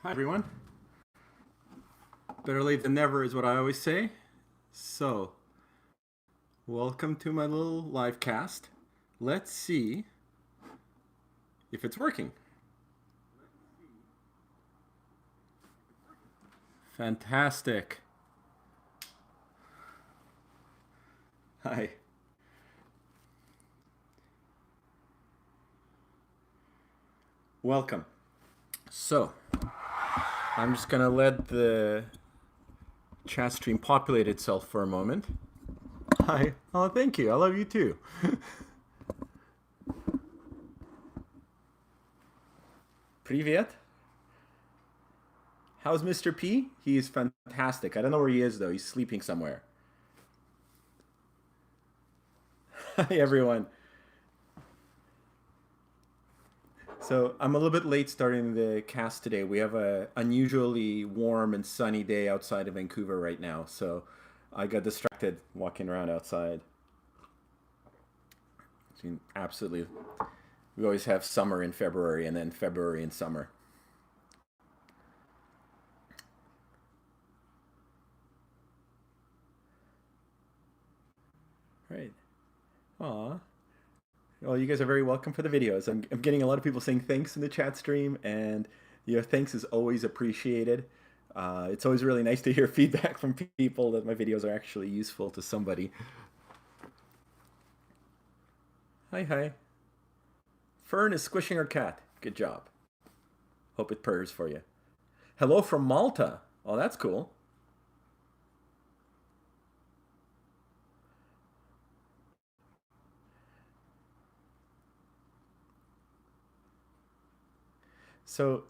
Hi, everyone. Better late than never is what I always say. So, welcome to my little live cast. Let's see if it's working. Fantastic. Hi. Welcome. So, I'm just going to let the chat stream populate itself for a moment. Hi. Oh, thank you. I love you too. Привет. How's Mr. P? He is fantastic. I don't know where he is though. He's sleeping somewhere. Hi, everyone. So I'm a little bit late starting the cast today. We have a unusually warm and sunny day outside of Vancouver right now. So I got distracted walking around outside. Absolutely. We always have summer in February and then February in summer. Right. Aw. Well, you guys are very welcome for the videos. I'm getting a lot of people saying thanks in the chat stream, and your thanks is always appreciated. It's always really nice to hear feedback from people that my videos are actually useful to somebody. Hi, hi. Fern is squishing her cat. Good job. Hope it purrs for you. Hello from Malta. Oh, that's cool. So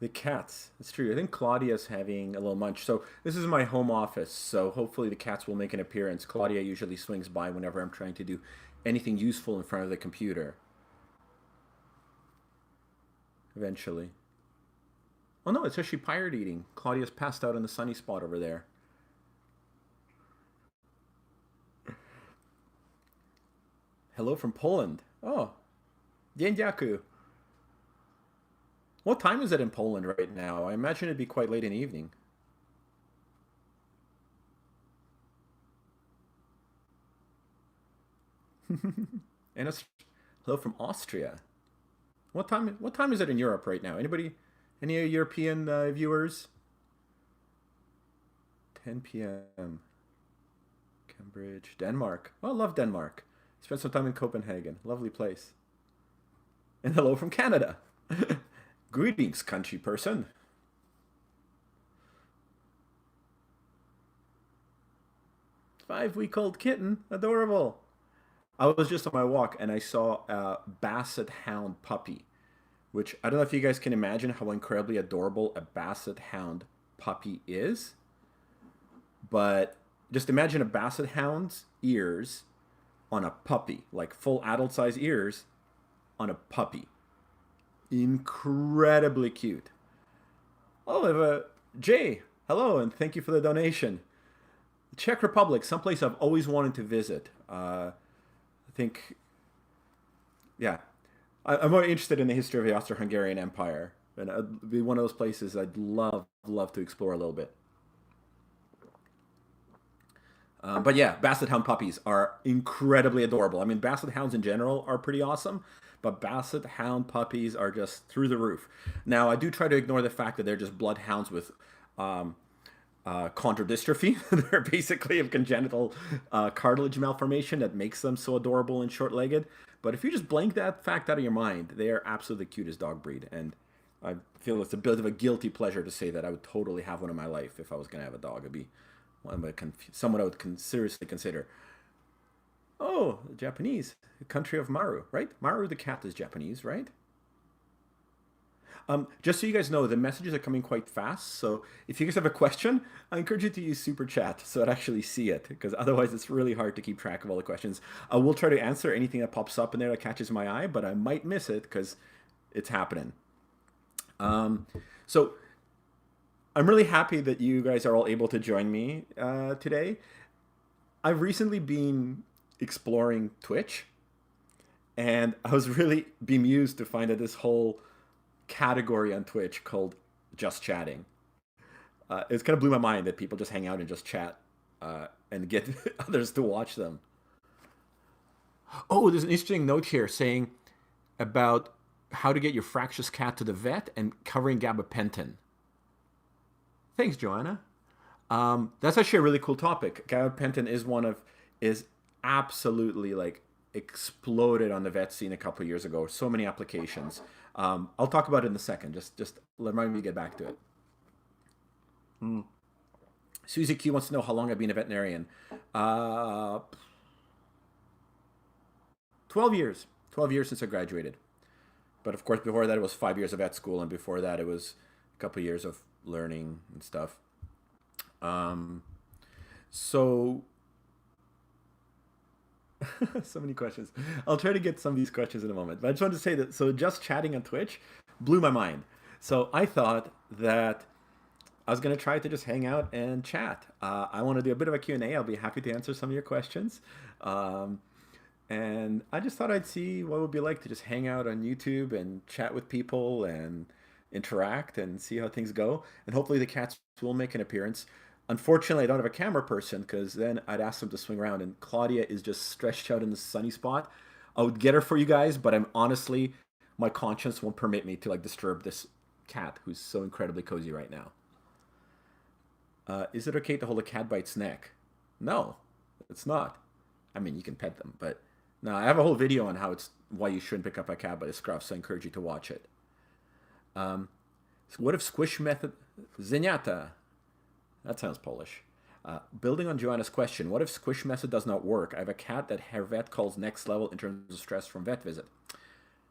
the cats. It's true. I think Claudia's having a little munch. So this is my home office. So hopefully the cats will make an appearance. Claudia usually swings by whenever I'm trying to do anything useful in front of the computer. Eventually. Oh no, it's actually pirate eating. Claudia's passed out in the sunny spot over there. Hello from Poland. Oh, Dziękuję. What time is it in Poland right now? I imagine it'd be quite late in the evening. And it's hello from Austria. What time is it in Europe right now? Anybody? Any European viewers? 10 p.m. Cambridge, Denmark. Oh, I love Denmark. Spent some time in Copenhagen. Lovely place. And hello from Canada. Greetings, country person. 5-week-old kitten. Adorable. I was just on my walk and I saw a Basset Hound puppy, which I don't know if you guys can imagine how incredibly adorable a Basset Hound puppy is, but just imagine a Basset Hound's ears on a puppy, like full adult size ears on a puppy. Incredibly cute. Oh, I have a Jay. Hello, and thank you for the donation. The Czech Republic, someplace I've always wanted to visit. I think, yeah, I'm more interested in the history of the Austro-Hungarian Empire, and it'd be one of those places I'd love to explore a little bit. But yeah, Basset Hound puppies are incredibly adorable. I mean, Basset Hounds in general are pretty awesome, but Basset Hound puppies are just through the roof. Now, I do try to ignore the fact that they're just bloodhounds with um, chondrodystrophy. They're basically a congenital cartilage malformation that makes them so adorable and short-legged. But if you just blank that fact out of your mind, they are absolutely the cutest dog breed. And I feel it's a bit of a guilty pleasure to say that I would totally have one in my life if I was going to have a dog. It'd be someone I would seriously consider. Oh, Japanese, the country of Maru, right? Maru the cat is Japanese, right? Just so you guys know, the messages are coming quite fast. So if you guys have a question, I encourage you to use Super Chat so I'd actually see it, because otherwise it's really hard to keep track of all the questions. I will try to answer anything that pops up in there that catches my eye, but I might miss it because it's happening. So I'm really happy that you guys are all able to join me today. I've recently been exploring Twitch, and I was really bemused to find that this whole category on Twitch called just chatting. It's kind of blew my mind that people just hang out and just chat and get others to watch them. Oh, there's an interesting note here saying about how to get your fractious cat to the vet and covering gabapentin. Thanks, Joanna. That's actually a really cool topic. Gabapentin is absolutely like exploded on the vet scene a couple of years ago. So many applications. I'll talk about it in a second. Just remind me to get back to it. Susie Q wants to know how long I've been a veterinarian. 12 years. 12 years since I graduated. But of course, before that, it was 5 years of vet school. And before that, it was a couple of years of learning and stuff. So, so many questions. I'll try to get some of these questions in a moment. But I just wanted to say that, so just chatting on Twitch blew my mind. So I thought that I was going to try to just hang out and chat. I want to do a bit of a Q&A. I'll be happy to answer some of your questions. And I just thought I'd see what it would be like to just hang out on YouTube and chat with people and interact and see how things go. And hopefully the cats will make an appearance. Unfortunately, I don't have a camera person because then I'd ask them to swing around. And Claudia is just stretched out in the sunny spot. I would get her for you guys, but I'm honestly, my conscience won't permit me to like disturb this cat who's so incredibly cozy right now. Is it okay to hold a cat by its neck? No, it's not. I mean, you can pet them, but no, I have a whole video on why you shouldn't pick up a cat by the scruff, so I encourage you to watch it. So what if squish method... Zeniata. That sounds Polish. Building on Joanna's question, what if squish method does not work? I have a cat that her vet calls next level in terms of stress from vet visit.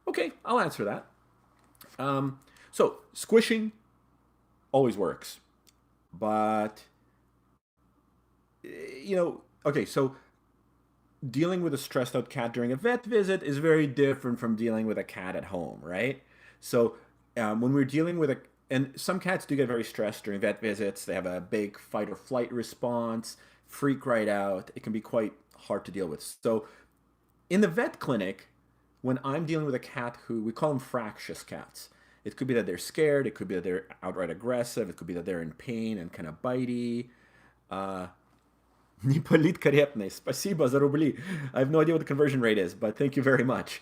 Okay, I'll answer that. So squishing always works. But, okay, so dealing with a stressed out cat during a vet visit is very different from dealing with a cat at home, right? So when we're dealing with and some cats do get very stressed during vet visits. They have a big fight or flight response, freak right out. It can be quite hard to deal with. So in the vet clinic, when I'm dealing with a cat who, we call them fractious cats. It could be that they're scared. It could be that they're outright aggressive. It could be that they're in pain and kind of bitey. Nipolit Karetny. Спасибо за рубли. I have no idea what the conversion rate is, but thank you very much.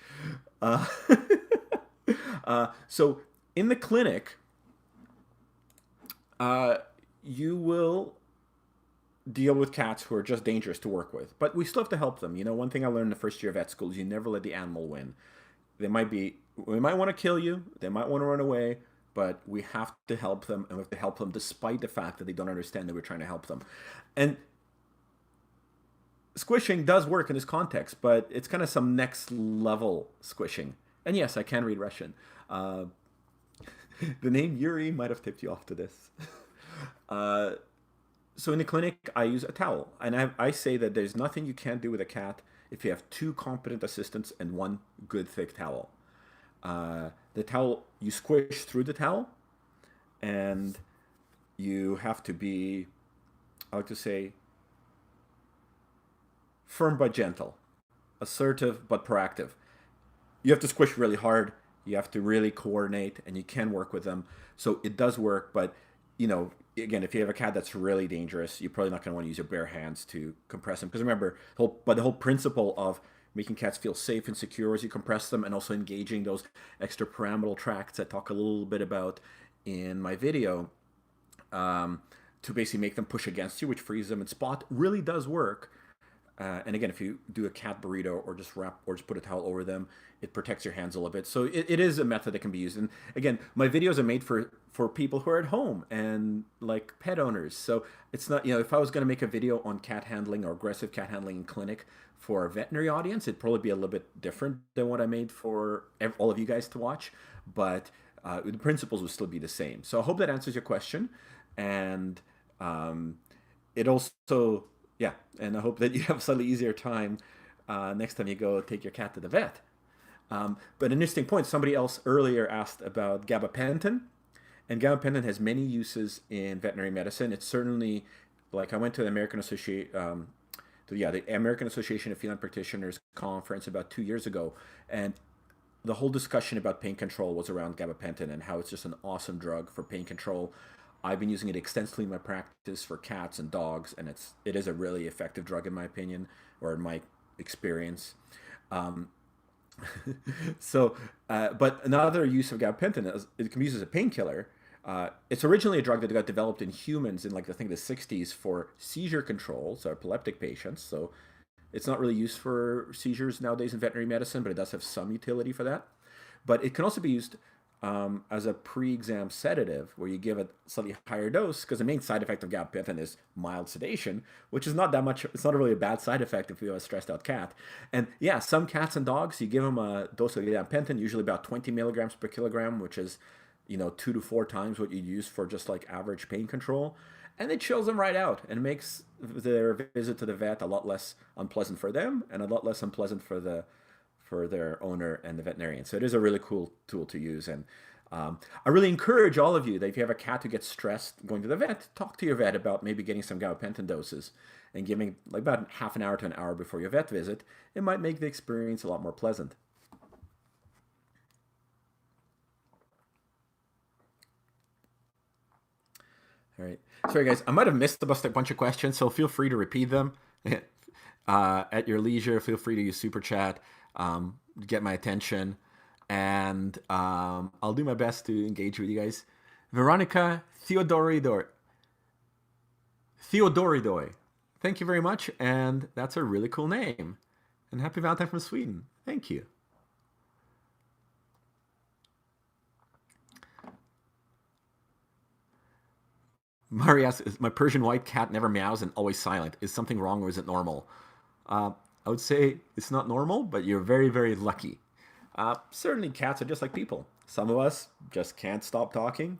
So in the clinic, you will deal with cats who are just dangerous to work with. But we still have to help them. One thing I learned in the first year of vet school is you never let the animal win. They might want to kill you. They might want to run away, but we have to help them, and we have to help them despite the fact that they don't understand that we're trying to help them. And squishing does work in this context, but it's kind of some next level squishing. And yes, I can read Russian. The name Yuri might have tipped you off to this. So in the clinic, I use a towel. And I say that there's nothing you can't do with a cat if you have 2 competent assistants and 1 good thick towel. The towel, you squish through the towel, and you have to be, I like to say, firm but gentle, assertive but proactive. You have to squish really hard. You have to really coordinate, and you can work with them. So it does work, but again, if you have a cat that's really dangerous, you're probably not going to want to use your bare hands to compress them. Because remember, the whole principle of making cats feel safe and secure as you compress them, and also engaging those extrapyramidal tracts I talk a little bit about in my video, to basically make them push against you, which frees them in spot, really does work. And again, if you do a cat burrito or just put a towel over them, it protects your hands a little bit. So it is a method that can be used. And again, my videos are made for people who are at home and like pet owners. So it's not, if I was going to make a video on cat handling or aggressive cat handling in clinic for a veterinary audience, it'd probably be a little bit different than what I made for all of you guys to watch. But the principles would still be the same. So I hope that answers your question. And it also... Yeah, and I hope that you have a slightly easier time next time you go take your cat to the vet. But an interesting point, somebody else earlier asked about gabapentin. And gabapentin has many uses in veterinary medicine. It's certainly, like I went to the American Association of Feline Practitioners conference about 2 years ago. And the whole discussion about pain control was around gabapentin and how it's just an awesome drug for pain control. I've been using it extensively in my practice for cats and dogs, and it is a really effective drug in my opinion, or in my experience. Um, but another use of gabapentin is it can be used as a painkiller. It's originally a drug that got developed in humans in like I think the 60s for seizure control, so epileptic patients. So it's not really used for seizures nowadays in veterinary medicine, but it does have some utility for that. But it can also be used as a pre-exam sedative, where you give a slightly higher dose, because the main side effect of gabapentin is mild sedation, which is not that much. It's not really a bad side effect if you have a stressed out cat. And yeah, some cats and dogs, you give them a dose of gabapentin, usually about 20 milligrams per kilogram, which is 2 to 4 times what you'd use for just like average pain control, and it chills them right out and makes their visit to the vet a lot less unpleasant for them and a lot less unpleasant for their owner and the veterinarian. So it is a really cool tool to use. And I really encourage all of you that if you have a cat who gets stressed going to the vet, talk to your vet about maybe getting some gabapentin doses and giving like about half an hour to an hour before your vet visit. It might make the experience a lot more pleasant. All right. Sorry, guys. I might have missed a bunch of questions, so feel free to repeat them at your leisure. Feel free to use Super Chat, get my attention, and I'll do my best to engage with you guys. Veronica Theodoridoy. Thank you very much, and that's a really cool name. And happy Valentine from Sweden. Thank you. Mari asks, my Persian white cat never meows and always silent. Is something wrong or is it normal? I would say it's not normal, but you're very, very lucky. Certainly cats are just like people. Some of us just can't stop talking,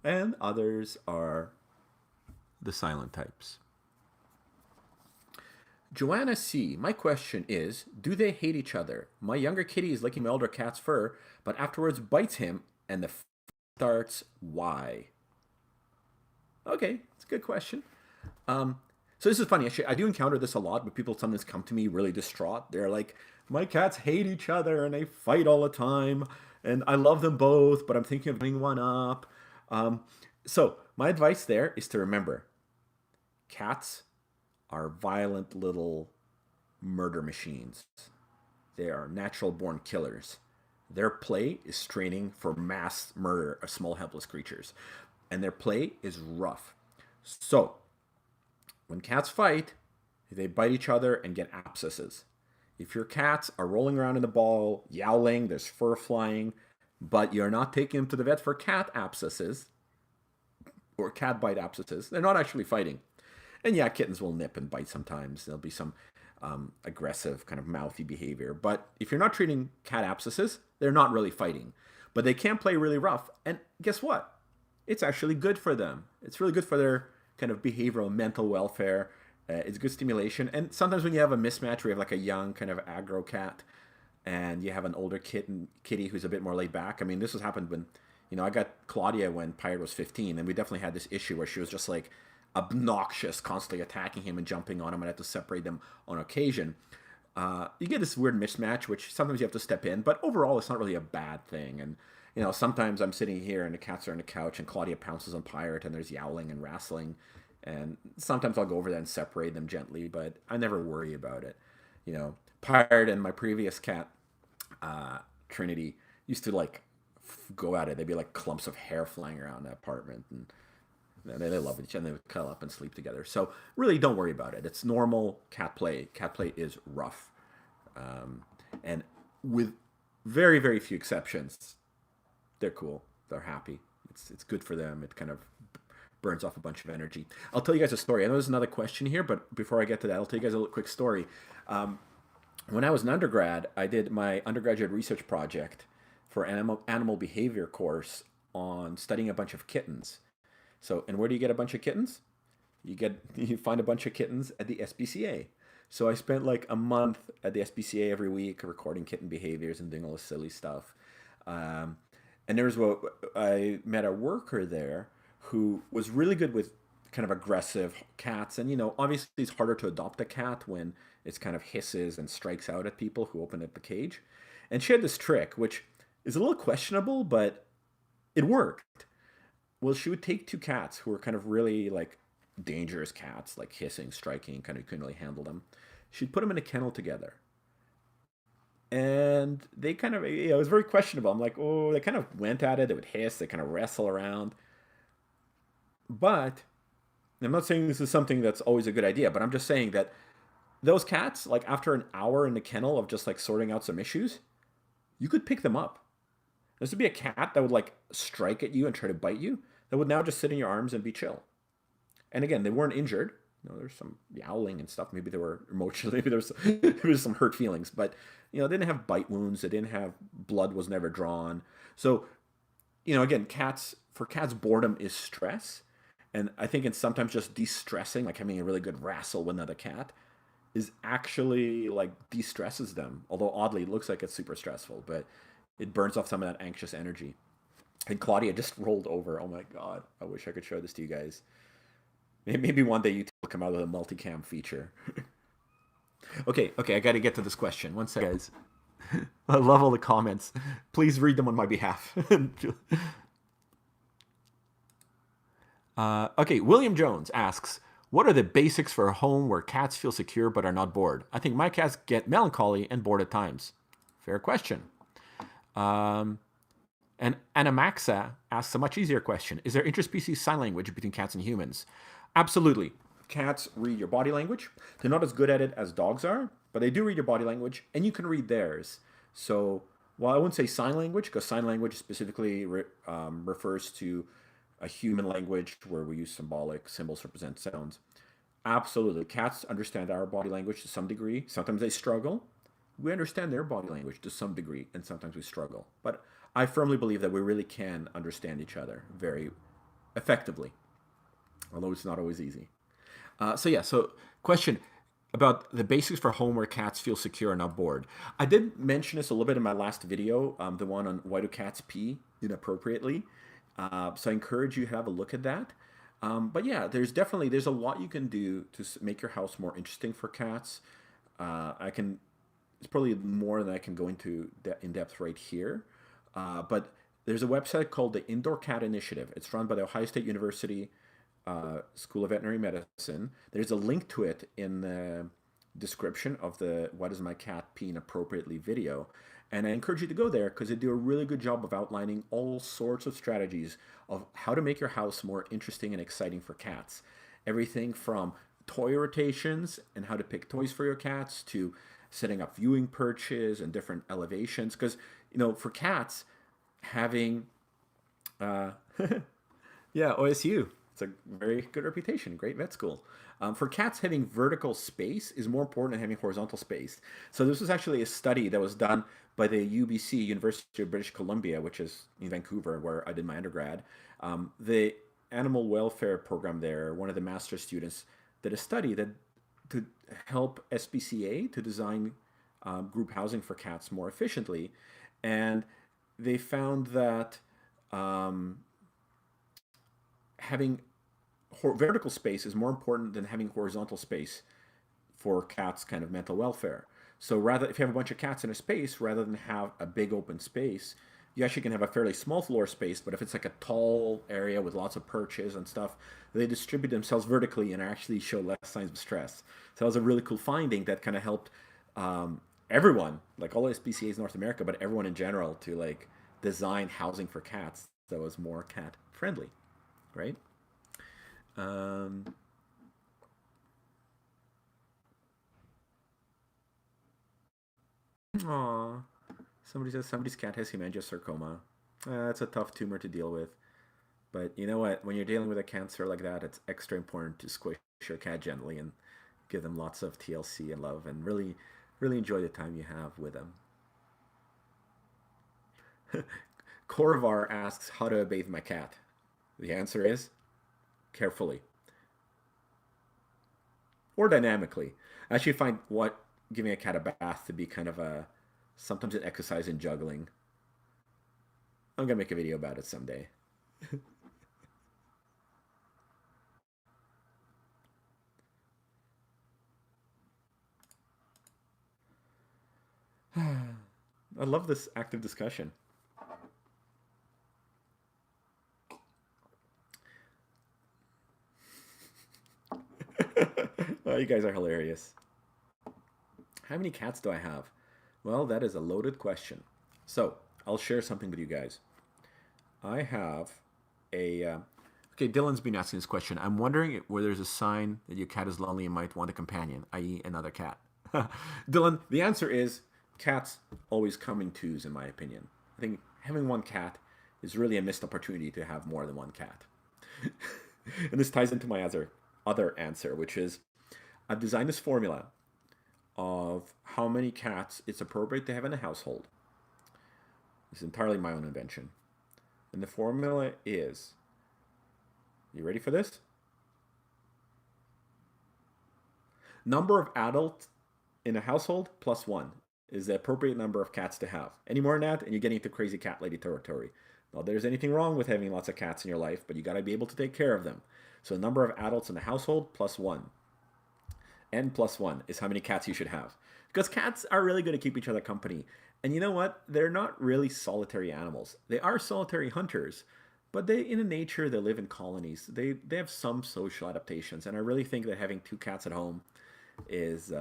and others are the silent types. Joanna C., my question is, do they hate each other? My younger kitty is licking my older cat's fur, but afterwards bites him, and the starts. Why? Okay, it's a good question. So this is funny. Actually, I do encounter this a lot, but people sometimes come to me really distraught. They're like, my cats hate each other and they fight all the time, and I love them both, but I'm thinking of putting one up. So my advice there is to remember, cats are violent little murder machines. They are natural born killers. Their play is straining for mass murder of small helpless creatures. And their play is rough. So, when cats fight, they bite each other and get abscesses. If your cats are rolling around in the ball, yowling, there's fur flying, but you're not taking them to the vet for cat abscesses or cat bite abscesses, they're not actually fighting. And yeah, kittens will nip and bite sometimes. There'll be some aggressive kind of mouthy behavior. But if you're not treating cat abscesses, they're not really fighting. But they can play really rough. And guess what? It's actually good for them. It's really good for their kind of behavioral mental welfare. It's good stimulation. And sometimes when you have a mismatch where you have like a young kind of aggro cat and you have an older kitty who's a bit more laid back. I mean, this has happened when, I got Claudia when Pirate was 15, and we definitely had this issue where she was just like obnoxious, constantly attacking him and jumping on him, and I had to separate them on occasion. You get this weird mismatch, which sometimes you have to step in, but overall it's not really a bad thing. And sometimes I'm sitting here and the cats are on the couch and Claudia pounces on Pirate and there's yowling and wrestling, and sometimes I'll go over there and separate them gently, but I never worry about it. Pirate and my previous cat, Trinity, used to like go at it. They'd be like clumps of hair flying around the apartment, and they love each other. They would cuddle up and sleep together. So really, don't worry about it. It's normal cat play. Cat play is rough, and with very, very few exceptions, they're cool. They're happy. It's good for them. It kind of burns off a bunch of energy. I'll tell you guys a story. I know there's another question here, but before I get to that, I'll tell you guys a little quick story. When I was an undergrad, I did my undergraduate research project for an animal behavior course on studying a bunch of kittens. So, and where do you get a bunch of kittens? You find a bunch of kittens at the SPCA. So I spent like a month at the SPCA every week recording kitten behaviors and doing all this silly stuff. And I met a worker there who was really good with kind of aggressive cats. And, obviously it's harder to adopt a cat when It kind of hisses and strikes out at people who open up the cage. And she had this trick, which is a little questionable, but it worked. Well, she would take two cats who were kind of really like dangerous cats, like hissing, striking, kind of couldn't really handle them. She'd put them in a kennel together, and they kind of, it was very questionable. I'm like, oh, they kind of went at it. They would hiss, they kind of wrestle around. But I'm not saying this is something that's always a good idea, but I'm just saying that those cats, like after an hour in the kennel of just like sorting out some issues, you could pick them up. This would be a cat that would like strike at you and try to bite you, that would now just sit in your arms and be chill. And again, they weren't injured. There's some yowling and stuff. Maybe they were emotionally, maybe there was some hurt feelings, but they didn't have bite wounds. They didn't have blood was never drawn. So, again, for cats, boredom is stress. And I think it's sometimes just de-stressing, like having a really good wrestle with another cat is actually like de-stresses them. Although oddly, it looks like it's super stressful, but it burns off some of that anxious energy. And Claudia just rolled over. Oh my God. I wish I could show this to you guys. Maybe one day YouTube will come out with a multicam feature. Okay, I got to get to this question. One second, guys. I love all the comments. Please read them on my behalf. Okay, William Jones asks, what are the basics for a home where cats feel secure but are not bored? I think my cats get melancholy and bored at times. Fair question. And Anamaxa asks a much easier question. Is there interspecies sign language between cats and humans? Absolutely. Cats read your body language. They're not as good at it as dogs are, but they do read your body language, and you can read theirs. So, while I wouldn't say sign language, because sign language specifically refers to a human language where we use symbolic symbols to represent sounds. Absolutely. Cats understand our body language to some degree. Sometimes they struggle. We understand their body language to some degree, and sometimes we struggle. But I firmly believe that we really can understand each other very effectively, although it's not always easy. So question about the basics for home where cats feel secure and not bored. I did mention this a little bit in my last video, the one on why do cats pee inappropriately. So I encourage you to have a look at that. But yeah, there's a lot you can do to make your house more interesting for cats. It's probably more than I can go into in depth right here. But there's a website called the Indoor Cat Initiative. It's run by the Ohio State University School of Veterinary Medicine. There's a link to it in the description of the Why Does My Cat Pee Inappropriately video. And I encourage you to go there because they do a really good job of outlining all sorts of strategies of how to make your house more interesting and exciting for cats. Everything from toy rotations and how to pick toys for your cats to setting up viewing perches and different elevations. Because, for cats, having, yeah, OSU. It's a very good reputation, great vet school. For cats, having vertical space is more important than having horizontal space. So this was actually a study that was done by the UBC, University of British Columbia, which is in Vancouver, where I did my undergrad. The animal welfare program there, one of the master's students did a study that to help SPCA to design group housing for cats more efficiently. And they found that having vertical space is more important than having horizontal space for cats' kind of mental welfare. So if you have a bunch of cats in a space, rather than have a big open space, you actually can have a fairly small floor space, but if it's like a tall area with lots of perches and stuff, they distribute themselves vertically and actually show less signs of stress. So that was a really cool finding that kind of helped everyone, like all SPCAs in North America, but everyone in general, to like design housing for cats that was more cat friendly, right? Aw, somebody says somebody's cat has hemangiosarcoma. That's a tough tumor to deal with. But you know what? When you're dealing with a cancer like that, it's extra important to squish your cat gently and give them lots of TLC and love and really, really enjoy the time you have with them. Corvar asks how to bathe my cat. The answer is carefully or dynamically. I actually find giving a cat a bath to be kind of sometimes an exercise in juggling. I'm gonna make a video about it someday. I love this active discussion. Oh, you guys are hilarious. How many cats do I have? Well, that is a loaded question. So, I'll share something with you guys. I have a. Okay, Dylan's been asking this question. I'm wondering where there's a sign that your cat is lonely and might want a companion, i.e., another cat. Dylan, the answer is cats always come in twos, in my opinion. I think having one cat is really a missed opportunity to have more than one cat. And this ties into my other answer, which is I've designed this formula of how many cats it's appropriate to have in a household. It's entirely my own invention. And the formula is, you ready for this? Number of adults in a household plus one is the appropriate number of cats to have. Any more than that, and you're getting into crazy cat lady territory. Not that there's anything wrong with having lots of cats in your life, but you got to be able to take care of them. So, number of adults in the household plus one. N plus one is how many cats you should have. Because cats are really good to keep each other company. And you know what? They're not really solitary animals. They are solitary hunters, but they, in nature, they live in colonies. They have some social adaptations, and I really think that having two cats at home is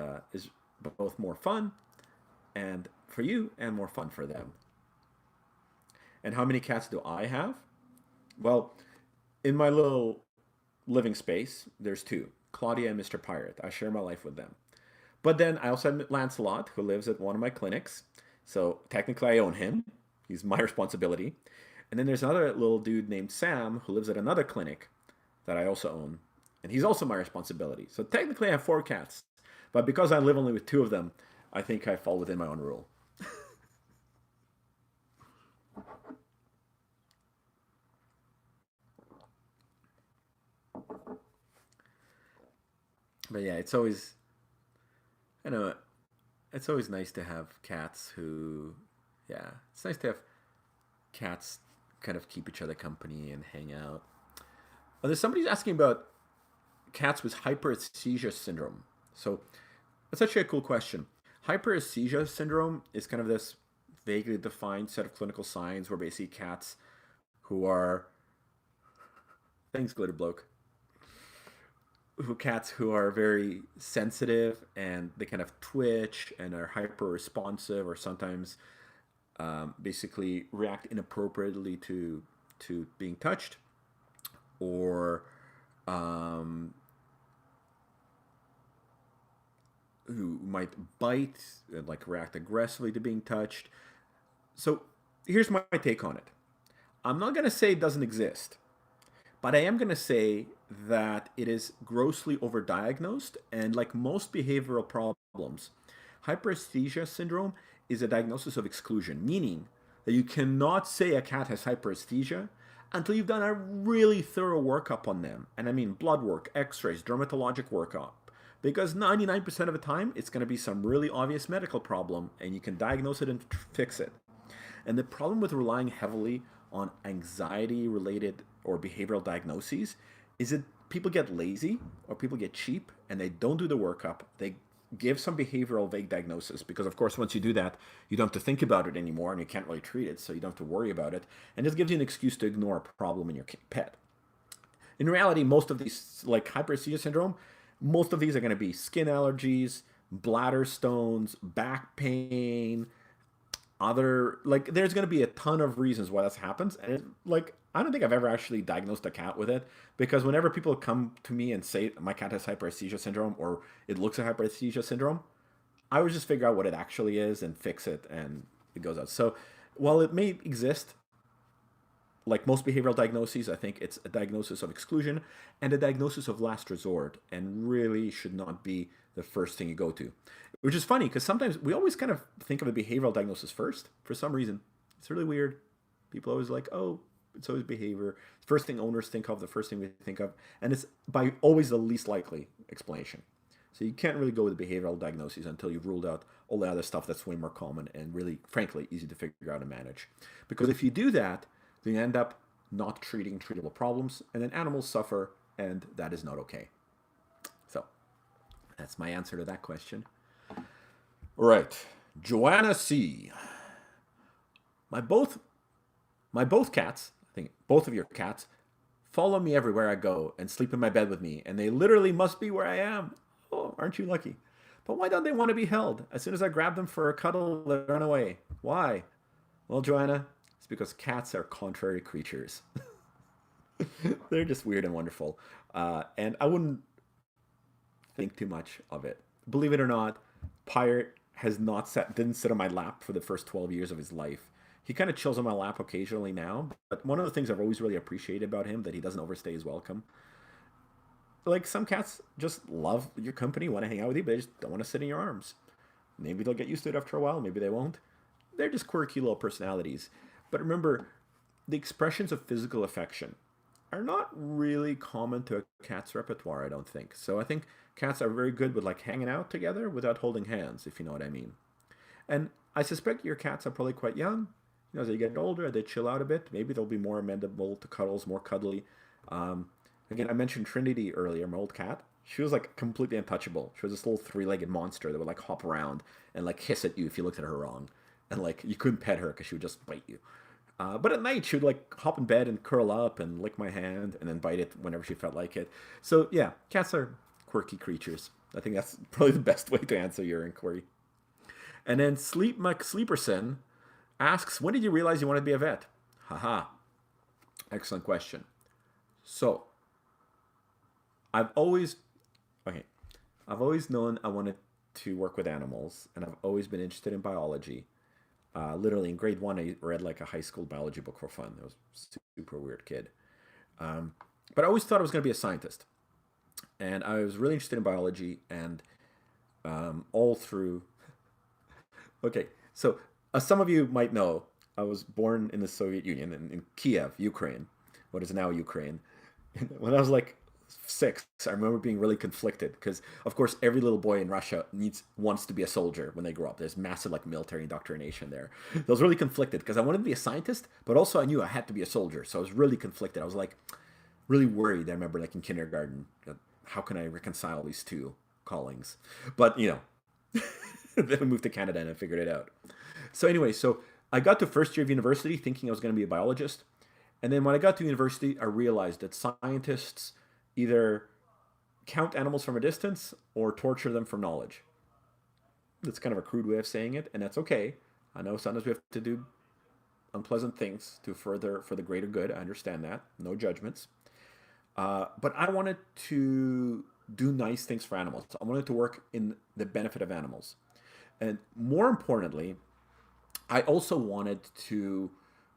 both more fun and for you and more fun for them. And how many cats do I have? Well, in my little living space, there's two, Claudia and Mr. Pirate. I share my life with them. But then I also have Lancelot, who lives at one of my clinics. So technically, I own him. He's my responsibility. And then there's another little dude named Sam who lives at another clinic that I also own. And he's also my responsibility. So technically, I have four cats. But because I live only with two of them, I think I fall within my own rule. But yeah, it's always, I know, it's always nice to have cats who, yeah, it's nice to have cats kind of keep each other company and hang out. Oh, there's somebody's asking about cats with hyperesthesia syndrome. So that's actually a cool question. Hyperesthesia syndrome is kind of this vaguely defined set of clinical signs where basically cats who are, thanks, glitter bloke, who cats who are very sensitive and they kind of twitch and are hyper responsive or sometimes basically react inappropriately to being touched or um, who might bite and like react aggressively to being touched. So here's my take on it. I'm not going to say it doesn't exist, but I am going to say that it is grossly overdiagnosed. And like most behavioral problems, hyperesthesia syndrome is a diagnosis of exclusion, meaning that you cannot say a cat has hyperesthesia until you've done a really thorough workup on them. And I mean blood work, x rays, dermatologic workup. Because 99% of the time, it's going to be some really obvious medical problem, and you can diagnose it and fix it. And the problem with relying heavily on anxiety related or behavioral diagnoses is that people get lazy or people get cheap and they don't do the workup. They give some behavioral vague diagnosis because, of course, once you do that, you don't have to think about it anymore and you can't really treat it, so you don't have to worry about it. And this gives you an excuse to ignore a problem in your pet. In reality, most of these, like hyperesthesia syndrome, most of these are going to be skin allergies, bladder stones, back pain, other like there's going to be a ton of reasons why this happens and like I don't think I've ever actually diagnosed a cat with it because whenever people come to me and say my cat has hyperesthesia syndrome or it looks like hyperesthesia syndrome, I would just figure out what it actually is and fix it and it goes out. So while it may exist, like most behavioral diagnoses, I think it's a diagnosis of exclusion and a diagnosis of last resort and really should not be the first thing you go to. Which is funny because sometimes we always kind of think of a behavioral diagnosis first for some reason. It's really weird. People always like, oh, it's always behavior. First thing owners think of, the first thing we think of, and it's by always the least likely explanation. So you can't really go with behavioral diagnoses until you've ruled out all the other stuff that's way more common and really, frankly, easy to figure out and manage. Because if you do that, then you end up not treating treatable problems, and then animals suffer, and that is not okay. So that's my answer to that question. All right, Joanna C. My both my both cats, I think both of your cats, follow me everywhere I go and sleep in my bed with me, and they literally must be where I am. Oh, aren't you lucky? But why don't they want to be held? As soon as I grab them for a cuddle, they run away. Why? Well, Joanna, it's because cats are contrary creatures. They're just weird and wonderful. And I wouldn't think too much of it. Believe it or not, Pirate has not sat didn't sit on my lap for the first 12 years of his life. He kind of chills on my lap occasionally now, but one of the things I've always really appreciated about him that he doesn't overstay his welcome. Like some cats just love your company, want to hang out with you, but they just don't want to sit in your arms. Maybe they'll get used to it after a while, maybe they won't. They're just quirky little personalities. But remember, the expressions of physical affection are not really common to a cat's repertoire, I don't think. So I think cats are very good with like hanging out together without holding hands, if you know what I mean. And I suspect your cats are probably quite young. You know, as they get older, they chill out a bit. Maybe they'll be more amenable to cuddles, more cuddly. Um, Again, I mentioned Trinity earlier, my old cat. She was like completely untouchable. She was this little three-legged monster that would like hop around and like hiss at you if you looked at her wrong, and like you couldn't pet her because she would just bite you. But at night she would like hop in bed and curl up and lick my hand and then bite it whenever she felt like it. So yeah, cats are quirky creatures. I think that's probably the best way to answer your inquiry. And then Sleep Mike Sleeperson asks, when did you realize you wanted to be a vet? Haha, excellent question. So I've always okay. I've always known I wanted to work with animals, and I've always been interested in biology. Literally in grade one, I read like a high school biology book for fun. I was a super weird kid, um, but I always thought I was going to be a scientist, and I was really interested in biology. And all through, okay, so as some of you might know, I was born in the Soviet Union in Kiev, Ukraine, what is now Ukraine. When I was like 6, I remember being really conflicted because, of course, every little boy in Russia needs wants to be a soldier when they grow up. There's massive like military indoctrination there. So I was really conflicted because I wanted to be a scientist, but also I knew I had to be a soldier. So I was really conflicted. I was like really worried. I remember like in kindergarten, how can I reconcile these two callings? But then I moved to Canada and I figured it out. So anyway, so I got to first year of university thinking I was going to be a biologist. And then when I got to university, I realized that scientists either count animals from a distance or torture them for knowledge. That's kind of a crude way of saying it, and that's okay. I know sometimes we have to do unpleasant things to further for the greater good. I understand that. No judgments. But I wanted to do nice things for animals. I wanted to work in the benefit of animals. And more importantly, I also wanted to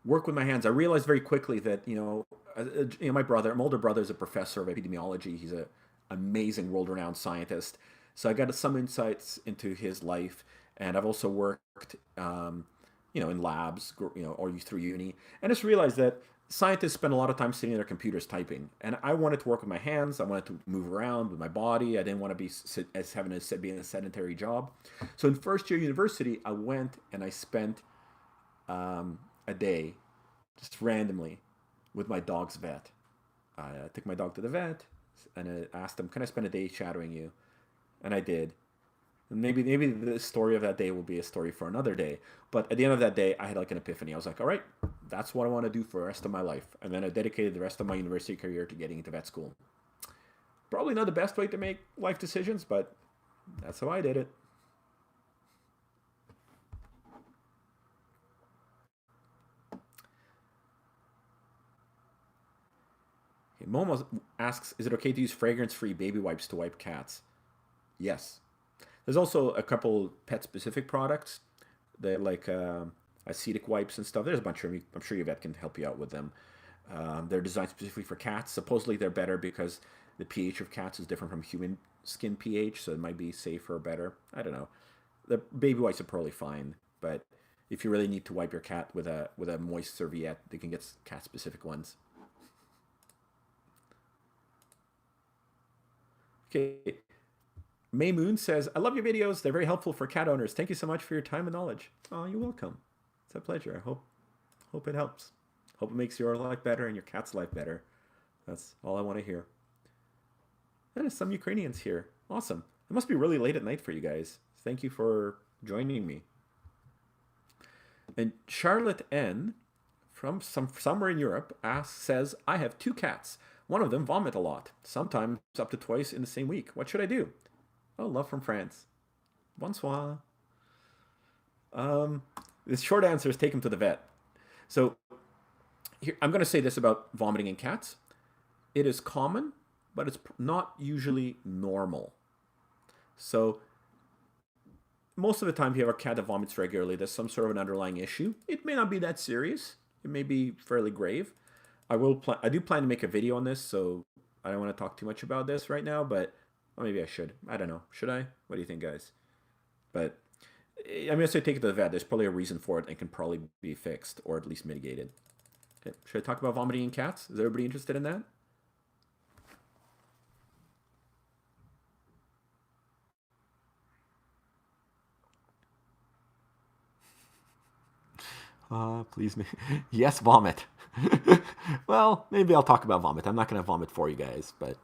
work with my hands. I realized very quickly that my brother, my older brother, is a professor of epidemiology. He's an amazing, world-renowned scientist. So I got some insights into his life, and I've also worked, in labs, or through uni, and just realized that scientists spend a lot of time sitting at their computers typing, and I wanted to work with my hands. I wanted to move around with my body. I didn't want to be in a sedentary job. So in first year university, I went and I spent a day just randomly with my dog's vet. I took my dog to the vet and I asked him, "Can I spend a day shadowing you?" And I did. And maybe the story of that day will be a story for another day. But at the end of that day, I had like an epiphany. I was like, "All right, that's what I want to do for the rest of my life." And then I dedicated the rest of my university career to getting into vet school. Probably not the best way to make life decisions, but that's how I did it. Okay, Momo asks, "Is it okay to use fragrance-free baby wipes to wipe cats?" Yes. There's also a couple pet-specific products that like acetic wipes and stuff. There's a bunch of them. I'm sure your vet can help you out with them. They're designed specifically for cats. Supposedly they're better because the pH of cats is different from human skin pH, so it might be safer or better. I don't know. The baby wipes are probably fine, but if you really need to wipe your cat with a moist serviette, they can get cat-specific ones. Okay. May Moon says, "I love your videos. They're very helpful for cat owners. Thank you so much for your time and knowledge." Oh, you're welcome. It's a pleasure. I hope it helps. Hope it makes your life better and your cat's life better. That's all I want to hear. There's some Ukrainians here. Awesome. It must be really late at night for you guys. Thank you for joining me. And Charlotte N from somewhere in Europe says, I have two cats. One of them vomit a lot, sometimes up to twice in the same week. What should I do? Oh, love from France. Bonsoir. The short answer is take them to the vet. So here, I'm going to say this about vomiting in cats. It is common, but it's not usually normal. So most of the time, if you have a cat that vomits regularly, there's some sort of an underlying issue. It may not be that serious. It may be fairly grave. I do plan to make a video on this, so I don't want to talk too much about this right now, but well, maybe I should. I don't know. Should I? What do you think, guys? But I'm going to say take it to the vet. There's probably a reason for it and can probably be fixed or at least mitigated. Okay. Should I talk about vomiting in cats? Is everybody interested in that? Please, yes, vomit. Well, maybe I'll talk about vomit. I'm not going to vomit for you guys, but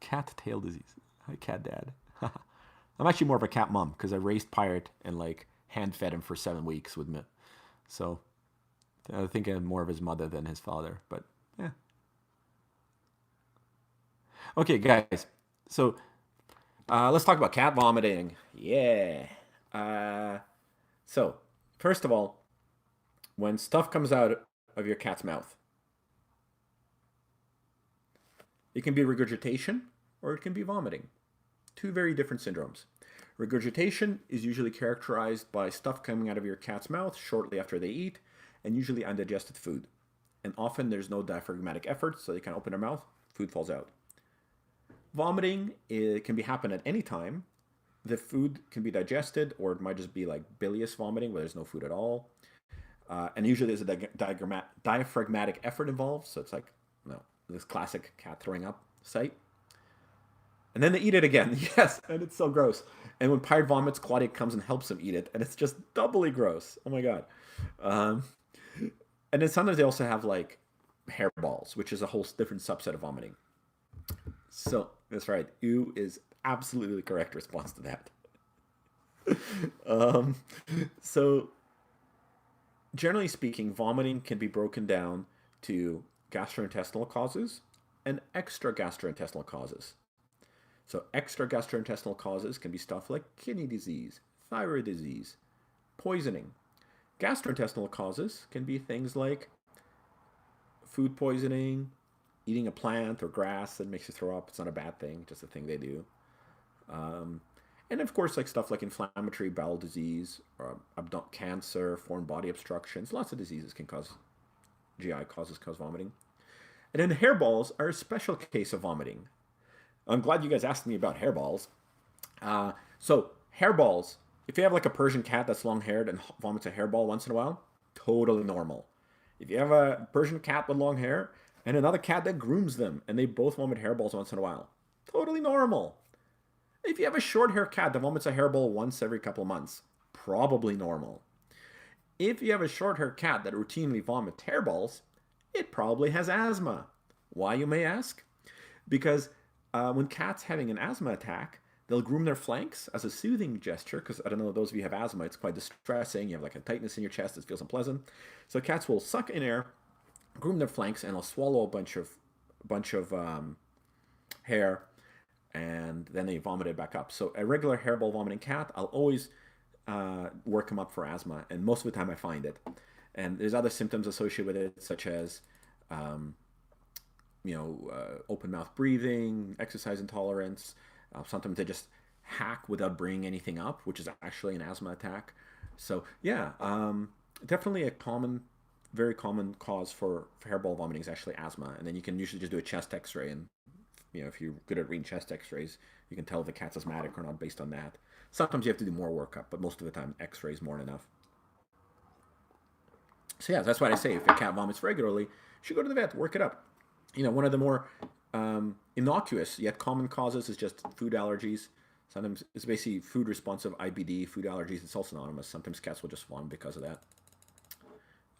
cat tail disease. Hi, cat dad. I'm actually more of a cat mom because I raised Pirate and like hand fed him for 7 weeks with me. So I think I'm more of his mother than his father, but yeah. Okay, guys. So let's talk about cat vomiting. Yeah. Uh, so, first of all, when stuff comes out of your cat's mouth, it can be regurgitation or it can be vomiting. Two very different syndromes. Regurgitation is usually characterized by stuff coming out of your cat's mouth shortly after they eat, and usually undigested food. And often there's no diaphragmatic effort, so they can open their mouth, food falls out. Vomiting can be happen at any time. The food can be digested, or it might just be like bilious vomiting where there's no food at all. And usually there's a diaphragmatic effort involved, so it's like this classic cat throwing up sight. And then they eat it again. Yes, and it's so gross. And when Pirate vomits, Claudia comes and helps him eat it, and it's just doubly gross. Oh my god. Um, and then sometimes they also have like hairballs, which is a whole different subset of vomiting. So that's right. Ew is absolutely the correct response to that. um, so generally speaking, vomiting can be broken down to gastrointestinal causes and extra gastrointestinal causes. So extra gastrointestinal causes can be stuff like kidney disease, thyroid disease, poisoning. Gastrointestinal causes can be things like food poisoning, eating a plant or grass that makes you throw up. It's not a bad thing, just a thing they do. Um, and of course, like stuff like inflammatory bowel disease, or cancer, foreign body obstructions. Lots of diseases can cause GI causes cause vomiting. And then hairballs are a special case of vomiting. I'm glad you guys asked me about hairballs. So hairballs, if you have like a Persian cat that's long-haired and vomits a hairball once in a while, totally normal. If you have a Persian cat with long hair and another cat that grooms them and they both vomit hairballs once in a while, totally normal. If you have a short-haired cat that vomits a hairball once every couple of months, probably normal. If you have a short-haired cat that routinely vomits hairballs, it probably has asthma. Why, you may ask? Because when cats having an asthma attack, they'll groom their flanks as a soothing gesture, because I don't know, those of you who have asthma, it's quite distressing. You have like a tightness in your chest, it feels unpleasant. So cats will suck in air, groom their flanks, and they'll swallow a bunch of hair, and then they vomit it back up. So a regular hairball vomiting cat, I'll always work them up for asthma, and most of the time I find it. And there's other symptoms associated with it, such as open mouth breathing, exercise intolerance. Sometimes they just hack without bringing anything up, which is actually an asthma attack. So yeah, definitely a very common cause for hairball vomiting is actually asthma. And then you can usually just do a chest X-ray, and if you're good at reading chest X-rays, you can tell if the cat's asthmatic or not based on that. Sometimes you have to do more workup, but most of the time X-ray is more than enough. So yeah, that's why I say if a cat vomits regularly, you should go to the vet, work it up. One of the more innocuous yet common causes is just food allergies. Sometimes it's basically food responsive IBD, food allergies. It's also anonymous. Sometimes cats will just vomit because of that.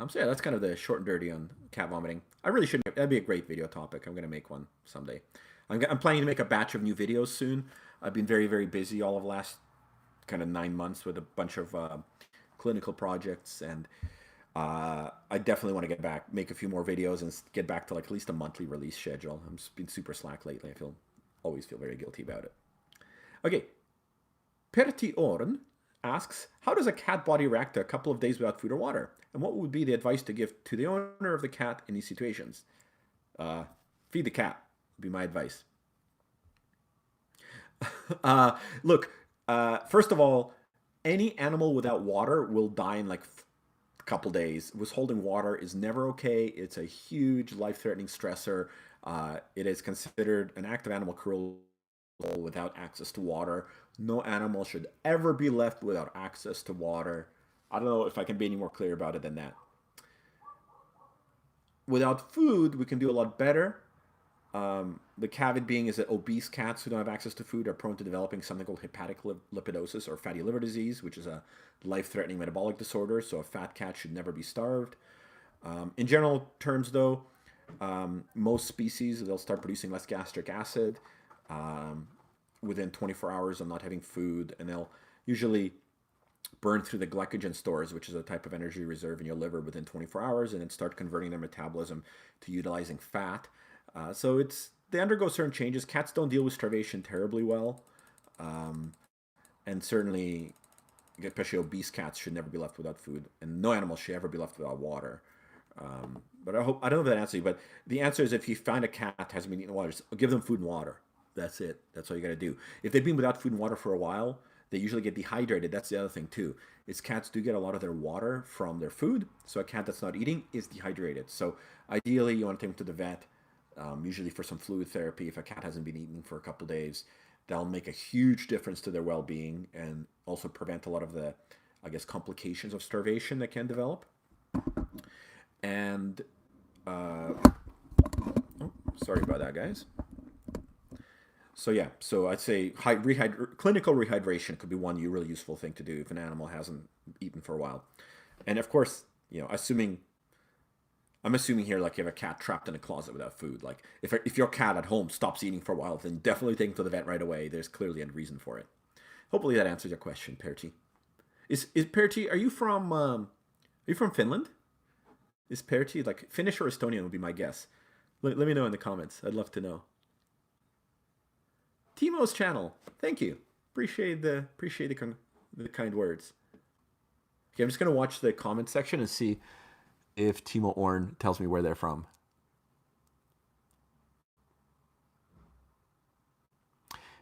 So yeah, that's kind of the short and dirty on cat vomiting. I really shouldn't. That'd be a great video topic. I'm going to make one someday. I'm planning to make a batch of new videos soon. I've been very, very busy all of last kind of 9 months with a bunch of clinical projects, and I definitely want to get back, make a few more videos, and get back to like at least a monthly release schedule. I'm just been super slack lately. Always feel very guilty about it. Okay, Perti Orn asks, how does a cat body react to a couple of days without food or water? And what would be the advice to give to the owner of the cat in these situations? Feed the cat would be my advice. Look, first of all, any animal without water will die in like a couple days. Withholding water is never okay. It's a huge life-threatening stressor. It is considered an act of animal cruelty without access to water. No animal should ever be left without access to water. I don't know if I can be any more clear about it than that. Without food, we can do a lot better. The caveat being is that obese cats who don't have access to food are prone to developing something called hepatic lipidosis or fatty liver disease, which is a life-threatening metabolic disorder. So a fat cat should never be starved. In general terms, though, most species, they'll start producing less gastric acid within 24 hours of not having food, and they'll usually burn through the glycogen stores, which is a type of energy reserve in your liver, within 24 hours, and then start converting their metabolism to utilizing fat. So they undergo certain changes. Cats don't deal with starvation terribly well, and certainly, especially obese cats, should never be left without food, and no animal should ever be left without water. But I don't know if that answers you, but the answer is if you find a cat that hasn't been eating water, just give them food and water. That's it. That's all you got to do. If they've been without food and water for a while, they usually get dehydrated. That's the other thing too. Is cats do get a lot of their water from their food. So a cat that's not eating is dehydrated. So ideally, you want to take them to the vet, usually for some fluid therapy. If a cat hasn't been eating for a couple days, that'll make a huge difference to their well-being and also prevent a lot of the, I guess, complications of starvation that can develop. And sorry about that, guys. So yeah, so I'd say clinical rehydration could be one really useful thing to do if an animal hasn't eaten for a while. And of course, I'm assuming here like you have a cat trapped in a closet without food. Like if your cat at home stops eating for a while, then definitely take him to the vet right away. There's clearly a reason for it. Hopefully that answers your question, Perti. Is Perti? Are you from Finland? Is Perti like Finnish or Estonian would be my guess. Let me know in the comments. I'd love to know. Timo's channel. Thank you. Appreciate the kind words. Okay, I'm just gonna watch the comment section and see if Timo Orn tells me where they're from.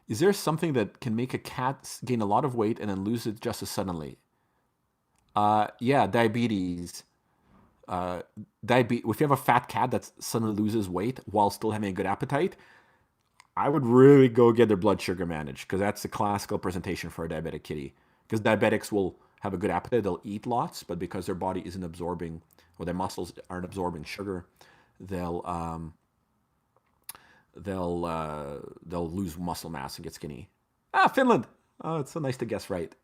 Is there something that can make a cat gain a lot of weight and then lose it just as suddenly? Yeah, diabetes. If you have a fat cat that suddenly loses weight while still having a good appetite, I would really go get their blood sugar managed, because that's the classical presentation for a diabetic kitty. Because diabetics will have a good appetite, they'll eat lots, but because their body isn't absorbing, or their muscles aren't absorbing sugar, they'll lose muscle mass and get skinny. Finland. Oh, it's so nice to guess right.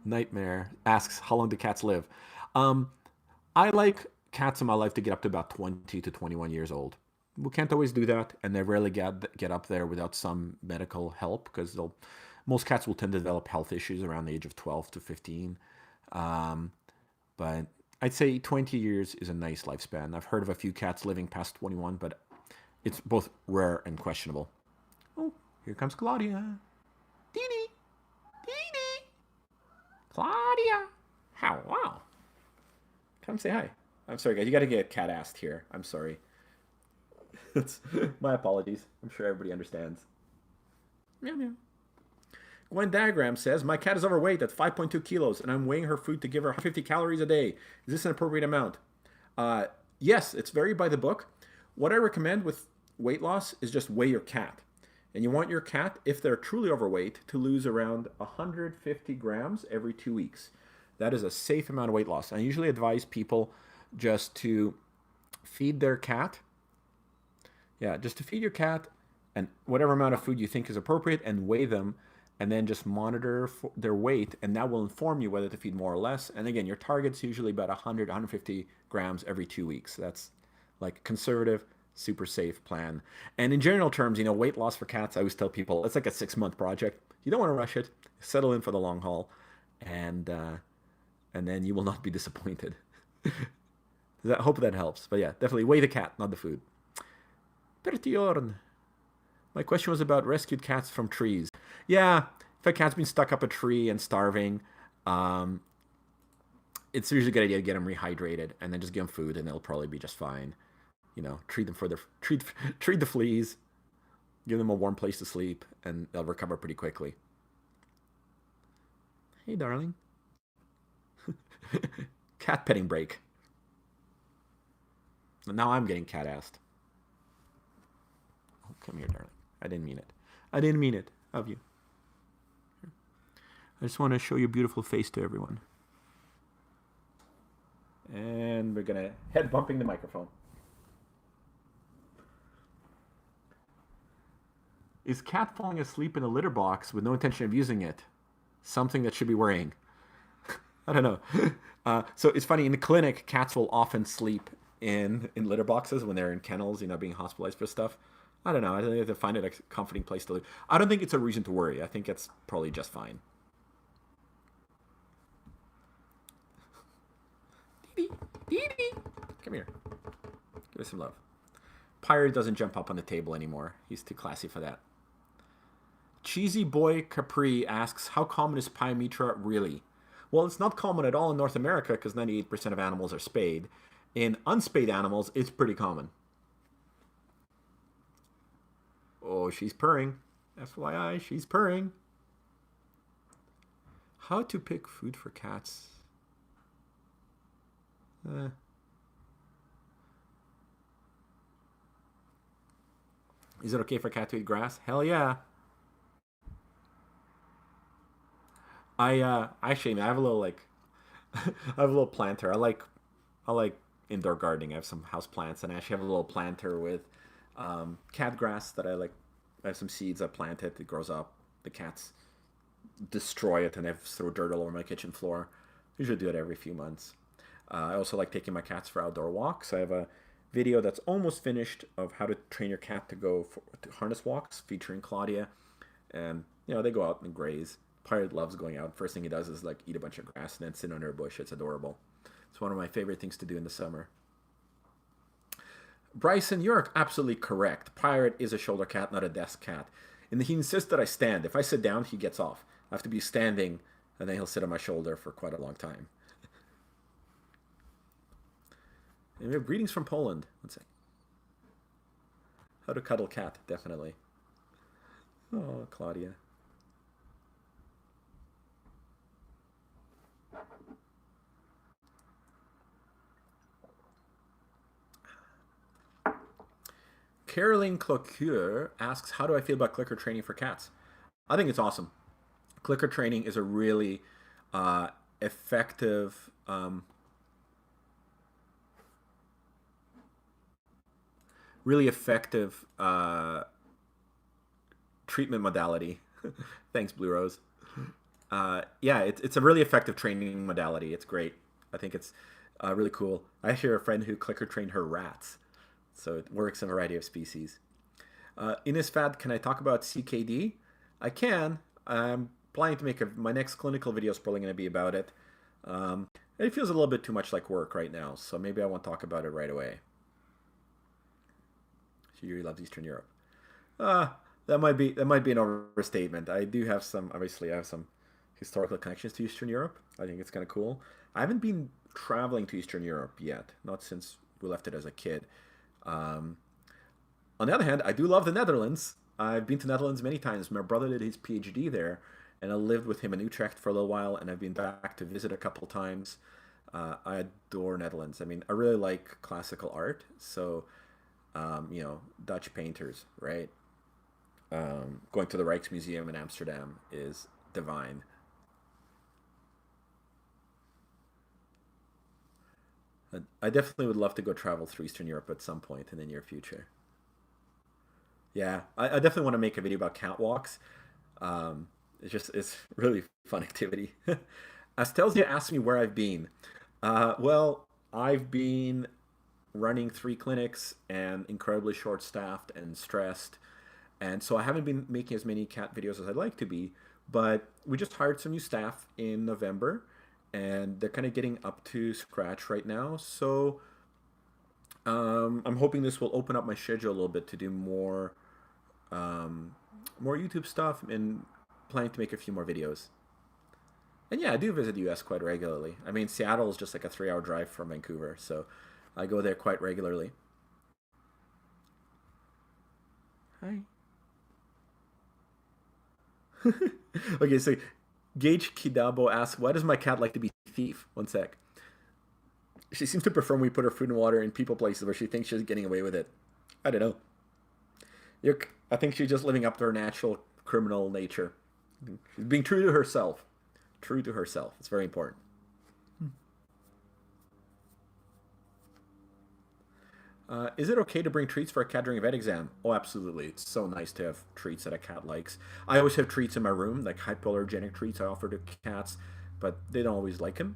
Nightmare asks, how long do cats live? I like cats in my life to get up to about 20 to 21 years old. We can't always do that, and they rarely get up there without some medical help, because most cats will tend to develop health issues around the age of 12 to 15. But I'd say 20 years is a nice lifespan. I've heard of a few cats living past 21, but it's both rare and questionable. Oh, here comes Claudia. Dee Dee. Claudia. How? Wow. Come say hi. I'm sorry, guys. You got to get cat assed here. I'm sorry. My apologies. I'm sure everybody understands. Meow meow. Gwen Diagram says, my cat is overweight at 5.2 kilos, and I'm weighing her food to give her 50 calories a day. Is this an appropriate amount? Yes, it's very by the book. What I recommend with weight loss is just weigh your cat. And you want your cat, if they're truly overweight, to lose around 150 grams every 2 weeks. That is a safe amount of weight loss. I usually advise people just to feed their cat. Yeah, just to feed your cat and whatever amount of food you think is appropriate, and weigh them and then just monitor their weight, and that will inform you whether to feed more or less. And again, your target's usually about 100, 150 grams every 2 weeks. That's like conservative, super safe plan. And in general terms, weight loss for cats, I always tell people it's like a 6 month project. You don't want to rush it. Settle in for the long haul, and then you will not be disappointed. I hope that helps. But yeah, definitely weigh the cat, not the food. Pertiorn. My question was about rescued cats from trees. Yeah, if a cat's been stuck up a tree and starving, um, it's usually a good idea to get them rehydrated and then just give them food, and they'll probably be just fine. Treat them for their treat the fleas, give them a warm place to sleep, and they'll recover pretty quickly. Hey, darling. Cat petting break. Now I'm getting cat-assed. Oh, come here, darling. I didn't mean it. I didn't mean it. Of you. I just want to show your beautiful face to everyone. And we're going to head bumping the microphone. Is cat falling asleep in a litter box with no intention of using it something that should be worrying? I don't know. So it's funny, in the clinic, cats will often sleep in litter boxes when they're in kennels, being hospitalized for stuff. I don't know. I think they have to find it a comforting place to live. I don't think it's a reason to worry. I think it's probably just fine. Dee Dee, come here. Give us some love. Pirate doesn't jump up on the table anymore. He's too classy for that. Cheesy Boy Capri asks, how common is pyometra really? Well, it's not common at all in North America because 98% of animals are spayed. In unspayed animals, it's pretty common. Oh, she's purring. FYI, she's purring. How to pick food for cats? Is it okay for a cat to eat grass? Hell yeah. Actually, I have a little I have a little planter. I like indoor gardening. I have some house plants, and I actually have a little planter with cat grass that I like. I have some seeds I planted. It grows up. The cats destroy it, and I throw dirt all over my kitchen floor. I usually do it every few months. I also like taking my cats for outdoor walks. I have a video that's almost finished of how to train your cat to go to harness walks, featuring Claudia. And they go out and graze. Pirate loves going out. First thing he does is eat a bunch of grass and then sit under a bush. It's adorable. It's one of my favorite things to do in the summer. Bryson, you're absolutely correct. Pirate is a shoulder cat, not a desk cat. And he insists that I stand. If I sit down, he gets off. I have to be standing, and then he'll sit on my shoulder for quite a long time. And we have greetings from Poland. Let's see. How to cuddle cat, definitely. Oh, Claudia. Caroline Cloqueur asks, how do I feel about clicker training for cats? I think it's awesome. Clicker training is a really effective treatment modality. Thanks, Blue Rose. Yeah, it's a really effective training modality. It's great. I think it's really cool. I actually have a friend who clicker trained her rats. So it works in a variety of species. Ines Fad, can I talk about CKD? I can. I'm planning to make my next clinical video is probably going to be about it. It feels a little bit too much like work right now, so maybe I won't talk about it right away. She really loves Eastern Europe. That might be an overstatement. I have some historical connections to Eastern Europe. I think it's kind of cool. I haven't been traveling to Eastern Europe yet, not since we left it as a kid. On the other hand, I do love the Netherlands. I've been to Netherlands many times. My brother did his PhD there, and I lived with him in Utrecht for a little while, and I've been back to visit a couple times. I adore Netherlands. I mean, I really like classical art, so, Dutch painters, right? Going to the Rijksmuseum in Amsterdam is divine. I definitely would love to go travel through Eastern Europe at some point in the near future. Yeah, I definitely want to make a video about catwalks. It's really fun activity. Astelzia asked me where I've been. Well, I've been running 3 clinics and incredibly short-staffed and stressed, and so I haven't been making as many cat videos as I'd like to be. But we just hired some new staff in November, and they're kind of getting up to scratch right now. So I'm hoping this will open up my schedule a little bit to do um, more YouTube stuff and planning to make a few more videos. And yeah, I do visit the US quite regularly. I mean, Seattle is just like a 3 hour drive from Vancouver, so I go there quite regularly. Hi. Okay, so Gage Kidabo asks, why does my cat like to be thief? One sec. She seems to prefer when we put her food and water in people places where she thinks she's getting away with it. I don't know. I think she's just living up to her natural criminal nature. She's being true to herself. True to herself. It's very important. Is it okay to bring treats for a cat during a vet exam? Oh, absolutely. It's so nice to have treats that a cat likes. I always have treats in my room, like hypoallergenic treats I offer to cats, but they don't always like them.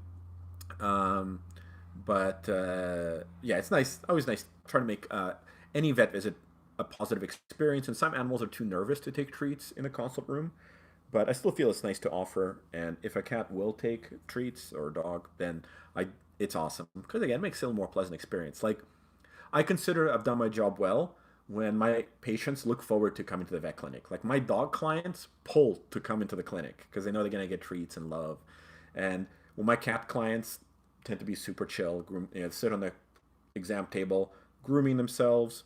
Um, but yeah, it's nice. Always nice trying to make any vet visit a positive experience. And some animals are too nervous to take treats in a consult room, but I still feel it's nice to offer. And if a cat will take treats or a dog, then I it's awesome because again, it makes it a more pleasant experience. Like I consider I've done my job well when my patients look forward to coming to the vet clinic. Like my dog clients pull to come into the clinic because they know they're gonna get treats and love. And when my cat clients tend to be super chill, sit on the exam table, grooming themselves,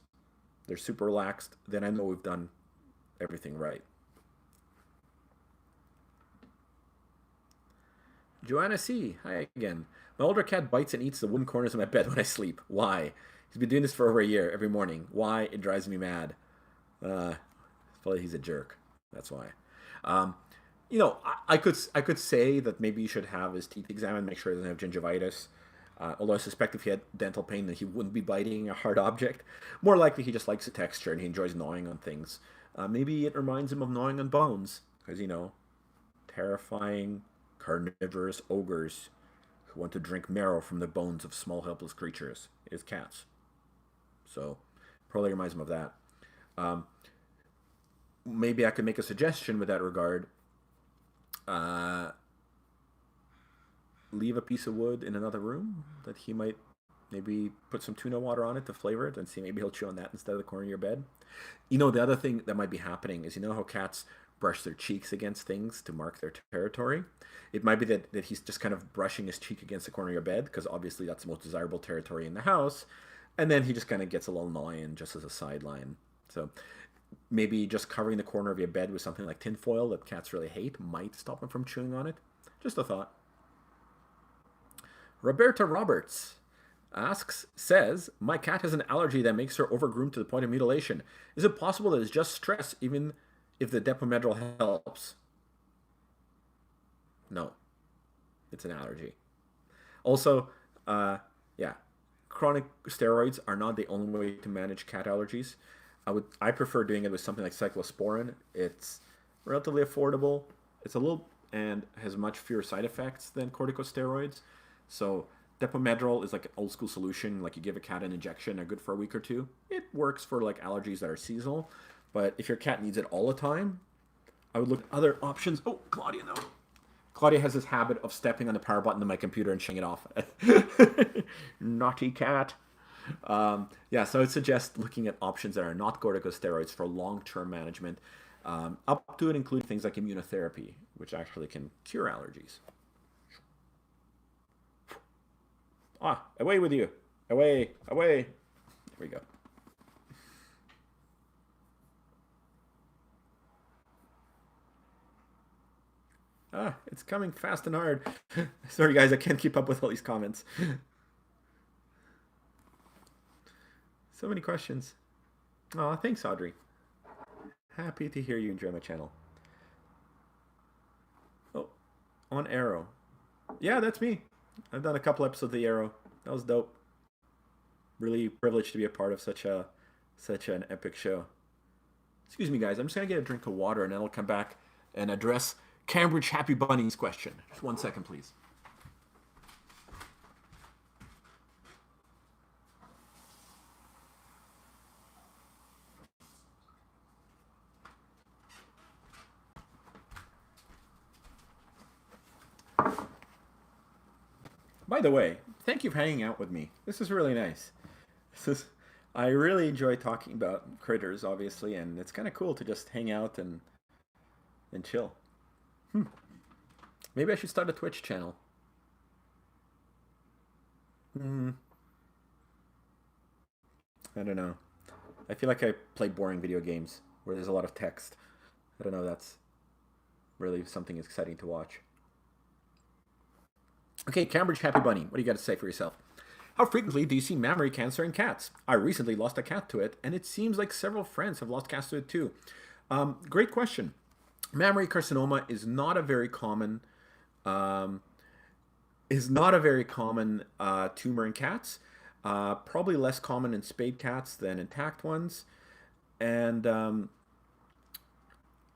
they're super relaxed, then I know we've done everything right. Joanna C. Hi again. My older cat bites and eats the wooden corners of my bed when I sleep. Why? He's been doing this for over a year every morning. Why? It drives me mad. Uh, Probably he's a jerk. That's why. Um, I could say that maybe you should have his teeth examined, make sure he doesn't have gingivitis. Although I suspect if he had dental pain, then he wouldn't be biting a hard object. More likely, he just likes the texture and he enjoys gnawing on things. Maybe it reminds him of gnawing on bones, because terrifying carnivorous ogres who want to drink marrow from the bones of small helpless creatures is cats. So probably reminds him of that. Um, Maybe I could make a suggestion with that regard. Uh, Leave a piece of wood in another room that he might maybe put some tuna water on it to flavor it and see maybe he'll chew on that instead of the corner of your bed. The other thing that might be happening is how cats brush their cheeks against things to mark their territory. It might be that he's just kind of brushing his cheek against the corner of your bed because obviously that's the most desirable territory in the house. And then he just kind of gets a little annoying just as a sideline. So maybe just covering the corner of your bed with something like tinfoil that cats really hate might stop him from chewing on it. Just a thought. Roberta Roberts says, my cat has an allergy that makes her overgroom to the point of mutilation. Is it possible that it's just stress, even if the Depomedrol helps? No, it's an allergy. Also, yeah, chronic steroids are not the only way to manage cat allergies. I prefer doing it with something like cyclosporin. It's relatively affordable. It's a little and has much fewer side effects than corticosteroids. So Depomedrol is like an old school solution. Like you give a cat an injection, they're good for a week or two. It works for like allergies that are seasonal. But if your cat needs it all the time, I would look at other options. Oh, Claudia, no. Claudia has this habit of stepping on the power button on my computer and shutting it off. Naughty cat. Yeah, so I would suggest looking at options that are not corticosteroids for long-term management, up to and including things like immunotherapy, which actually can cure allergies. Ah, away with you. Away, away. There we go. Ah, it's coming fast and hard. Sorry, guys, I can't keep up with all these comments. So many questions. Oh, thanks, Audrey. Happy to hear you enjoy my channel. Oh, on Arrow. Yeah, that's me. I've done a couple episodes of The Arrow. That was dope. Really privileged to be a part of such an epic show. Excuse me, guys. I'm just gonna get a drink of water and then I'll come back and address Cambridge Happy Bunnies question. Just 1 second, please. By the way, thank you for hanging out with me. This is really nice. This is, I really enjoy talking about critters, obviously, and it's kind of cool to just hang out and chill. Hmm. Maybe I should start a Twitch channel. Hmm. I don't know. I feel like I play boring video games where there's a lot of text. I don't know. That's really something exciting to watch. Okay, Cambridge Happy Bunny, what do you got to say for yourself? How frequently do you see mammary cancer in cats? I recently lost a cat to it, and it seems like several friends have lost cats to it too. Great question. Mammary carcinoma um, is not a very common tumor in cats. Probably less common in spayed cats than intact ones. And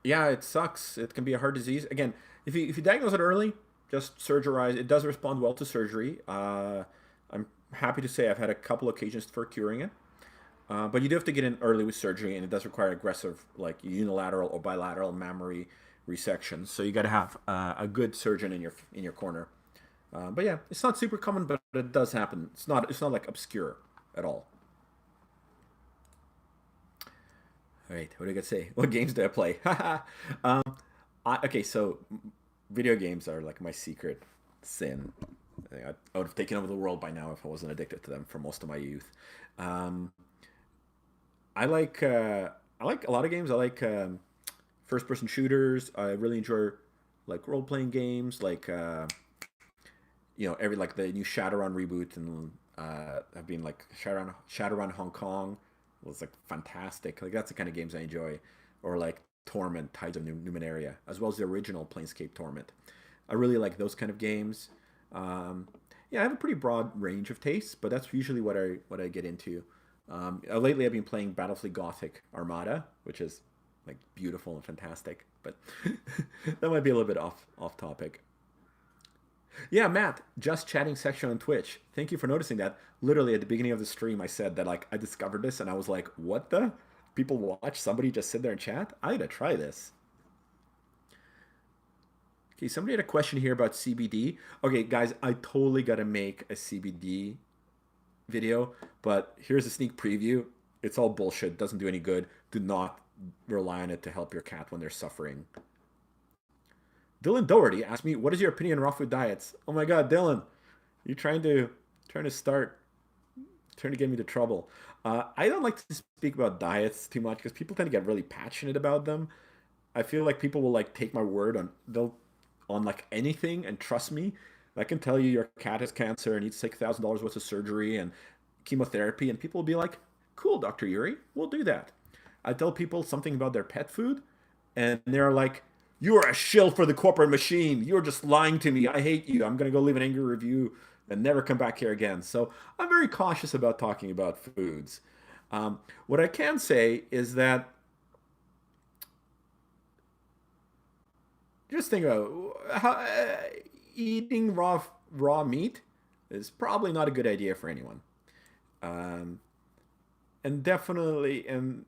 yeah, it sucks. It can be a hard disease. Again, if you diagnose it early, just surgerize. It does respond well to surgery. I'm happy to say I've had a couple occasions for curing it. But you do have to get in early with surgery, and it does require aggressive, like unilateral or bilateral mammary resections. So you got to have a good surgeon in your corner. But yeah, it's not super common, but it does happen. It's not like obscure at all. All right, what do I got to say? What games do I play? um, okay, so video games are like my secret sin. I would have taken over the world by now if I wasn't addicted to them for most of my youth. Um, I like a lot of games. I like first person shooters. I really enjoy like role playing games, like every like the new Shadowrun reboot and have been like Shadowrun Hong Kong was like fantastic. Like that's the kind of games I enjoy, or like Torment, Tides of Numenaria, as well as the original Planescape Torment. I really like those kind of games. Um, yeah, I have a pretty broad range of tastes, but that's usually what I get into. Lately, I've been playing Battlefleet Gothic Armada, which is like beautiful and fantastic, but that might be a little bit off topic. Yeah, Matt, just chatting section on Twitch. Thank you for noticing that. Literally at the beginning of the stream, I said that like I discovered this, and I was like, "What the? People watch somebody just sit there and chat? I gotta try this." Okay, somebody had a question here about CBD. Okay, guys, I totally gotta make a CBD video, but here's a sneak preview. It's all bullshit. Doesn't do any good. Do not rely on it to help your cat when they're suffering. Dylan Doherty asked me, "What is your opinion on raw food diets?" Oh my God, Dylan, you're trying to start trying to get me to trouble. I don't like to speak about diets too much because people tend to get really passionate about them. I feel like people will like take my word on like anything and trust me. I can tell you your cat has cancer and needs $6,000 worth of surgery and chemotherapy, and people will be like, "Cool, Dr. Yuri, we'll do that." I tell people something about their pet food, and they're like, "You are a shill for the corporate machine. You're just lying to me. I hate you. I'm gonna go leave an angry review and never come back here again." So I'm very cautious about talking about foods. What I can say is that just think about how eating raw meat is probably not a good idea for anyone. Um, and definitely, and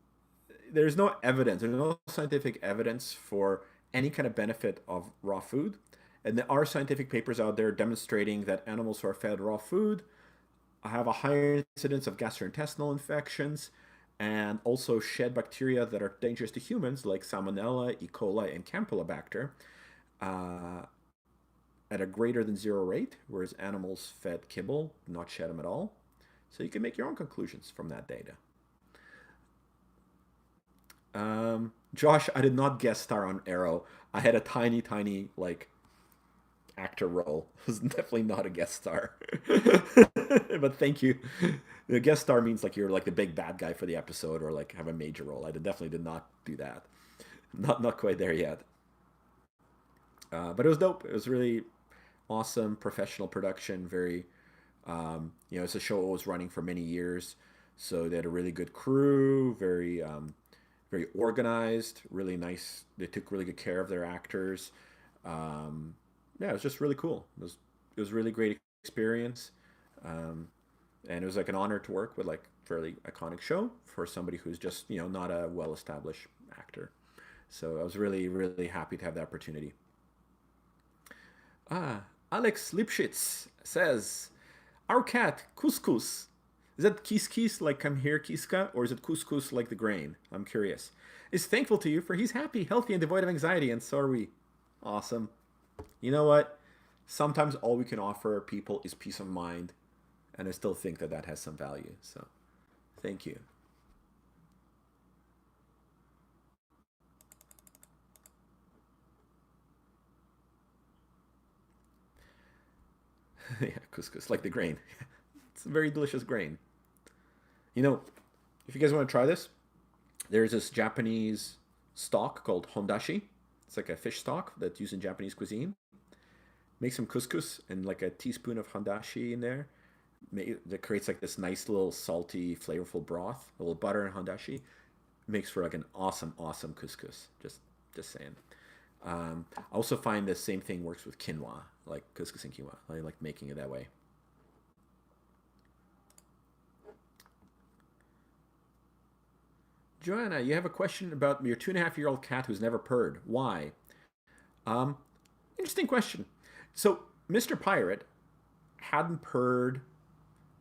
there's no evidence, there's no scientific evidence for any kind of benefit of raw food. And there are scientific papers out there demonstrating that animals who are fed raw food have a higher incidence of gastrointestinal infections and also shed bacteria that are dangerous to humans, like Salmonella, E. coli, and Campylobacter, uh, at a greater than zero rate, whereas animals fed kibble do not shed them at all. So you can make your own conclusions from that data. Josh, I did not guest star on Arrow. I had a tiny, tiny like actor role. It was definitely not a guest star. But thank you. The guest star means like you're like the big bad guy for the episode or like have a major role. I definitely did not do that. Not quite there yet. But it was dope. It was really awesome professional production. Very it's a show that was running for many years, so they had a really good crew. Very organized. Really nice. They took really good care of their actors. Um, yeah, it was just really cool. It was a really great experience. Um, and it was like an honor to work with like fairly iconic show for somebody who's just not a well established actor. So I was really really happy to have the opportunity. Ah, Alex Lipschitz says, "Our cat Couscous. Is that kiss kiss like come here kiska, or is it couscous like the grain? I'm curious. Is thankful to you for he's happy, healthy, and devoid of anxiety, and so are we. Awesome. You know what? Sometimes all we can offer people is peace of mind, and I still think that that has some value. So, thank you." Yeah, couscous, like the grain. It's a very delicious grain. You know, if you guys want to try this, there's this Japanese stock called hondashi. It's like a fish stock that's used in Japanese cuisine. Make some couscous and like a teaspoon of hondashi in there. That creates like this nice little salty, flavorful broth. A little butter and hondashi makes for like an awesome, awesome couscous. Just saying. I also find the same thing works with quinoa, like couscous and quinoa. I like making it that way. Joanna, you have a question about your 2.5-year-old cat who's never purred. Why? Um, Interesting question. So, Mr. Pirate hadn't purred.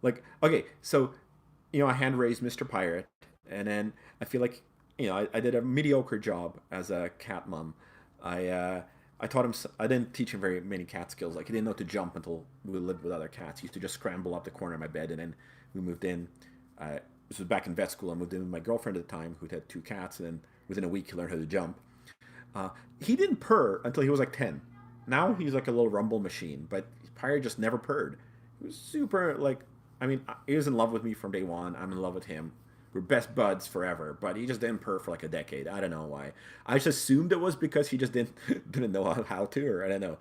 Like, okay, so, I hand raised Mr. Pirate, and then I feel like, I did a mediocre job as a cat mom. I, uh, I taught him, I didn't teach him very many cat skills. Like, he didn't know to jump until we lived with other cats. He used to just scramble up the corner of my bed, and then we moved in. This was back in vet school. I moved in with my girlfriend at the time, who'd had two cats, and then within a week, he learned how to jump. He didn't purr until he was like 10. Now he's like a little rumble machine, but Pyre just never purred. He was super, like, I mean, he was in love with me from day one. I'm in love with him. We're best buds forever, but he just didn't purr for like a decade. I don't know why. I just assumed it was because he just didn't didn't know how to, or I don't know.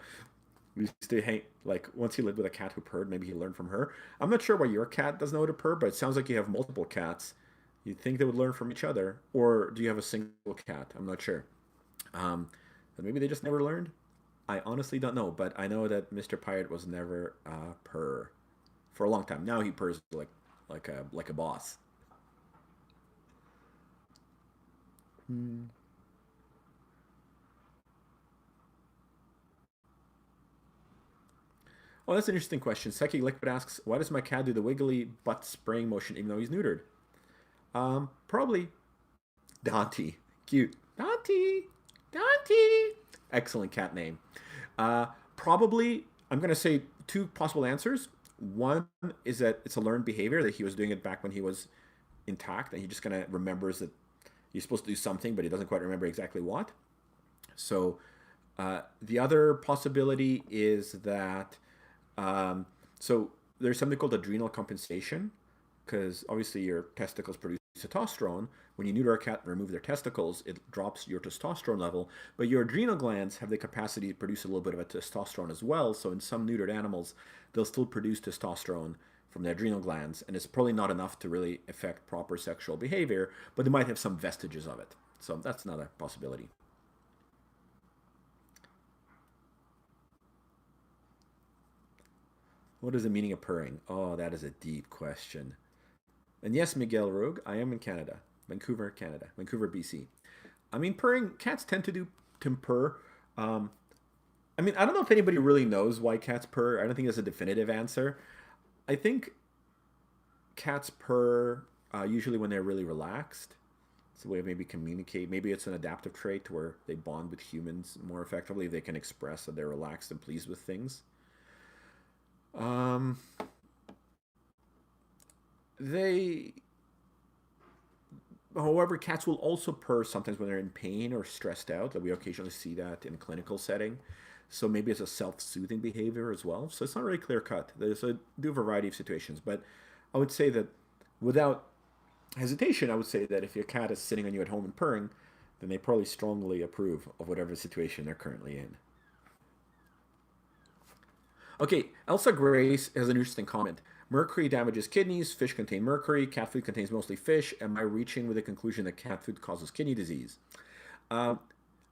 We used to hang like once he lived with a cat who purred. Maybe he learned from her. I'm not sure why your cat doesn't know how to purr, but it sounds like you have multiple cats. You'd think they would learn from each other, or do you have a single cat? I'm not sure. But maybe they just never learned. I honestly don't know, but I know that Mr. Pirate was never purr for a long time. Now he purrs like a boss. Hmm. Oh, that's an interesting question. Psychic Liquid asks, "Why does my cat do the wiggly butt spraying motion even though he's neutered?" Probably Dante. Cute. Dante. Dante. Excellent cat name. Probably, I'm going to say two possible answers. One is that it's a learned behavior, that he was doing it back when he was intact, and he just kind of remembers that he's supposed to do something, but he doesn't quite remember exactly what. So the other possibility is that um, so there's something called adrenal compensation, because obviously your testicles produce testosterone. When you neuter a cat and remove their testicles, it drops your testosterone level. But your adrenal glands have the capacity to produce a little bit of a testosterone as well. So in some neutered animals, they'll still produce testosterone from the adrenal glands, and it's probably not enough to really affect proper sexual behavior, but they might have some vestiges of it. So that's another possibility. What is the meaning of purring? Oh, that is a deep question. And yes, Miguel Rogue, I am in Canada, Vancouver, Canada, Vancouver, BC. I mean, purring, cats tend to purr. Um, I mean, I don't know if anybody really knows why cats purr. I don't think there's a definitive answer. I think cats purr usually when they're really relaxed. It's a way of maybe communicate. Maybe it's an adaptive trait where they bond with humans more effectively. They can express that they're relaxed and pleased with things. Um, they However, cats will also purr sometimes when they're in pain or stressed out. Like we occasionally see that in a clinical setting. So maybe it's a self-soothing behavior as well. So it's not really clear cut. There's a do a variety of situations, but I would say that without hesitation, I would say that if your cat is sitting on you at home and purring, then they probably strongly approve of whatever situation they're currently in. Okay, Elsa Grace has an interesting comment. Mercury damages kidneys. Fish contain mercury. Cat food contains mostly fish. Am I reaching with the conclusion that cat food causes kidney disease? Um,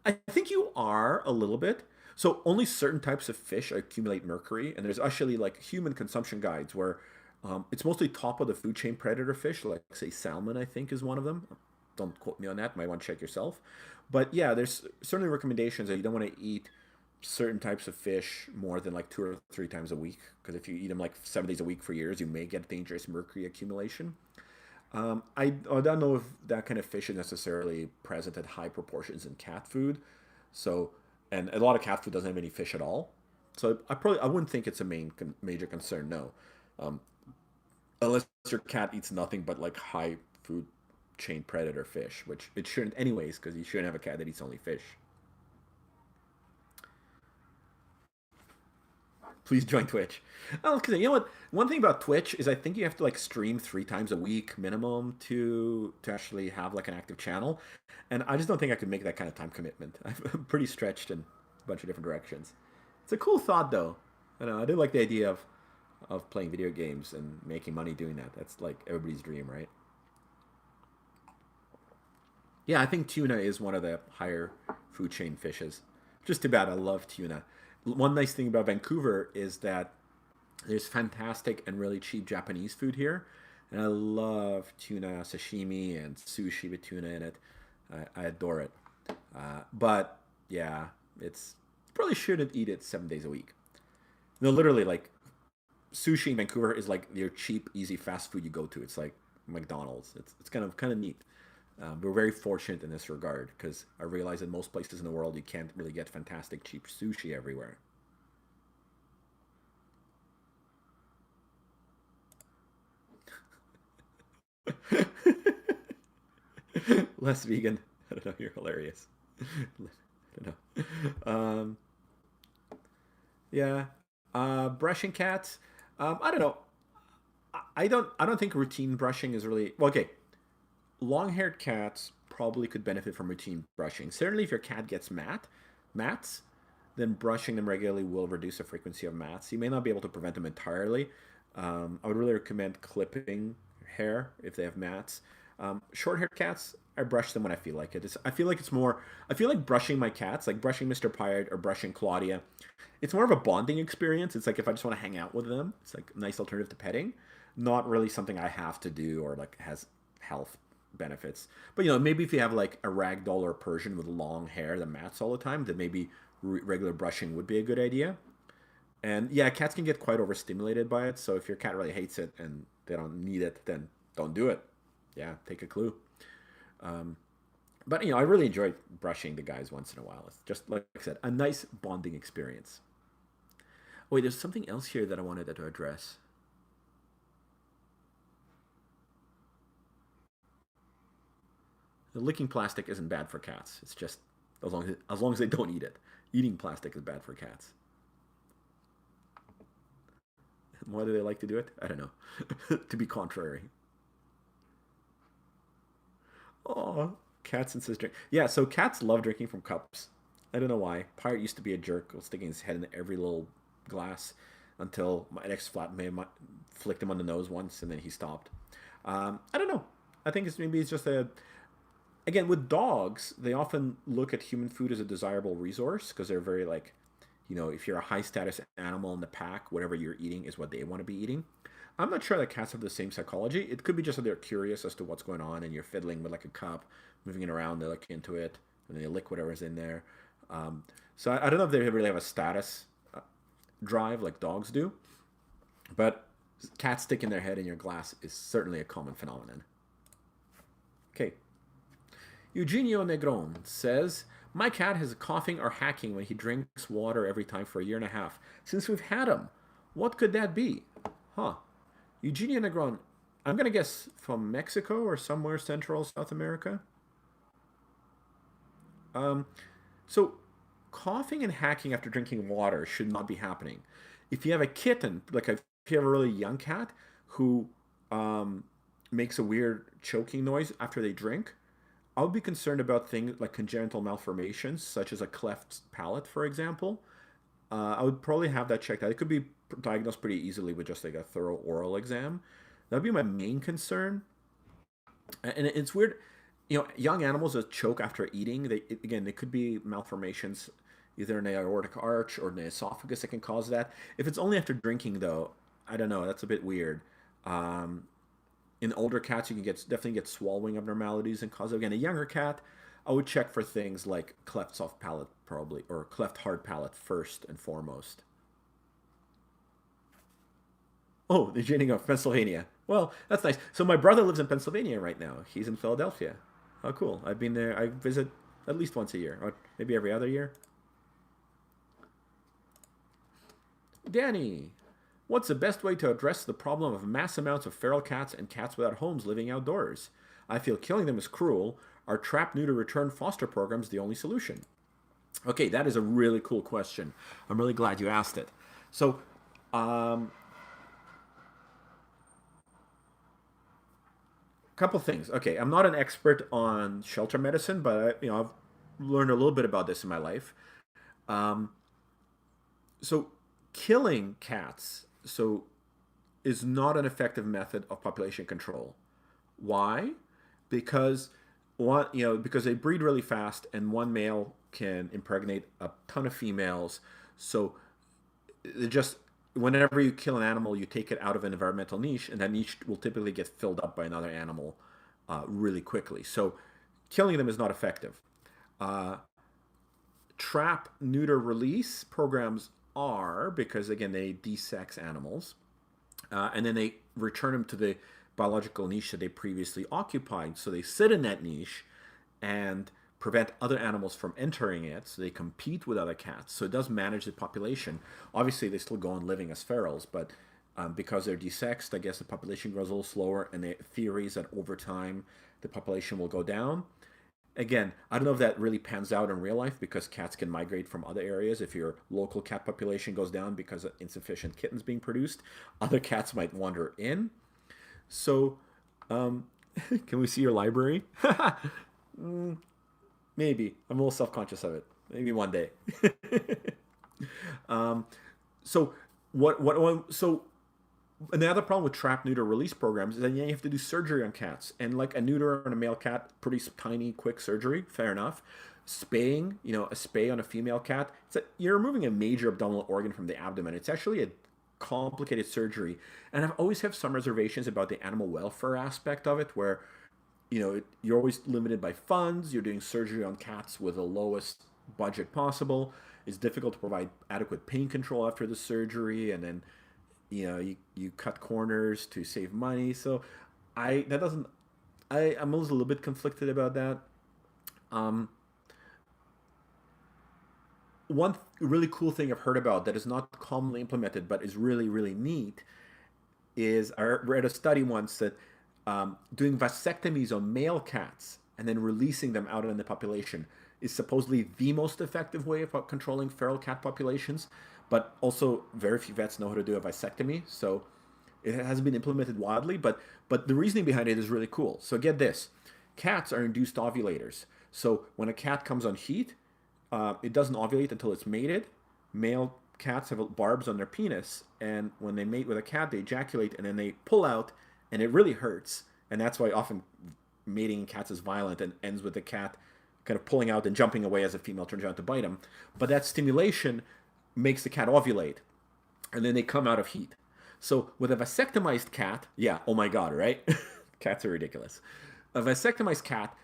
I think you are a little bit. So only certain types of fish accumulate mercury, and there's actually like human consumption guides where it's mostly top of the food chain predator fish, like say salmon, I think is one of them. Don't quote me on that. Might want to check yourself. But yeah, there's certainly recommendations that you don't want to eat certain types of fish more than like 2 or 3 times a week, because if you eat them like 7 days a week for years, you may get dangerous mercury accumulation. I don't know if that kind of fish is necessarily present at high proportions in cat food. So, and a lot of cat food doesn't have any fish at all. So I wouldn't think it's a major concern. No, um, unless your cat eats nothing but like high food chain predator fish, which it shouldn't anyways, because you shouldn't have a cat that eats only fish. Please join Twitch. Oh, because you know what? One thing about Twitch is I think you have to like stream 3 times a week minimum to actually have like an active channel, and I just don't think I could make that kind of time commitment. I'm pretty stretched in a bunch of different directions. It's a cool thought though. I know I do like the idea of playing video games and making money doing that. That's like everybody's dream, right? Yeah, I think tuna is one of the higher food chain fishes. Just too bad. I love tuna. One nice thing about Vancouver is that there's fantastic and really cheap Japanese food here, and I love tuna sashimi and sushi with tuna in it. I adore it. But yeah, it's probably shouldn't eat it 7 days a week. No, literally, like sushi in Vancouver is like your cheap, easy fast food you go to. It's like McDonald's. It's kind of neat. We're very fortunate in this regard because I realize in most places in the world you can't really get fantastic cheap sushi everywhere. Less vegan. I don't know. You're hilarious. I don't know. Yeah. Brushing cats. I don't know. I don't think routine brushing is really well. Okay, long-haired cats probably could benefit from routine brushing. Certainly, if your cat gets mats, then brushing them regularly will reduce the frequency of mats. You may not be able to prevent them entirely. I would really recommend clipping hair if they have mats. Short-haired cats, I brush them when I feel like it. I feel like it's more. I feel like brushing my cats, like brushing Mr. Pirate or brushing Claudia. It's more of a bonding experience. It's like if I just want to hang out with them, it's like a nice alternative to petting. Not really something I have to do or like has health benefits. But maybe if you have like a ragdoll or a Persian with long hair that mats all the time, then maybe regular brushing would be a good idea. And yeah, cats can get quite overstimulated by it. So if your cat really hates it and they don't need it, then don't do it. Yeah, take a clue. Um, but I really enjoy brushing the guys once in a while. It's just like I said, a nice bonding experience. Wait, there's something else here that I wanted to address. The licking plastic isn't bad for cats. It's just as long as they don't eat it. Eating plastic is bad for cats. Why do they like to do it? I don't know. To be contrary. Oh, cats insist drink. Yeah, so cats love drinking from cups. I don't know why. Pirate used to be a jerk, sticking his head in every little glass until my ex flatmate flicked him on the nose once, and then he stopped. I don't know. I think maybe it's just a again with dogs. They often look at human food as a desirable resource because they're very like, if you're a high status animal in the pack, whatever you're eating is what they want to be eating. I'm not sure that cats have the same psychology. It could be just that they're curious as to what's going on, and you're fiddling with like a cup, moving it around. They look into it, and they lick whatever's in there. So I don't know if they really have a status drive like dogs do, but cats sticking their head in your glass is certainly a common phenomenon. Okay, Eugenio Negron says, my cat has coughing or hacking when he drinks water every time for a year and a half. Since we've had him, what could that be? Huh. Eugenio Negron, I'm going to guess from Mexico or somewhere Central South America. Um, so, coughing and hacking after drinking water should not be happening. If you have a kitten, if you have a really young cat who um, makes a weird choking noise after they drink, I would be concerned about things like congenital malformations, such as a cleft palate, for example. I would probably have that checked out. It could be diagnosed pretty easily with just like a thorough oral exam. That would be my main concern. And it's weird, young animals that choke after eating. Again, they could be malformations either in the aortic arch or in the esophagus that can cause that. If it's only after drinking, though, I don't know. That's a bit weird. Um, in older cats, you can definitely get swallowing abnormalities and cause it. Again, a younger cat, I would check for things like cleft soft palate probably, or cleft hard palate first and foremost. Oh, the beginning of Pennsylvania. Well, that's nice. So my brother lives in Pennsylvania right now. He's in Philadelphia. Oh, cool. I've been there. I visit at least once a year, or maybe every other year. Danny, what's the best way to address the problem of mass amounts of feral cats and cats without homes living outdoors? I feel killing them is cruel. Are trap, neuter, return foster programs the only solution? Okay, that is a really cool question. I'm really glad you asked it. So, um, couple things. Okay, I'm not an expert on shelter medicine, but I've learned a little bit about this in my life. Um, so, killing cats is not an effective method of population control. Why? Because because they breed really fast, and one male can impregnate a ton of females. So it just whenever you kill an animal, you take it out of an environmental niche, and that niche will typically get filled up by another animal really quickly. So killing them is not effective. Uh, Trap, neuter, release programs are because again they desex animals, and then they return them to the biological niche that they previously occupied. So they sit in that niche and prevent other animals from entering it. So they compete with other cats. So it does manage the population. Obviously, they still go on living as ferals, but because they're desexed, I guess the population grows a little slower. And the theory is that over time, the population will go down. Again, I don't know if that really pans out in real life because cats can migrate from other areas. If your local cat population goes down because of insufficient kittens being produced, other cats might wander in. So, um, can we see your library? Maybe. I'm a little self conscious of it. Maybe one day. um, so, so another problem with trap, neuter, release programs is that you have to do surgery on cats. And like a neuter on a male cat, pretty tiny, quick surgery, fair enough. Spaying, a spay on a female cat, you're removing a major abdominal organ from the abdomen. It's actually a complicated surgery. And I've always have some reservations about the animal welfare aspect of it, where you're always limited by funds. You're doing surgery on cats with the lowest budget possible. It's difficult to provide adequate pain control after the surgery, and then you cut corners to save money. So I that doesn't I'm a little bit conflicted about that. Um, One really cool thing I've heard about that is not commonly implemented but is really really neat is I read a study once that doing vasectomies on male cats and then releasing them out in the population is supposedly the most effective way of controlling feral cat populations. But also, very few vets know how to do a vasectomy, so it hasn't been implemented widely. But the reasoning behind it is really cool. So get this: cats are induced ovulators. So when a cat comes on heat, it doesn't ovulate until it's mated. Male cats have barbs on their penis, and when they mate with a cat, they ejaculate and then they pull out, and it really hurts. And that's why often mating in cats is violent and ends with the cat kind of pulling out and jumping away as the female turns around to bite him. But that stimulation makes the cat ovulate, and then they come out of heat. So with a vasectomized cat, yeah, oh my god, right? Cats are ridiculous. A vasectomized cat,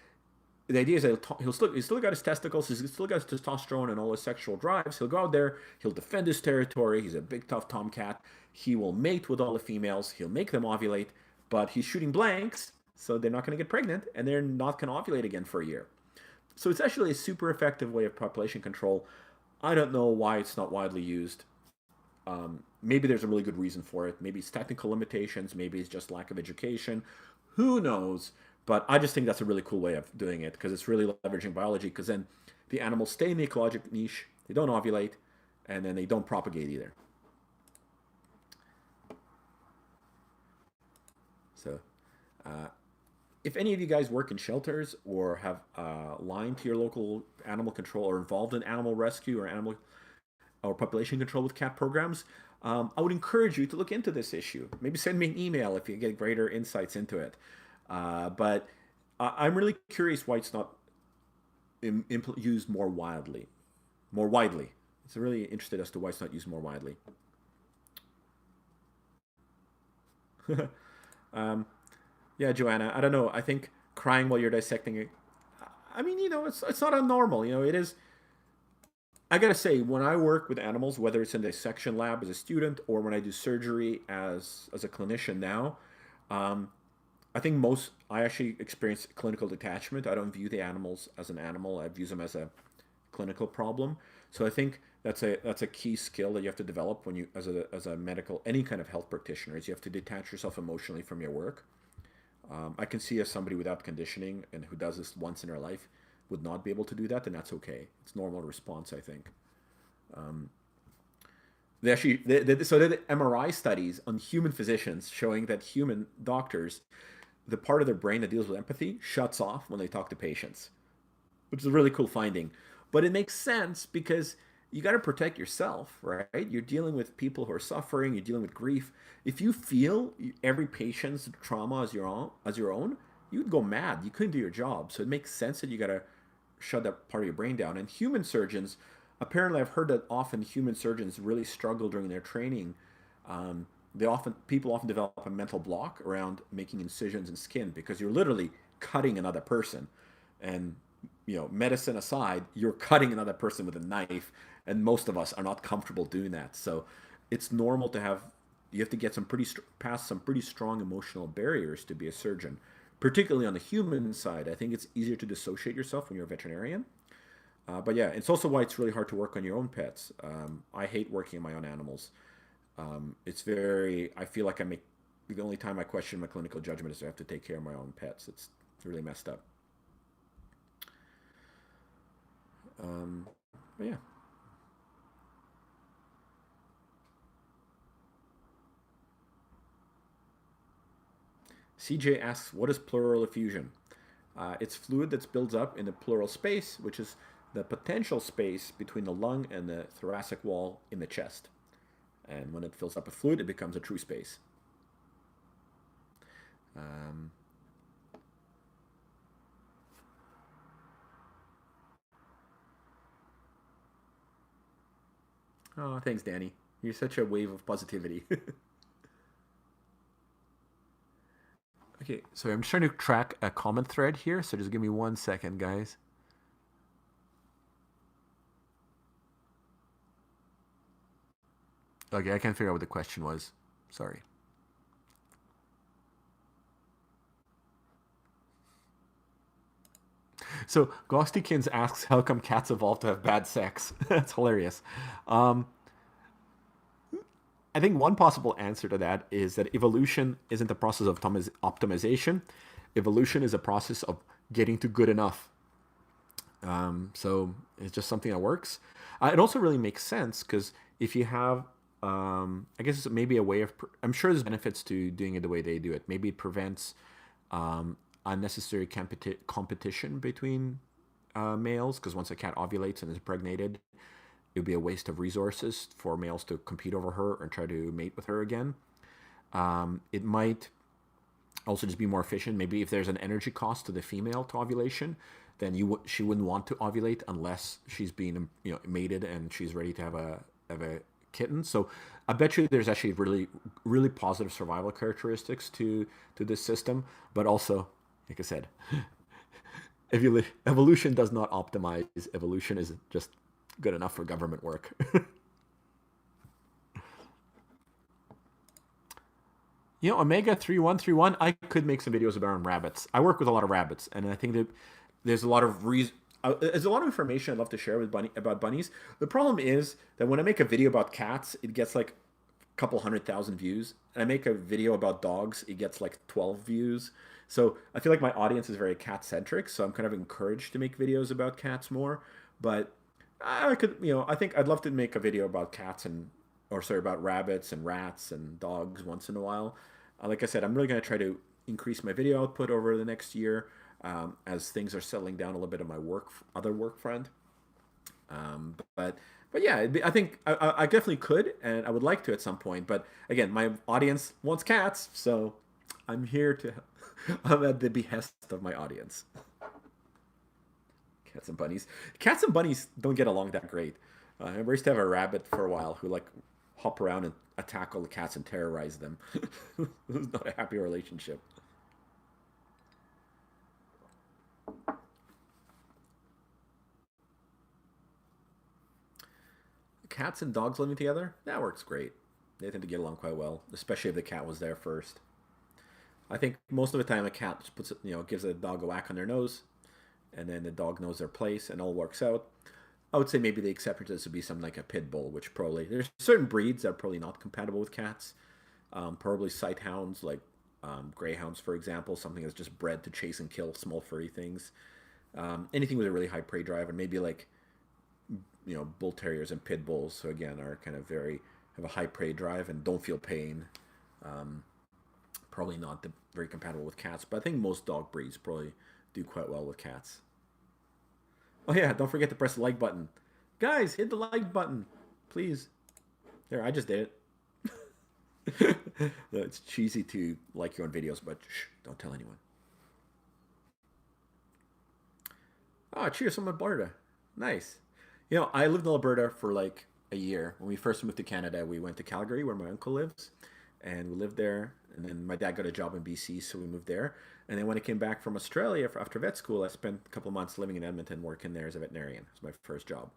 the idea is that he's still got his testicles, he's still got his testosterone and all his sexual drives. He'll go out there, he'll defend his territory. He's a big tough tomcat. He will mate with all the females. He'll make them ovulate, but he's shooting blanks, so they're not going to get pregnant, and they're not going to ovulate again for a year. So it's actually a super effective way of population control. I don't know why it's not widely used. Maybe there's a really good reason for it. Maybe it's technical limitations. Maybe it's just lack of education. Who knows? But I just think that's a really cool way of doing it because it's really leveraging biology. Because then the animals stay in the ecologic niche, they don't ovulate, and then they don't propagate either. So, uh, if any of you guys work in shelters or have a line to your local animal control or involved in animal rescue or animal or population control with cat programs, I would encourage you to look into this issue. Maybe send me an email if you get greater insights into it. But I'm really curious why it's not used more widely. more widely. It's really interested as to why it's not used more widely. um, yeah, Joanna, I don't know. I think crying while you're dissecting it. I mean, it's not abnormal. It is. I gotta say, when I work with animals, whether it's in the dissection lab as a student or when I do surgery as a clinician now, um, I think I actually experience clinical detachment. I don't view the animals as an animal. I view them as a clinical problem. So I think that's a key skill that you have to develop when you as a medical any kind of health practitioner is you have to detach yourself emotionally from your work. I can see as somebody without conditioning and who does this once in their life would not be able to do that, and that's okay. It's normal response, I think. So they did MRI studies on human physicians showing that human doctors, the part of their brain that deals with empathy, shuts off when they talk to patients, which is a really cool finding. But it makes sense because you got to protect yourself, right? You're dealing with people who are suffering. You're dealing with grief. If you feel every patient's trauma as your own, you'd go mad. You couldn't do your job. So it makes sense that you got to shut that part of your brain down. And human surgeons, apparently, I've heard that often human surgeons really struggle during their training. People often develop a mental block around making incisions in skin because you're literally cutting another person, and medicine aside, you're cutting another person with a knife, and most of us are not comfortable doing that. So it's normal to have you have to get past some pretty strong emotional barriers to be a surgeon, particularly on the human side. I think it's easier to dissociate yourself when you're a veterinarian. But yeah, it's also why it's really hard to work on your own pets. I hate working on my own animals. I feel like the only time I question my clinical judgment is I have to take care of my own pets. It's really messed up. Um, but yeah. CJ asks, what is pleural effusion? It's fluid that builds up in the pleural space, which is the potential space between the lung and the thoracic wall in the chest. And when it fills up with fluid, it becomes a true space. Um, oh, thanks, Danny. You're such a wave of positivity. Okay, so I'm just trying to track a comment thread here, so just give me 1 second, guys. Okay, I can't figure out what the question was. Sorry. So Gostykins asks, how come cats evolved to have bad sex? That's hilarious. Um, I think one possible answer to that is that evolution isn't a process of optimization. Evolution is a process of getting to good enough. So it's just something that works. It also really makes sense because if you have, I guess it's maybe a way of, I'm sure there's benefits to doing it the way they do it. Maybe it prevents unnecessary competition between males because once a cat ovulates and is impregnated, it would be a waste of resources for males to compete over her and try to mate with her again. It might also just be more efficient. Maybe if there's an energy cost to the female to ovulation, then she wouldn't want to ovulate unless she's being mated and she's ready to have a kitten. So I bet you there's actually really really positive survival characteristics to this system, but also, like I said, evolution does not optimize. Evolution is just good enough for government work. Omega 3131. I could make some videos about rabbits. I work with a lot of rabbits, and I think that there's a lot of there's a lot of information I'd love to share about bunnies. The problem is that when I make a video about cats, it gets like a couple 100,000 views, and I make a video about dogs, it gets like 12 views. So I feel like my audience is very cat centric. So I'm kind of encouraged to make videos about cats more. But I could, I think I'd love to make a video about cats or sorry, about rabbits and rats and dogs once in a while. Like I said, I'm really going to try to increase my video output over the next year as things are settling down a little bit on my other work front. But yeah, I think I definitely could, and I would like to at some point. But again, my audience wants cats, so I'm here to. I'm at the behest of my audience. Cats and bunnies. Cats and bunnies don't get along that great. I used to have a rabbit for a while who like hop around and attack all the cats and terrorize them. It was not a happy relationship. Cats and dogs living together, that works great. They tend to get along quite well, especially if the cat was there first. I think most of the time a cat just puts, gives a dog a whack on their nose, and then the dog knows their place and all works out. I would say maybe the exception to this would be something like a pit bull, which probably there's certain breeds that are probably not compatible with cats. Probably sight hounds, like greyhounds, for example, something that's just bred to chase and kill small furry things. Anything with a really high prey drive, and maybe like bull terriers and pit bulls. So again, are kind of very have a high prey drive and don't feel pain. Um, Probably not very compatible with cats, but I think most dog breeds probably do quite well with cats. Oh yeah, don't forget to press the like button. Guys, hit the like button, please. There, I just did it. It's cheesy to like your own videos, but shh, don't tell anyone. Oh, cheers from Alberta. Nice. I lived in Alberta for like a year. When we first moved to Canada, we went to Calgary, where my uncle lives, and we lived there. And then my dad got a job in BC, so we moved there. And then when I came back from Australia after vet school, I spent a couple of months living in Edmonton, working there as a veterinarian. It was my first job.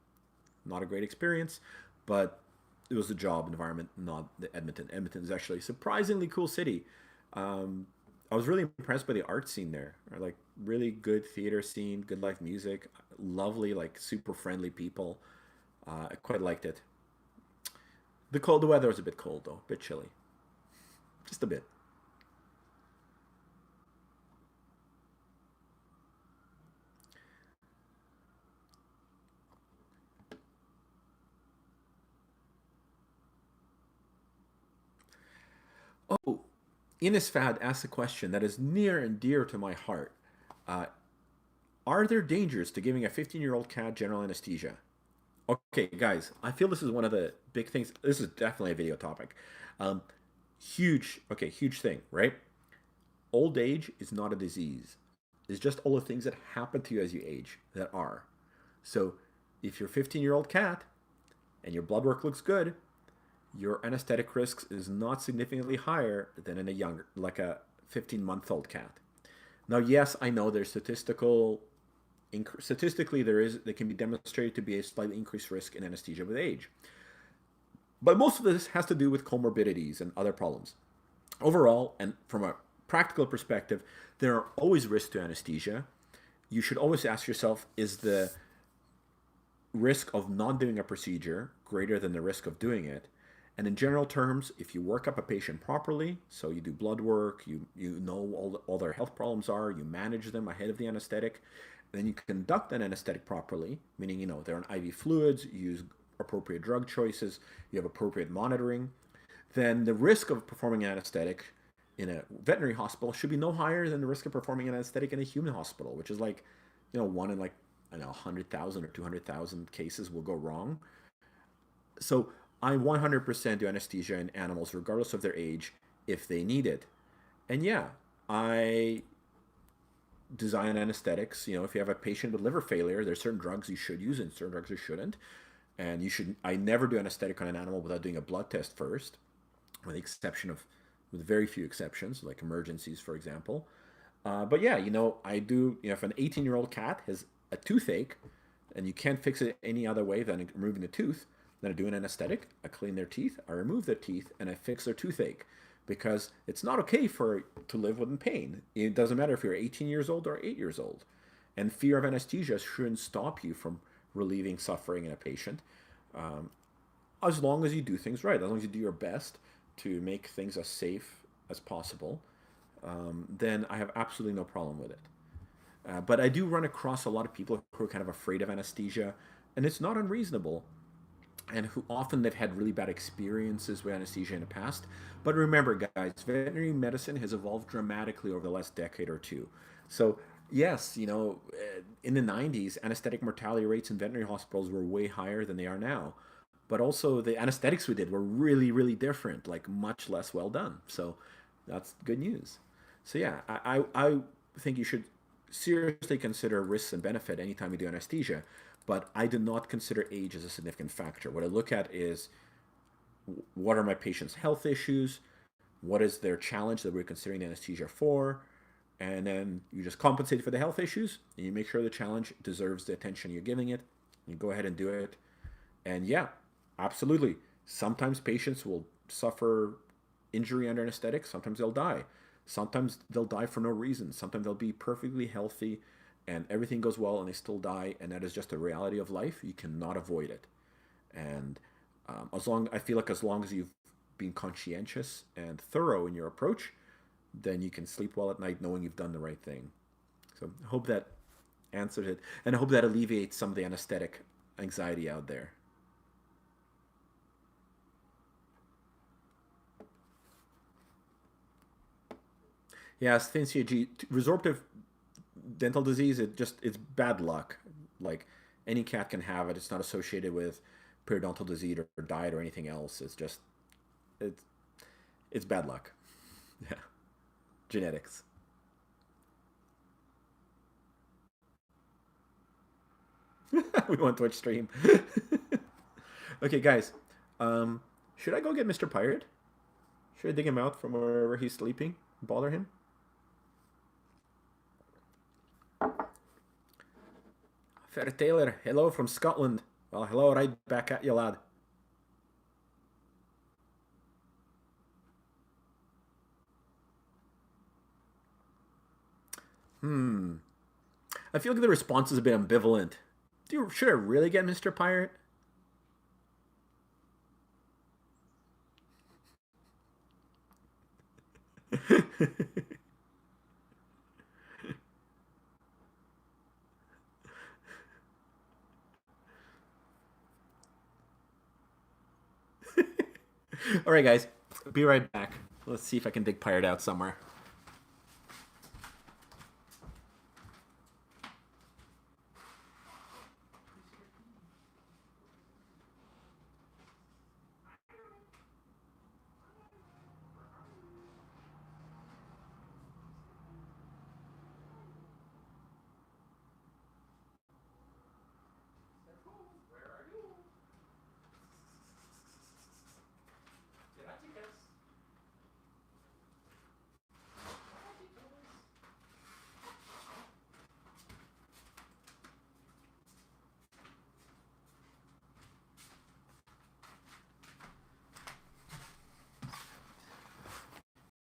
Not a great experience, but it was the job environment, not the Edmonton. Edmonton is actually a surprisingly cool city. I was really impressed by the art scene there. Like really good theater scene, good live music, lovely, like super friendly people. I quite liked it. The weather was a bit cold though, a bit chilly, just a bit. Oh, Ines Fad asked a question that is near and dear to my heart. Uh, are there dangers to giving a 15-year-old cat general anesthesia? Okay, guys, I feel this is one of the big things. This is definitely a video topic. Um, huge thing, right? Old age is not a disease. It's just all the things that happen to you as you age that are. So, if your 15-year-old cat and your blood work looks good, your anesthetic risks is not significantly higher than in a younger, like a 15-month-old cat. Now, yes, I know there's statistically there can be demonstrated to be a slightly increased risk in anesthesia with age. But most of this has to do with comorbidities and other problems. Overall, and from a practical perspective, there are always risks to anesthesia. You should always ask yourself, is the risk of not doing a procedure greater than the risk of doing it? And in general terms, if you work up a patient properly, so you do blood work, you know all their health problems are, you manage them ahead of the anesthetic, then you conduct an anesthetic properly, meaning they're on IV fluids, you use appropriate drug choices, you have appropriate monitoring, then the risk of performing an anesthetic in a veterinary hospital should be no higher than the risk of performing an anesthetic in a human hospital, which is like, one in like, I don't know, 100,000 or 200,000 cases will go wrong. So I 100% do anesthesia in animals, regardless of their age, if they need it. And yeah, I design anesthetics. If you have a patient with liver failure, there's certain drugs you should use and certain drugs you shouldn't. And I never do anesthetic on an animal without doing a blood test first, with very few exceptions, like emergencies, for example. But yeah, I do, if an 18-year-old cat has a toothache and you can't fix it any other way than removing the tooth, then I do an anesthetic, I clean their teeth, I remove their teeth, and I fix their toothache. Because it's not okay to live with pain. It doesn't matter if you're 18 years old or 8 years old. And fear of anesthesia shouldn't stop you from relieving suffering in a patient, um, as long as you do things right, as long as you do your best to make things as safe as possible, then I have absolutely no problem with it. But I do run across a lot of people who are kind of afraid of anesthesia, and it's not unreasonable, and who often they've had really bad experiences with anesthesia in the past. But remember, guys, veterinary medicine has evolved dramatically over the last decade or two. So, yes, in the 90s, anesthetic mortality rates in veterinary hospitals were way higher than they are now. But also, the anesthetics we did were really, really different, like much less well done. So, that's good news. So, yeah, I think you should seriously consider risks and benefit anytime you do anesthesia, but I do not consider age as a significant factor. What I look at is what are my patient's health issues, what is their challenge that we're considering the anesthesia for, and then you just compensate for the health issues and you make sure the challenge deserves the attention you're giving it. You go ahead and do it. And yeah, absolutely. Sometimes patients will suffer injury under anesthetic, sometimes they'll die. Sometimes they'll die for no reason. Sometimes they'll be perfectly healthy and everything goes well and they still die, and that is just a reality of life. You cannot avoid it. And I feel like as long as you've been conscientious and thorough in your approach, then you can sleep well at night knowing you've done the right thing. So I hope that answers it, and I hope that alleviates some of the anesthetic anxiety out there. Yeah, asthenia G, resorptive dental disease. It's bad luck. Like any cat can have it. It's not associated with periodontal disease or diet or anything else. It's it's bad luck. Yeah, genetics. We want Twitch stream. Okay, guys. Um, should I go get Mr. Pirate? Should I dig him out from wherever he's sleeping? Bother him? Fair Taylor, hello from Scotland. Well, hello, right back at you, lad. Hmm. I feel like the response is a bit ambivalent. Should I really get Mr. Pirate? All right, guys. Be right back. Let's see if I can dig Pirate out somewhere.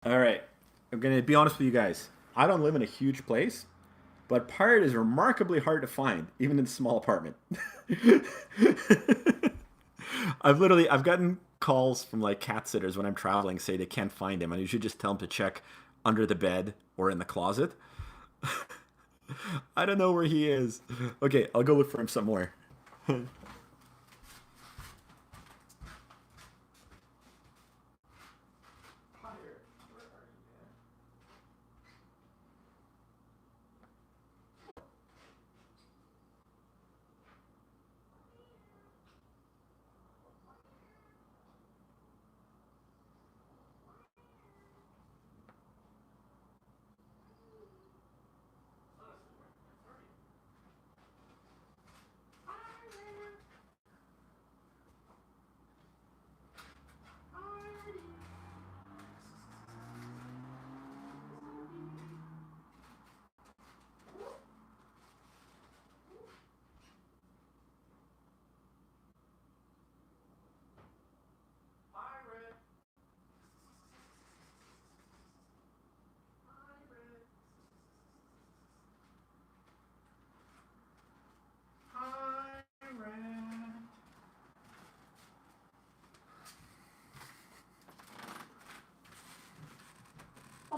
All right. I'm going to be honest with you guys. I don't live in a huge place, but Pirate is remarkably hard to find, even in a small apartment. I've gotten calls from like cat sitters when I'm traveling say they can't find him, and you should just tell them to check under the bed or in the closet. I don't know where he is. Okay, I'll go look for him somewhere.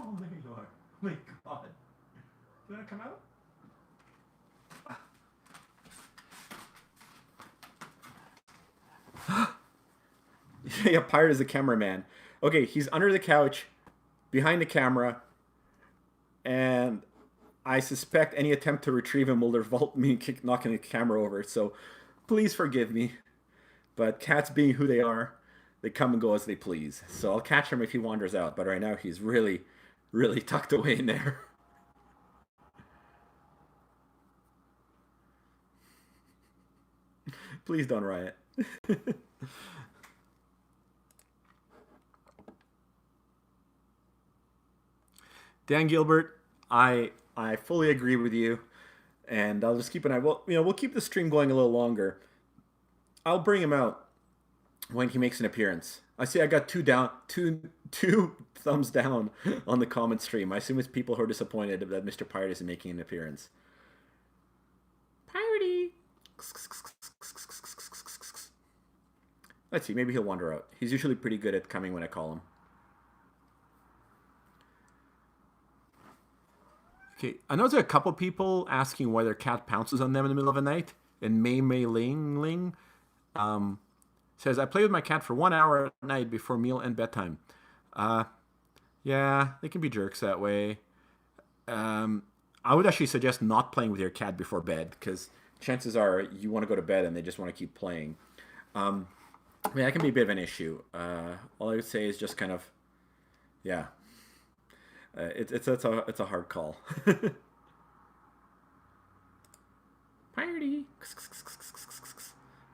Oh my lord. Oh my god. You wanna come out? Yeah, Pirate is a cameraman. Okay, he's under the couch, behind the camera, and I suspect any attempt to retrieve him will result in me knocking the camera over. So please forgive me. But cats being who they are, they come and go as they please. So I'll catch him if he wanders out. But right now he's really, really tucked away in there. Please don't riot. Dan Gilbert, I fully agree with you, and I'll just keep an eye. Well, we'll keep the stream going a little longer. I'll bring him out when he makes an appearance. I see I got two thumbs down on the comment stream. I assume it's people who are disappointed that Mr. Pirate isn't making an appearance. Piratey. Let's see, maybe he'll wander out. He's usually pretty good at coming when I call him. Okay, I know there's a couple people asking why their cat pounces on them in the middle of the night. And Mei Mei Ling Ling says, I play with my cat for 1 hour at night before meal and bedtime. Uh, yeah, they can be jerks that way. I would actually suggest not playing with your cat before bed because chances are you want to go to bed and they just want to keep playing. I mean, that can be a bit of an issue. All I would say is just kind of, yeah, it's a hard call. Piratey.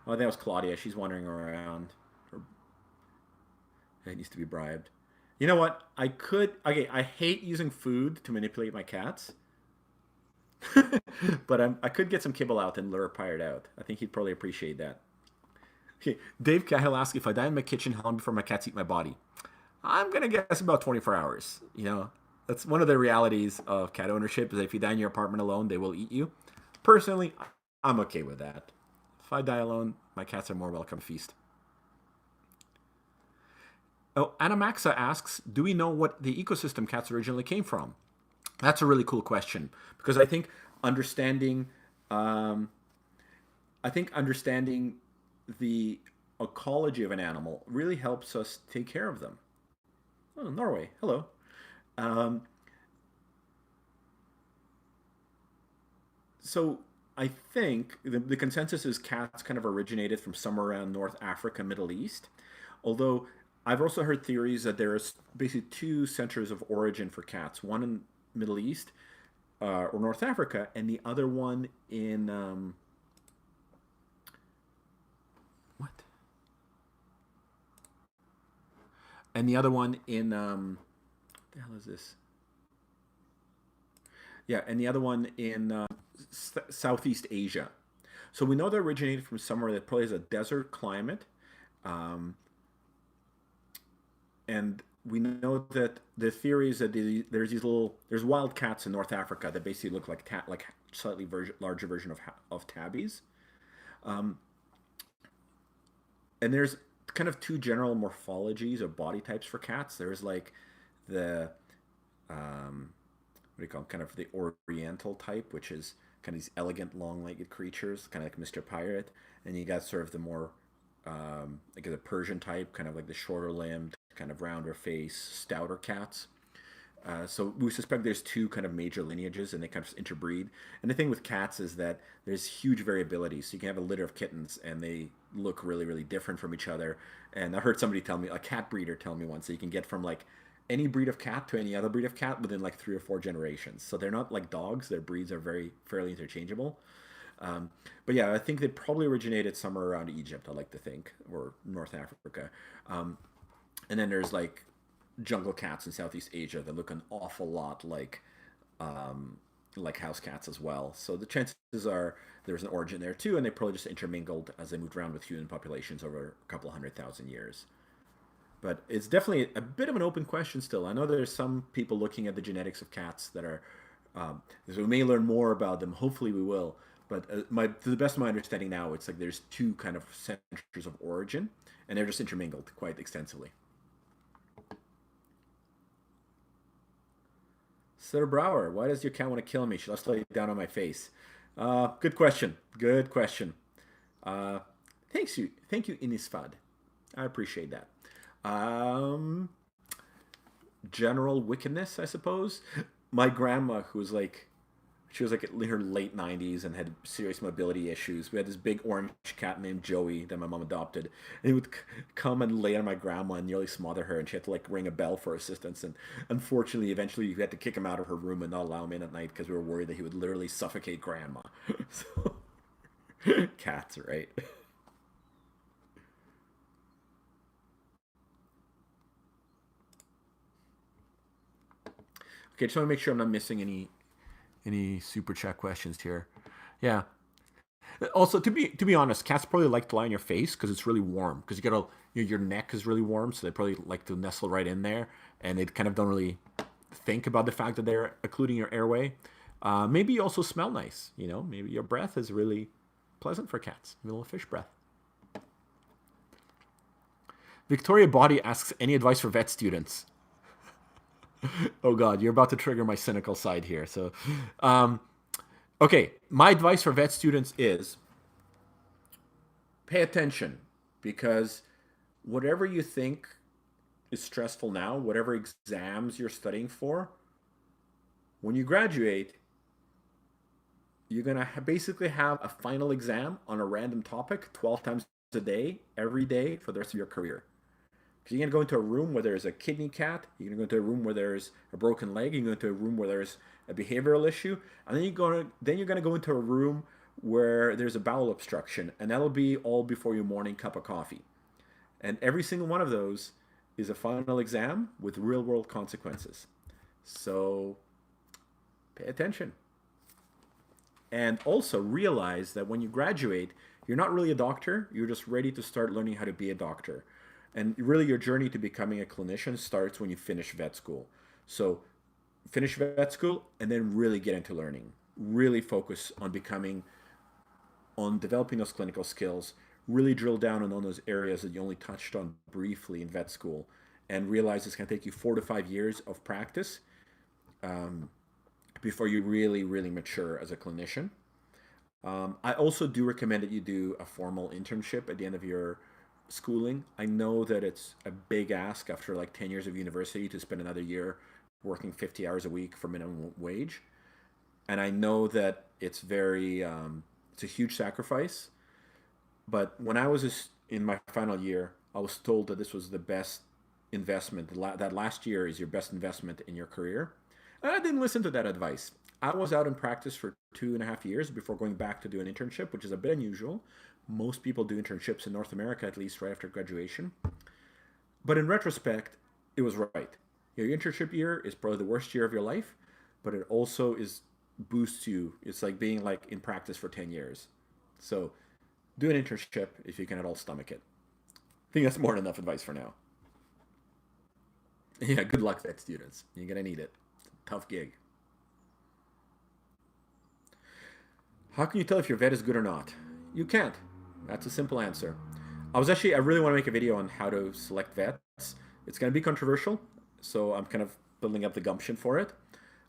Oh, I think that was Claudia. She's wandering around. It needs to be bribed. You know what? I could. Okay, I hate using food to manipulate my cats, but I could get some kibble out and lure a pirate out. I think he'd probably appreciate that. Okay, Dave Cahill asks if I die in my kitchen, how long before my cats eat my body? I'm gonna guess about 24 hours. That's one of the realities of cat ownership is that if you die in your apartment alone, they will eat you. Personally, I'm okay with that. If I die alone, my cats are more welcome to feast. Oh, Anamaxa asks, do we know what the ecosystem cats originally came from? That's a really cool question because understanding, um, I think understanding the ecology of an animal really helps us take care of them. Oh, Norway, hello. Um, so I think the consensus is cats kind of originated from somewhere around North Africa, Middle East. Although I've also heard theories that there's basically two centers of origin for cats: one in Middle East or North Africa, and the other one in what? And the other one in what the hell is this? Yeah, and the other one in Southeast Asia. So we know they originated from somewhere that probably has a desert climate, um, and we know that the theory is that there's wild cats in North Africa that basically look like slightly larger version of tabbies, um, and there's kind of two general morphologies or body types for cats. There's like the what do you call them? Kind of the Oriental type, which is kind of these elegant, long-legged creatures, kind of like Mr. Pirate, and you got sort of the more like the Persian type, kind of like the shorter limbed, kind of rounder face, stouter cats. So we suspect there's two kind of major lineages, and they kind of interbreed. And the thing with cats is that there's huge variability. So you can have a litter of kittens, and they look really, really different from each other. And I heard somebody tell me, a cat breeder tell me once, that you can get from like any breed of cat to any other breed of cat within like 3 or 4 generations. So they're not like dogs; their breeds are very fairly interchangeable. Um, but yeah, I think they probably originated somewhere around Egypt. I like to think, or North Africa. Um, and then there's jungle cats in Southeast Asia that look an awful lot like house cats as well. So the chances are there's an origin there too, and they probably just intermingled as they moved around with human populations over a couple of 100,000 years. But it's definitely a bit of an open question still. I know there's some people looking at the genetics of cats that are, so we may learn more about them. Hopefully, we will. But to the best of my understanding now, it's like there's two kind of centers of origin, and they're just intermingled quite extensively. Sir Brower, why does your cat want to kill me? Should I slow you down on my face? Good question. Good question. Uh, thank you, Inisfad. I appreciate that. Um, General wickedness, I suppose. My grandma, who was like, she was like in her late 90s and had serious mobility issues. We had this big orange cat named Joey that my mom adopted, and he would come and lay on my grandma and nearly smother her, and she had to like ring a bell for assistance. And unfortunately, eventually, we had to kick him out of her room and not allow him in at night because we were worried that he would literally suffocate grandma. So cats, right? Okay, just want to make sure I'm not missing any super chat questions here. Yeah. Also, to be honest, cats probably like to lie on your face because it's really warm. Because you got a your neck is really warm, so they probably like to nestle right in there, and they kind of don't really think about the fact that they're occluding your airway. Maybe you also smell nice. Maybe your breath is really pleasant for cats. A little fish breath. Victoria Body asks any advice for vet students. Oh God, you're about to trigger my cynical side here. So, um, okay, my advice for vet students is pay attention because whatever you think is stressful now, whatever exams you're studying for, when you graduate, you're going to basically have a final exam on a random topic 12 times a day, every day for the rest of your career. Because you're going to go into a room where there's a kidney cat, you're going to go into a room where there's a broken leg, you're going to go into a room where there's a behavioral issue, and then you're going to go into a room where there's a bowel obstruction, and that'll be all before your morning cup of coffee. And every single one of those is a final exam with real world consequences. So pay attention. And also realize that when you graduate, you're not really a doctor, you're just ready to start learning how to be a doctor. And really, your journey to becoming a clinician starts when you finish vet school. So finish vet school and then really get into learning. Really focus on developing those clinical skills. Really drill down on those areas that you only touched on briefly in vet school, and realize it's going to take you 4 to 5 years of practice before you really, really mature as a clinician. I also do recommend that you do a formal internship at the end of your schooling. I know that it's a big ask after like 10 years of university to spend another year working 50 hours a week for minimum wage. And I know that it's a huge sacrifice. But when I was in my final year, I was told that this was the best investment. That last year is your best investment in your career. And I didn't listen to that advice. I was out in practice for 2.5 years before going back to do an internship, which is a bit unusual. Most people do internships in North America, at least right after graduation. But in retrospect, it was right. Your internship year is probably the worst year of your life, but it also is boosts you. It's like being like in practice for 10 years. So do an internship if you can at all stomach it. I think that's more than enough advice for now. Yeah, good luck, vet students. You're going to need it. Tough gig. How can you tell if your vet is good or not? You can't. That's a simple answer. I really want to make a video on how to select vets. It's going to be controversial, so I'm kind of building up the gumption for it.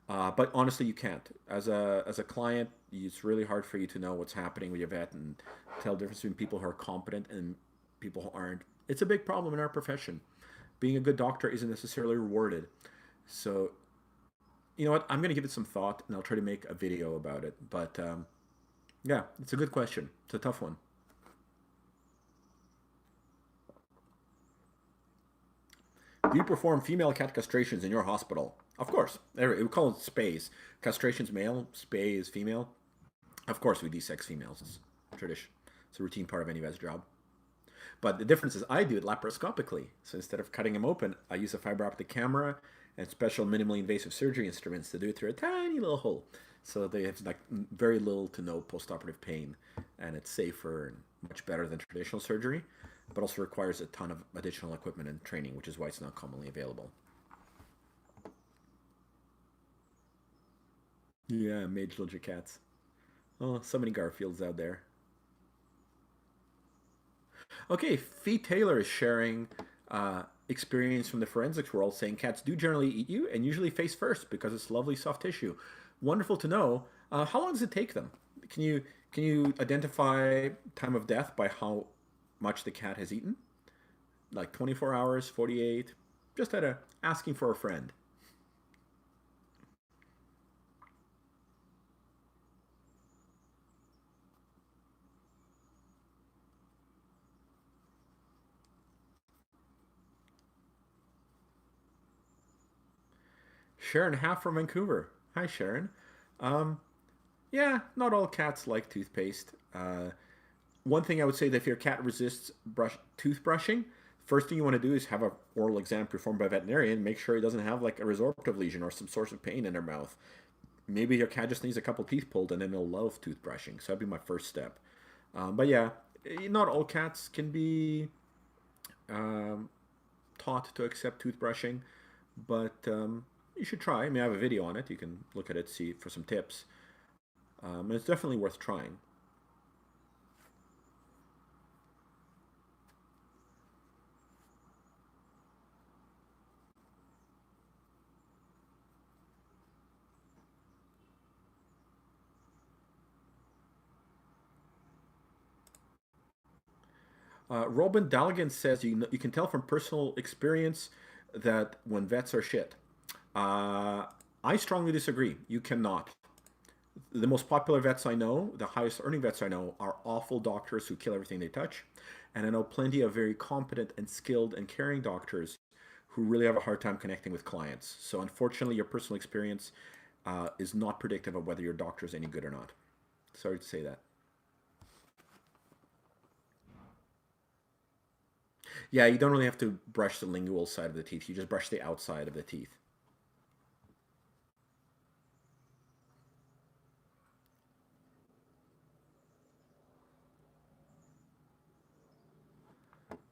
But honestly, you can't. As a client, it's really hard for you to know what's happening with your vet and tell the difference between people who are competent and people who aren't. It's a big problem in our profession. Being a good doctor isn't necessarily rewarded. So, you know what? I'm going to give it some thought and I'll try to make a video about it. But yeah, it's a good question. It's a tough one. Do you perform female cat castrations in your hospital? Of course. We call it spays. Castration's male, spay is female. Of course, we desex females. It's tradition. It's a routine part of any vet's job. But the difference is I do it laparoscopically. So instead of cutting them open, I use a fiber optic camera and special minimally invasive surgery instruments to do it through a tiny little hole. So they have like very little to no postoperative pain, and it's safer and much better than traditional surgery, but also requires a ton of additional equipment and training, which is why it's not commonly available. Yeah, mage allergic cats. Oh, so many Garfields out there. Okay, Fee Taylor is sharing experience from the forensics world, saying cats do generally eat you and usually face first because it's lovely soft tissue. Wonderful to know. How long does it take them? Can you can you identify time of death by how much the cat has eaten? Like 24 hours, 48? Just at a asking for a friend. Sharon Half from Vancouver. Hi, Sharon. Um, yeah, not all cats like toothpaste. one thing I would say that if your cat resists toothbrushing, first thing you want to do is have a oral exam performed by a veterinarian. Make sure it doesn't have like a resorptive lesion or some source of pain in their mouth. Maybe your cat just needs a couple teeth pulled, and then they'll love toothbrushing. So that'd be my first step. But yeah, not all cats can be um, taught to accept toothbrushing, but you should try. I mean, I have a video on it. You can look at it, see for some tips. And it's definitely worth trying. Robin Dalligan says you can tell from personal experience that when vets are shit. Uh, I strongly disagree. You cannot. The most popular vets I know, the highest earning vets I know, are awful doctors who kill everything they touch. And I know plenty of very competent and skilled and caring doctors who really have a hard time connecting with clients. So unfortunately, your personal experience is not predictive of whether your doctor is any good or not. Sorry to say that. Yeah, you don't really have to brush the lingual side of the teeth. You just brush the outside of the teeth.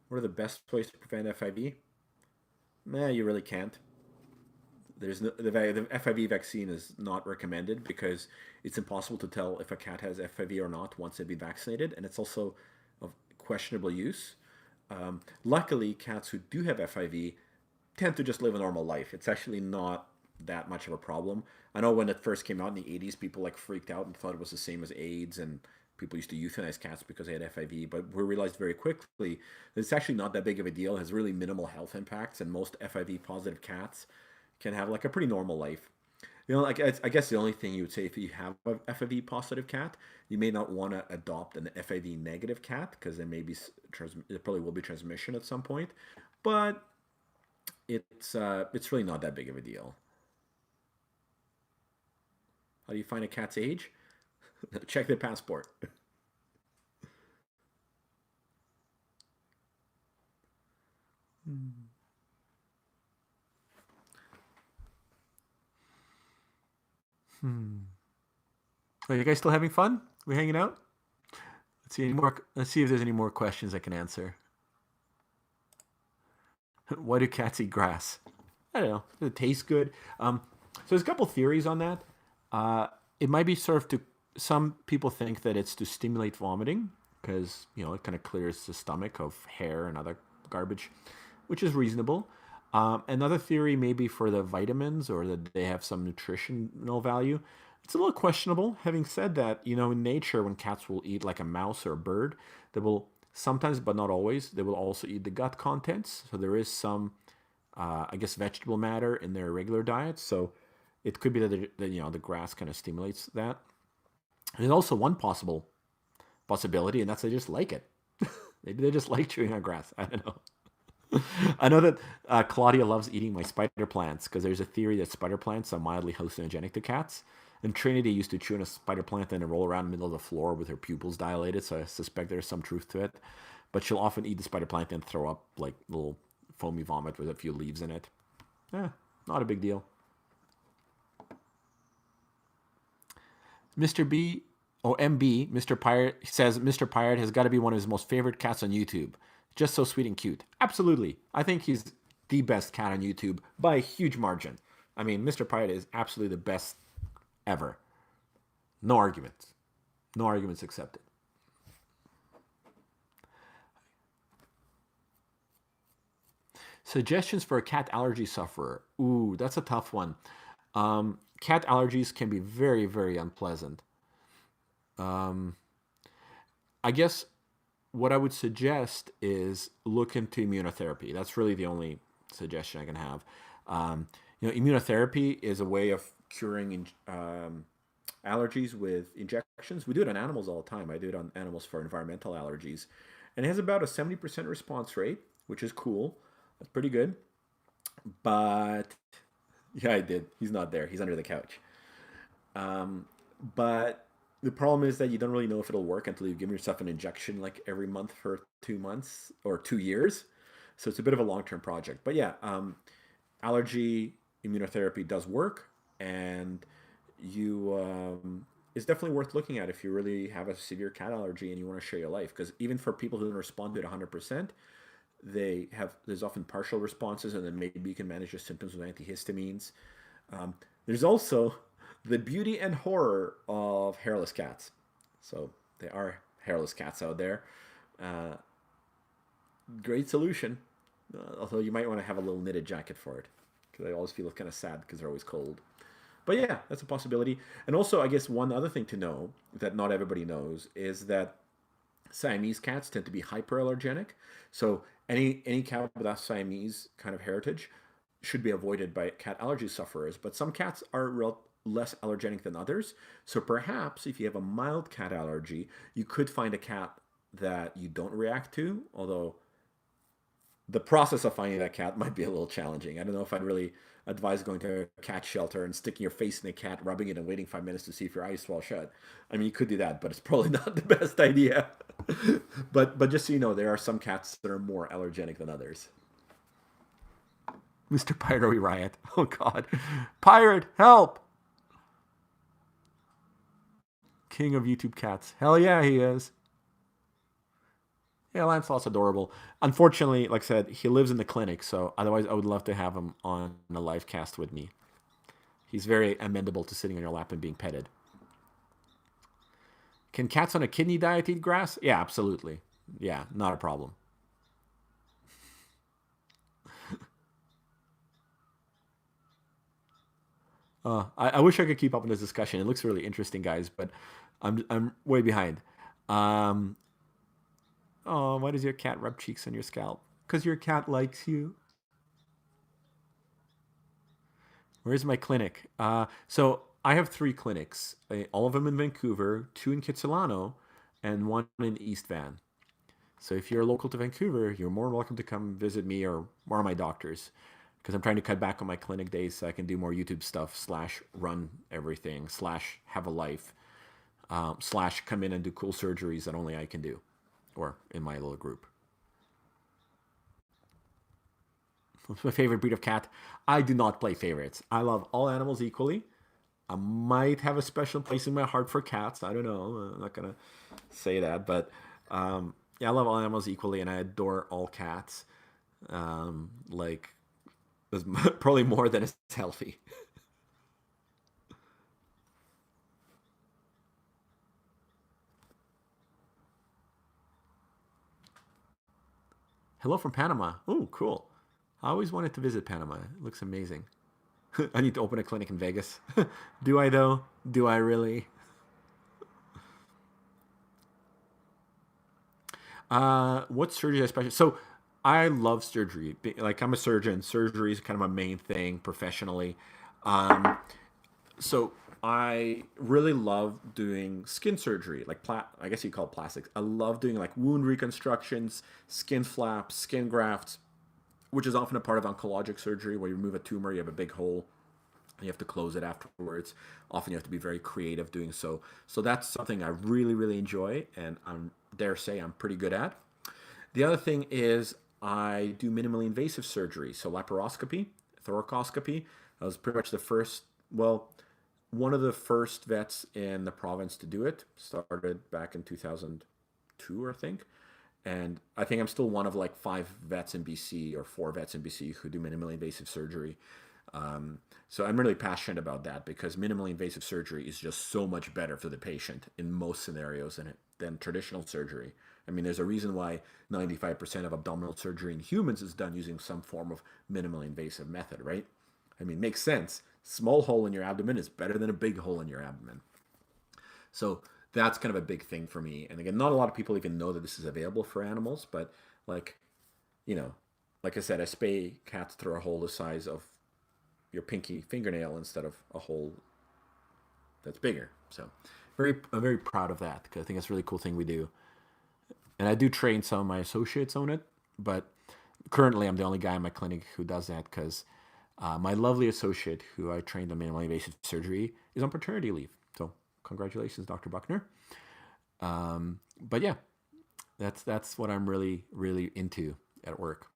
What are the best ways to prevent FIV? Nah, you really can't. There's no, the FIV vaccine is not recommended because it's impossible to tell if a cat has FIV or not once they've been vaccinated, and it's also of questionable use. Luckily, cats who do have FIV tend to just live a normal life. It's actually not that much of a problem. I know when it first came out in the 80s, people like freaked out and thought it was the same as AIDS, and people used to euthanize cats because they had FIV. But we realized very quickly that it's actually not that big of a deal. It has really minimal health impacts, and most FIV positive cats can have like a pretty normal life. Like I guess the only thing you would say if you have a FIV positive cat, you may not want to adopt an FIV negative cat because there may be there probably will be transmission at some point, but it's really not that big of a deal. How do you find a cat's age? Check their passport. Hmm. Are you guys still having fun? We hanging out? Let's see any more. Let's see if there's any more questions I can answer. Why do cats eat grass? I don't know. Does it taste good? So there's a couple theories on that. Uh, it might be served to. Some people think that it's to stimulate vomiting because it kind of clears the stomach of hair and other garbage, which is reasonable. Another theory may be for the vitamins or that they have some nutritional value. It's a little questionable. Having said that, in nature, when cats will eat like a mouse or a bird, they will sometimes, but not always, they will also eat the gut contents. So there is some, I guess, vegetable matter in their regular diet. So it could be that the grass kind of stimulates that. And there's also one possibility, and that's they just like it. Maybe they just like chewing on grass. I don't know. I know that Claudia loves eating my spider plants because there's a theory that spider plants are mildly hallucinogenic to cats. And Trinity used to chew on a spider plant and then roll around in the middle of the floor with her pupils dilated, so I suspect there's some truth to it. But she'll often eat the spider plant and throw up like little foamy vomit with a few leaves in it. Yeah, not a big deal. Mr. B, or MB, Mr. Pirate says Mr. Pirate has got to be one of his most favorite cats on YouTube. Just so sweet and cute. Absolutely. I think he's the best cat on YouTube by a huge margin. I mean, Mr. Pirate is absolutely the best ever. No arguments. No arguments accepted. Suggestions for a cat allergy sufferer. Ooh, that's a tough one. Cat allergies can be very, very unpleasant. Um, I guess what I would suggest is look into immunotherapy. That's really the only suggestion I can have. Immunotherapy is a way of curing allergies with injections. We do it on animals all the time. I do it on animals for environmental allergies. And it has about a 70% response rate, which is cool. That's pretty good. But yeah, I did. He's not there. He's under the couch. Um, but The problem is that you don't really know if it'll work until you give yourself an injection like every month for 2 months or 2 years. So it's a bit of a long term project. But yeah, allergy immunotherapy does work, and you it's definitely worth looking at if you really have a severe cat allergy and you want to share your life. Because even for people who don't respond to it 100%, there's often partial responses, and then maybe you can manage your symptoms with antihistamines. There's also the beauty and horror of hairless cats. So there are hairless cats out there. Uh, Great solution. Although you might want to have a little knitted jacket for it, because I always feel kind of sad because they're always cold. But yeah, that's a possibility. And also, I guess one other thing to know that not everybody knows is that Siamese cats tend to be hyperallergenic. So any cat with a Siamese kind of heritage should be avoided by cat allergy sufferers. But some cats are less allergenic than others. So perhaps if you have a mild cat allergy, you could find a cat that you don't react to. Although the process of finding that cat might be a little challenging. I don't know if I'd really advise going to a cat shelter and sticking your face in a cat, rubbing it, and waiting 5 minutes to see if your eyes swell shut. I mean, you could do that, but it's probably not the best idea. But just so you know, there are some cats that are more allergenic than others. Mr. Pyro Riot. Oh God, Pirate, help! King of YouTube cats. Hell yeah, he is. Yeah, Lancelot's adorable. Unfortunately, like I said, he lives in the clinic, so otherwise I would love to have him on a live cast with me. He's very amenable to sitting on your lap and being petted. Can cats on a kidney diet eat grass? Yeah, absolutely. Yeah, not a problem. I wish I could keep up in this discussion. It looks really interesting, guys, but I'm way behind. Um, oh, why does your cat rub cheeks on your scalp? Because your cat likes you. Where's my clinic? So I have three clinics, all of them in Vancouver, two in Kitsilano, and one in East Van. So if you're local to Vancouver, you're more than welcome to come visit me or one of my doctors, because I'm trying to cut back on my clinic days so I can do more YouTube stuff, slash run everything, slash have a life, slash come in and do cool surgeries that only I can do, or in my little group. What's my favorite breed of cat? I do not play favorites. I love all animals equally. I might have a special place in my heart for cats. I don't know. I'm not gonna say that, but yeah, I love all animals equally, and I adore all cats. Like, there's probably more than is healthy. Hello from Panama. Oh, cool. I always wanted to visit Panama. It looks amazing. I need to open a clinic in Vegas. Do I though? Do I really? What surgery I special? So I love surgery. Like, I'm a surgeon. Surgery is kind of my main thing professionally. Um, so I really love doing skin surgery, like I guess you call it plastics. I love doing like wound reconstructions, skin flaps, skin grafts, which is often a part of oncologic surgery where you remove a tumor, you have a big hole, and you have to close it afterwards. Often you have to be very creative doing so. So that's something I really, really enjoy, and I'm dare say I'm pretty good at. The other thing is I do minimally invasive surgery, so laparoscopy, thoracoscopy. I was pretty much the first, well, one of the first vets in the province to do it. Started back in 2002, I think. And I think I'm still one of like five vets in BC or four vets in BC who do minimally invasive surgery. So I'm really passionate about that because minimally invasive surgery is just so much better for the patient in most scenarios than traditional surgery. I mean, there's a reason why 95% of abdominal surgery in humans is done using some form of minimally invasive method, right? I mean, makes sense. Small hole in your abdomen is better than a big hole in your abdomen. So that's kind of a big thing for me. And again, not a lot of people even know that this is available for animals, but like, you know, like I said, I spay cats through a hole the size of your pinky fingernail instead of a hole that's bigger. So I'm very proud of that because I think it's a really cool thing we do. And I do train some of my associates on it, but currently I'm the only guy in my clinic who does that because my lovely associate who I trained on minimally invasive surgery is on paternity leave. So congratulations, Dr. Buckner. But yeah, that's what I'm really, really into at work.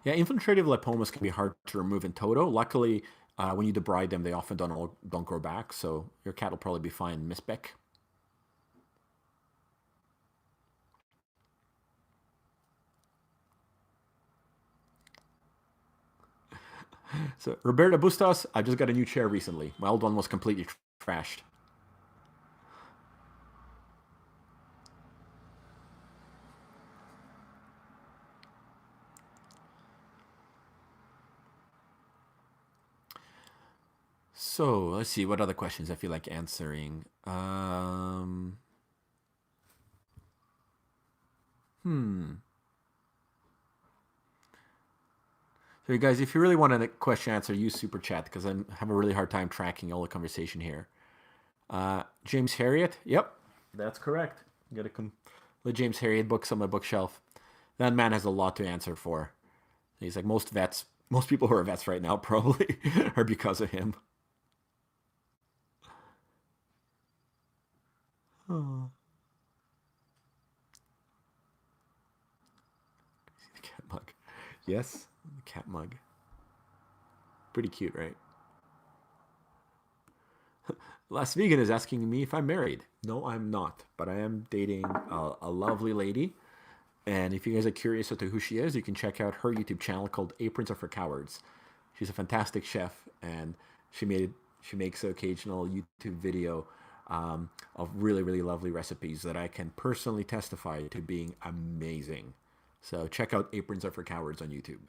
Yeah, infiltrative lipomas can be hard to remove in toto. Luckily, when you debride them, they often don't grow back, so your cat will probably be fine, Miss Beck. So, Roberta Bustos, I just got a new chair recently. My old one was completely trashed. So, let's see, what other questions I feel like answering? So, you guys, if you really want a question answer, use Super Chat because I have a really hard time tracking all the conversation here. James Harriet, yep, that's correct. I'm gonna let James Harriet books on my bookshelf. That man has a lot to answer for. He's like most vets, most people who are vets right now probably are because of him. Oh. The cat mug. Yes, the cat mug. Pretty cute, right? Last Vegan is asking me if I'm married. No, I'm not, but I am dating a lovely lady. And if you guys are curious as to who she is, you can check out her YouTube channel called Aprons Are for Cowards. She's a fantastic chef, and she makes an occasional YouTube video of really, really lovely recipes that I can personally testify to being amazing. So check out Aprons Are for Cowards on YouTube.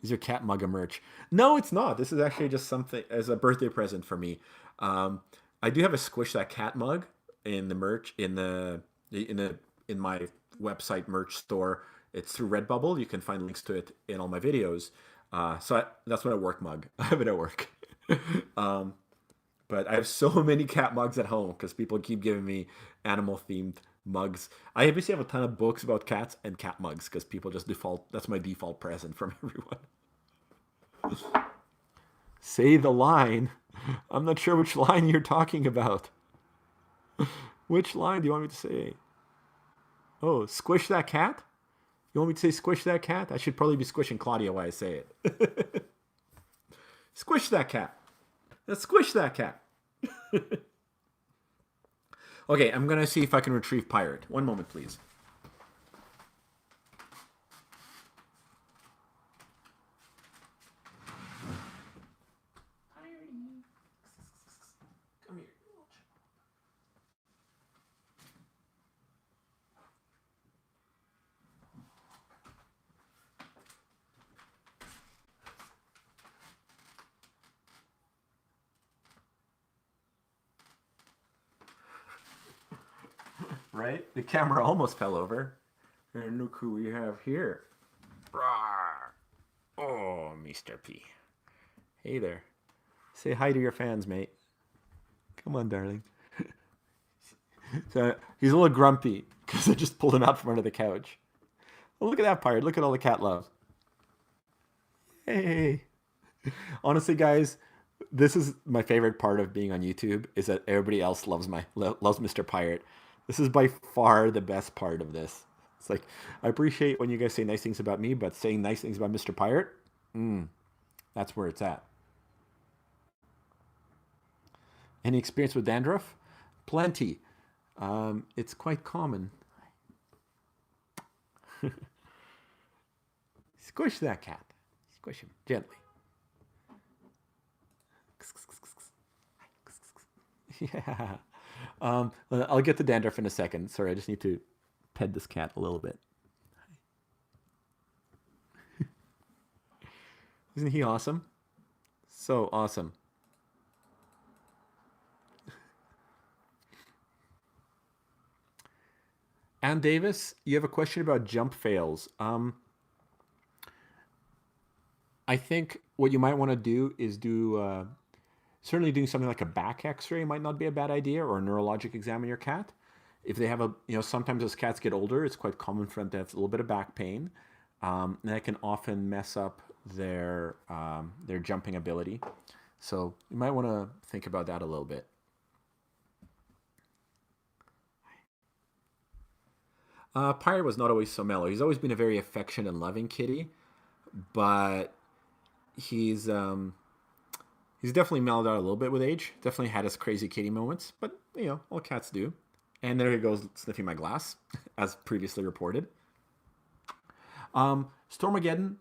Is your cat mug a merch? No, it's not. This is actually just something as a birthday present for me. Um, I do have a Squish That Cat mug in the merch in my website merch store. It's through Redbubble. You can find links to it in all my videos. That's my work mug. I have it at work. um, but I have so many cat mugs at home because people keep giving me animal themed mugs. I basically have a ton of books about cats and cat mugs because people just default. That's my default present from everyone. Say the line. I'm not sure which line you're talking about. Which line do you want me to say? Oh, squish that cat? You want me to say squish that cat? I should probably be squishing Claudia while I say it. Squish that cat. Let's squish that cat. Okay, I'm going to see if I can retrieve Pirate. One moment, please. Come here. Right? The camera almost fell over. And look who we have here. Rawr. Oh, Mr. P. Hey there. Say hi to your fans, mate. Come on, darling. So he's a little grumpy because I just pulled him out from under the couch. Oh, look at that Pirate. Look at all the cat love. Hey. Honestly, guys, this is my favorite part of being on YouTube is that everybody else loves Mr. Pirate. This is by far the best part of this. It's like I appreciate when you guys say nice things about me, but saying nice things about Mr. Pirate, that's where it's at. Any experience with dandruff? Plenty. It's quite common. Squish that cat. Squish him gently. Yeah. I'll get to dandruff in a second. Sorry, I just need to pet this cat a little bit. Isn't he awesome? So awesome. Ann Davis, you have a question about jump fails. I think what you might want to do is certainly doing something like a back x-ray might not be a bad idea or a neurologic exam on your cat. If they have sometimes as cats get older, it's quite common for them to have a little bit of back pain, and that can often mess up their jumping ability. So you might want to think about that a little bit. Pyre was not always so mellow. He's always been a very affectionate and loving kitty, but he's he's definitely mellowed out a little bit with age. Definitely had his crazy kitty moments, but all cats do. And there he goes sniffing my glass, as previously reported. Stormageddon,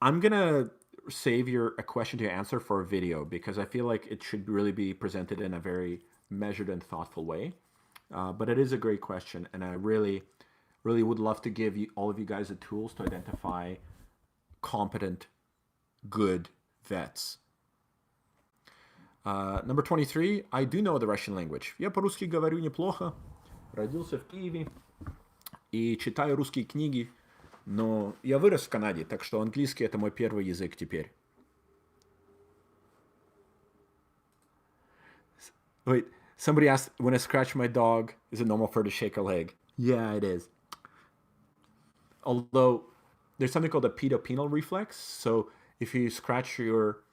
I'm gonna save a question to answer for a video because I feel like it should really be presented in a very measured and thoughtful way. But it is a great question, and I really, really would love to give all of you guys the tools to identify competent, good vets. Number 23. I do know the Russian language. Я по-русски говорю неплохо. Родился в Киеве и читаю русские книги. Но я вырос в Канаде, так что английский это мой первый язык теперь. Wait, somebody asked, when I scratch my dog, is it normal for her to shake her leg? Yeah, it is. Although there's something called a pedopenal reflex. So if you scratch your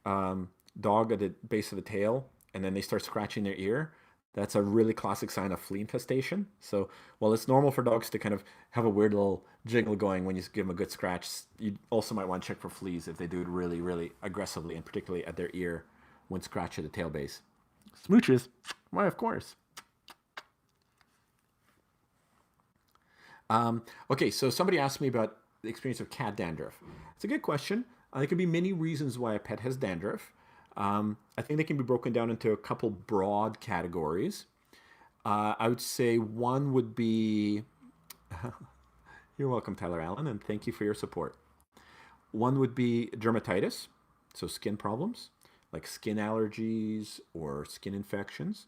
dog at the base of the tail and then they start scratching their ear, that's a really classic sign of flea infestation. So while it's normal for dogs to kind of have a weird little jiggle going when you give them a good scratch, you also might want to check for fleas if they do it really, really aggressively, and particularly at their ear when scratch at the tail base. Smooches? Why, of course. Okay, so somebody asked me about the experience of cat dandruff. It's a good question. There could be many reasons why a pet has dandruff. I think they can be broken down into a couple broad categories. I would say one would be, you're welcome, Tyler Allen, and thank you for your support. One would be dermatitis, so skin problems, like skin allergies or skin infections.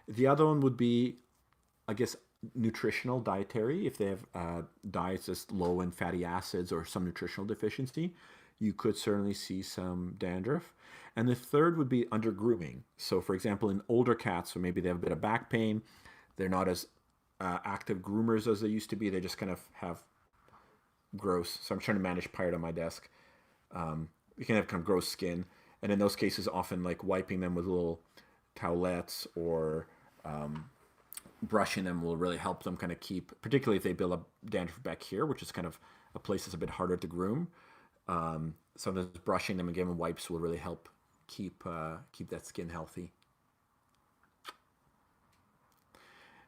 The other one would be, I guess, nutritional, dietary. If they have diets that's low in fatty acids or some nutritional deficiency, you could certainly see some dandruff. And the third would be under grooming. So, for example, in older cats, so maybe they have a bit of back pain, they're not as active groomers as they used to be. They just kind of have gross. So I'm trying to manage Pirate on my desk. You can have kind of gross skin. And in those cases, often like wiping them with little towelettes or brushing them will really help them kind of keep, particularly if they build up dandruff back here, which is kind of a place that's a bit harder to groom. Sometimes brushing them and giving them wipes will really help keep that skin healthy.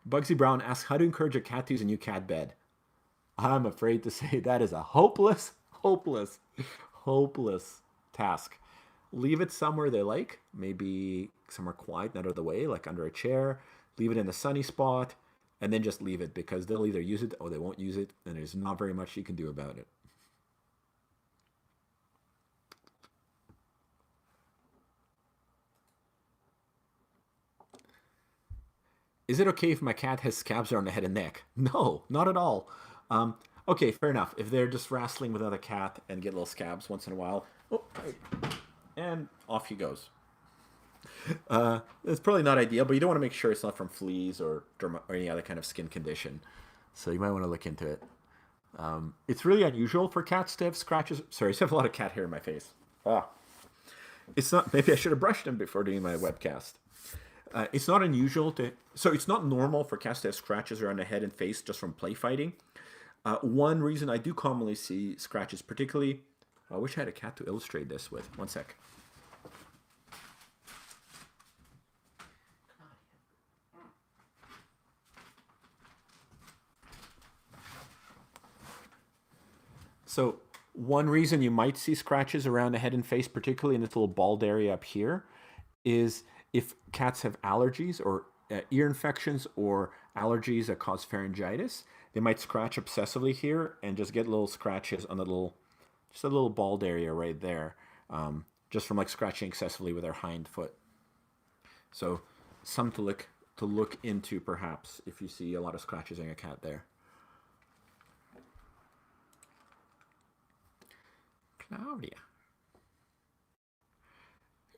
Bugsy Brown asks, how to encourage a cat to use a new cat bed? I'm afraid to say that is a hopeless task. Leave it somewhere they like, maybe somewhere quiet, not out of the way, like under a chair. Leave it in a sunny spot, and then just leave it because they'll either use it or they won't use it, and there's not very much you can do about it. Is it okay if my cat has scabs around the head and neck? No, not at all. Okay, fair enough. If they're just wrestling with another cat and get little scabs once in a while, and off he goes. It's probably not ideal, but you don't want to make sure it's not from fleas or any other kind of skin condition. So you might want to look into it. It's really unusual for cats to have scratches. Sorry, I have a lot of cat hair in my face. It's not. Maybe I should have brushed them before doing my webcast. It's not unusual so it's not normal for cats to have scratches around the head and face just from play fighting. One reason I do commonly see scratches, particularly, I wish I had a cat to illustrate this with. One sec. So one reason you might see scratches around the head and face, particularly in this little bald area up here, is if cats have allergies or ear infections or allergies that cause pharyngitis, they might scratch obsessively here and just get little scratches on just a little bald area right there, just from like scratching excessively with their hind foot. So some to look into perhaps if you see a lot of scratches on a cat there. Claudia.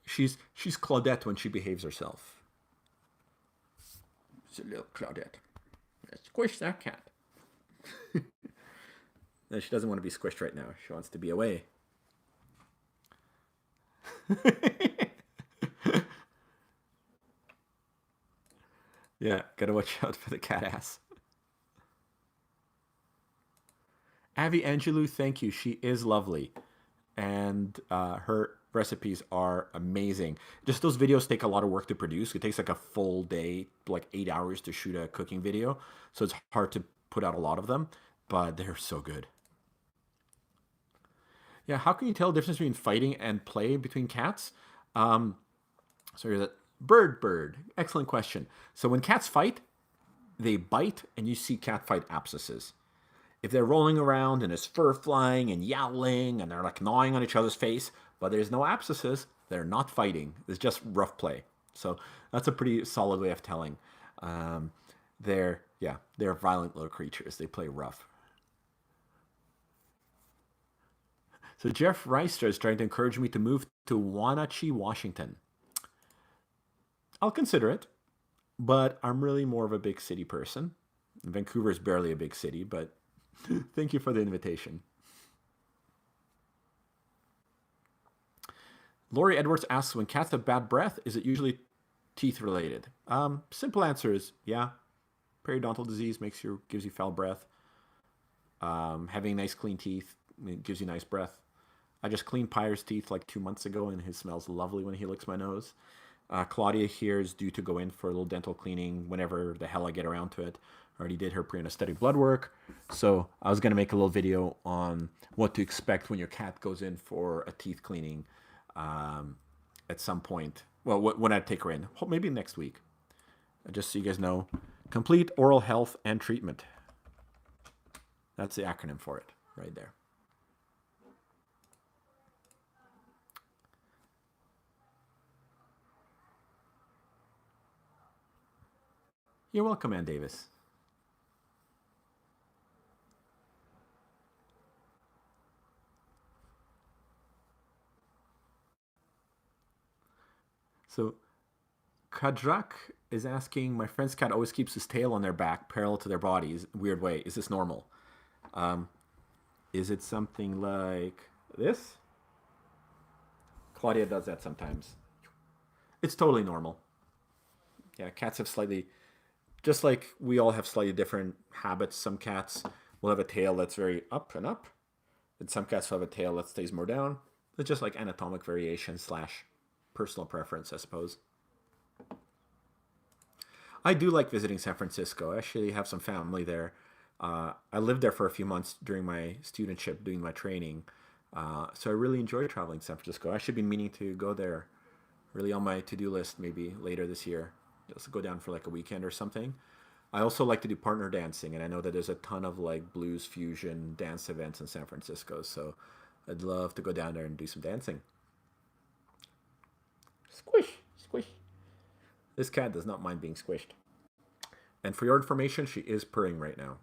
She's Claudette when she behaves herself. So little Claudette. Squish that cat. No, she doesn't want to be squished right now. She wants to be away. Yeah, gotta watch out for the cat ass. Avi Angelou, thank you. She is lovely. And her recipes are amazing. Just those videos take a lot of work to produce. It takes like a full day, like 8 hours to shoot a cooking video. So it's hard to put out a lot of them, but they're so good. Yeah, how can you tell the difference between fighting and play between cats? Um, Sorry, that bird. Excellent question. So when cats fight, they bite, and you see cat fight abscesses. If they're rolling around and there's fur flying and yowling and they're like gnawing on each other's face, but there's no abscesses, they're not fighting. It's just rough play. So that's a pretty solid way of telling. Um, they're violent little creatures. They play rough. So Jeff Reister is trying to encourage me to move to Wenatchee, Washington. I'll consider it, but I'm really more of a big city person. Vancouver is barely a big city, but thank you for the invitation. Lori Edwards asks, when cats have bad breath, is it usually teeth related? Simple answer is yeah. Periodontal disease gives you foul breath. Having nice clean teeth gives you nice breath. I just cleaned Pyre's teeth like 2 months ago, and his smells lovely when he licks my nose. Claudia here is due to go in for a little dental cleaning whenever the hell I get around to it. I already did her pre-anesthetic blood work. So I was going to make a little video on what to expect when your cat goes in for a teeth cleaning at some point. Well, when I take her in, maybe next week. Just so you guys know, complete oral health and treatment. That's the acronym for it right there. You're welcome, Ann Davis. So Kadrak is asking, my friend's cat always keeps his tail on their back, parallel to their bodies. Weird way. Is this normal? Is it something like this? Claudia does that sometimes. It's totally normal. Yeah, cats have slightly, just like we all have slightly different habits. Some cats will have a tail that's very up and up, and some cats will have a tail that stays more down. It's just like anatomic variation slash personal preference, I suppose. I do like visiting San Francisco. I actually have some family there. I lived there for a few months during my studentship, doing my training. So I really enjoy traveling to San Francisco. I should be meaning to go there, really on my to-do list maybe later this year. Just go down for like a weekend or something. I also like to do partner dancing, and I know that there's a ton of like blues fusion dance events in San Francisco. So I'd love to go down there and do some dancing. Squish, squish. This cat does not mind being squished. And for your information, she is purring right now.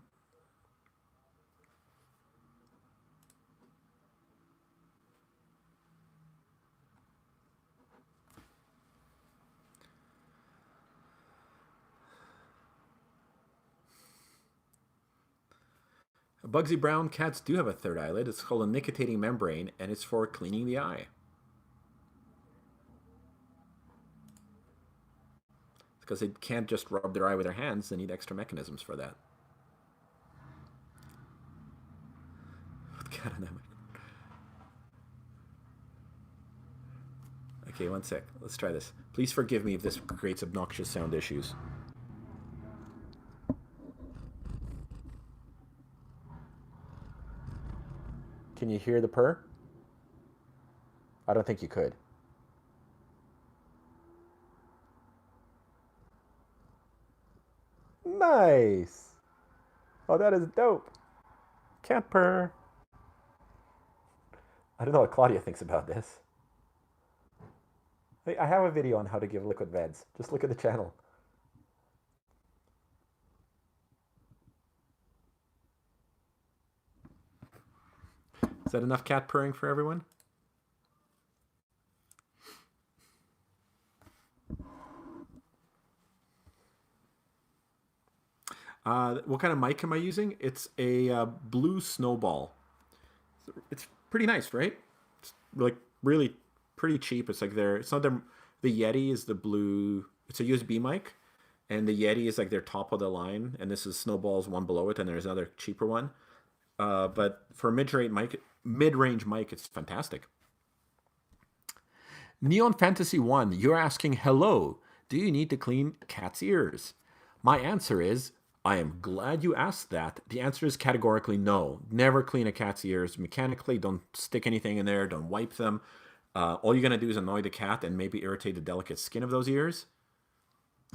Bugsy Brown cats do have a third eyelid. It's called a nictitating membrane, and it's for cleaning the eye. Because they can't just rub their eye with their hands. They need extra mechanisms for that. Okay, one sec. Let's try this. Please forgive me if this creates obnoxious sound issues. Can you hear the purr? I don't think you could. Nice. Oh, that is dope. Cat purr. I don't know what Claudia thinks about this. I have a video on how to give liquid meds. Just look at the channel. Is that enough cat purring for everyone? What kind of mic am I using? It's a blue Snowball. It's pretty nice, right? It's like really pretty cheap. It's like their it's not the Yeti is the blue. It's a USB mic, and the Yeti is like their top of the line, and this is Snowball's one below it, and there's another cheaper one. But for a mid-range mic, it's fantastic. Neon Fantasy 1, you're asking, hello, do you need to clean cat's ears? My answer is, I am glad you asked that. The answer is categorically no. Never clean a cat's ears mechanically. Don't stick anything in there. Don't wipe them. All you're going to do is annoy the cat and maybe irritate the delicate skin of those ears.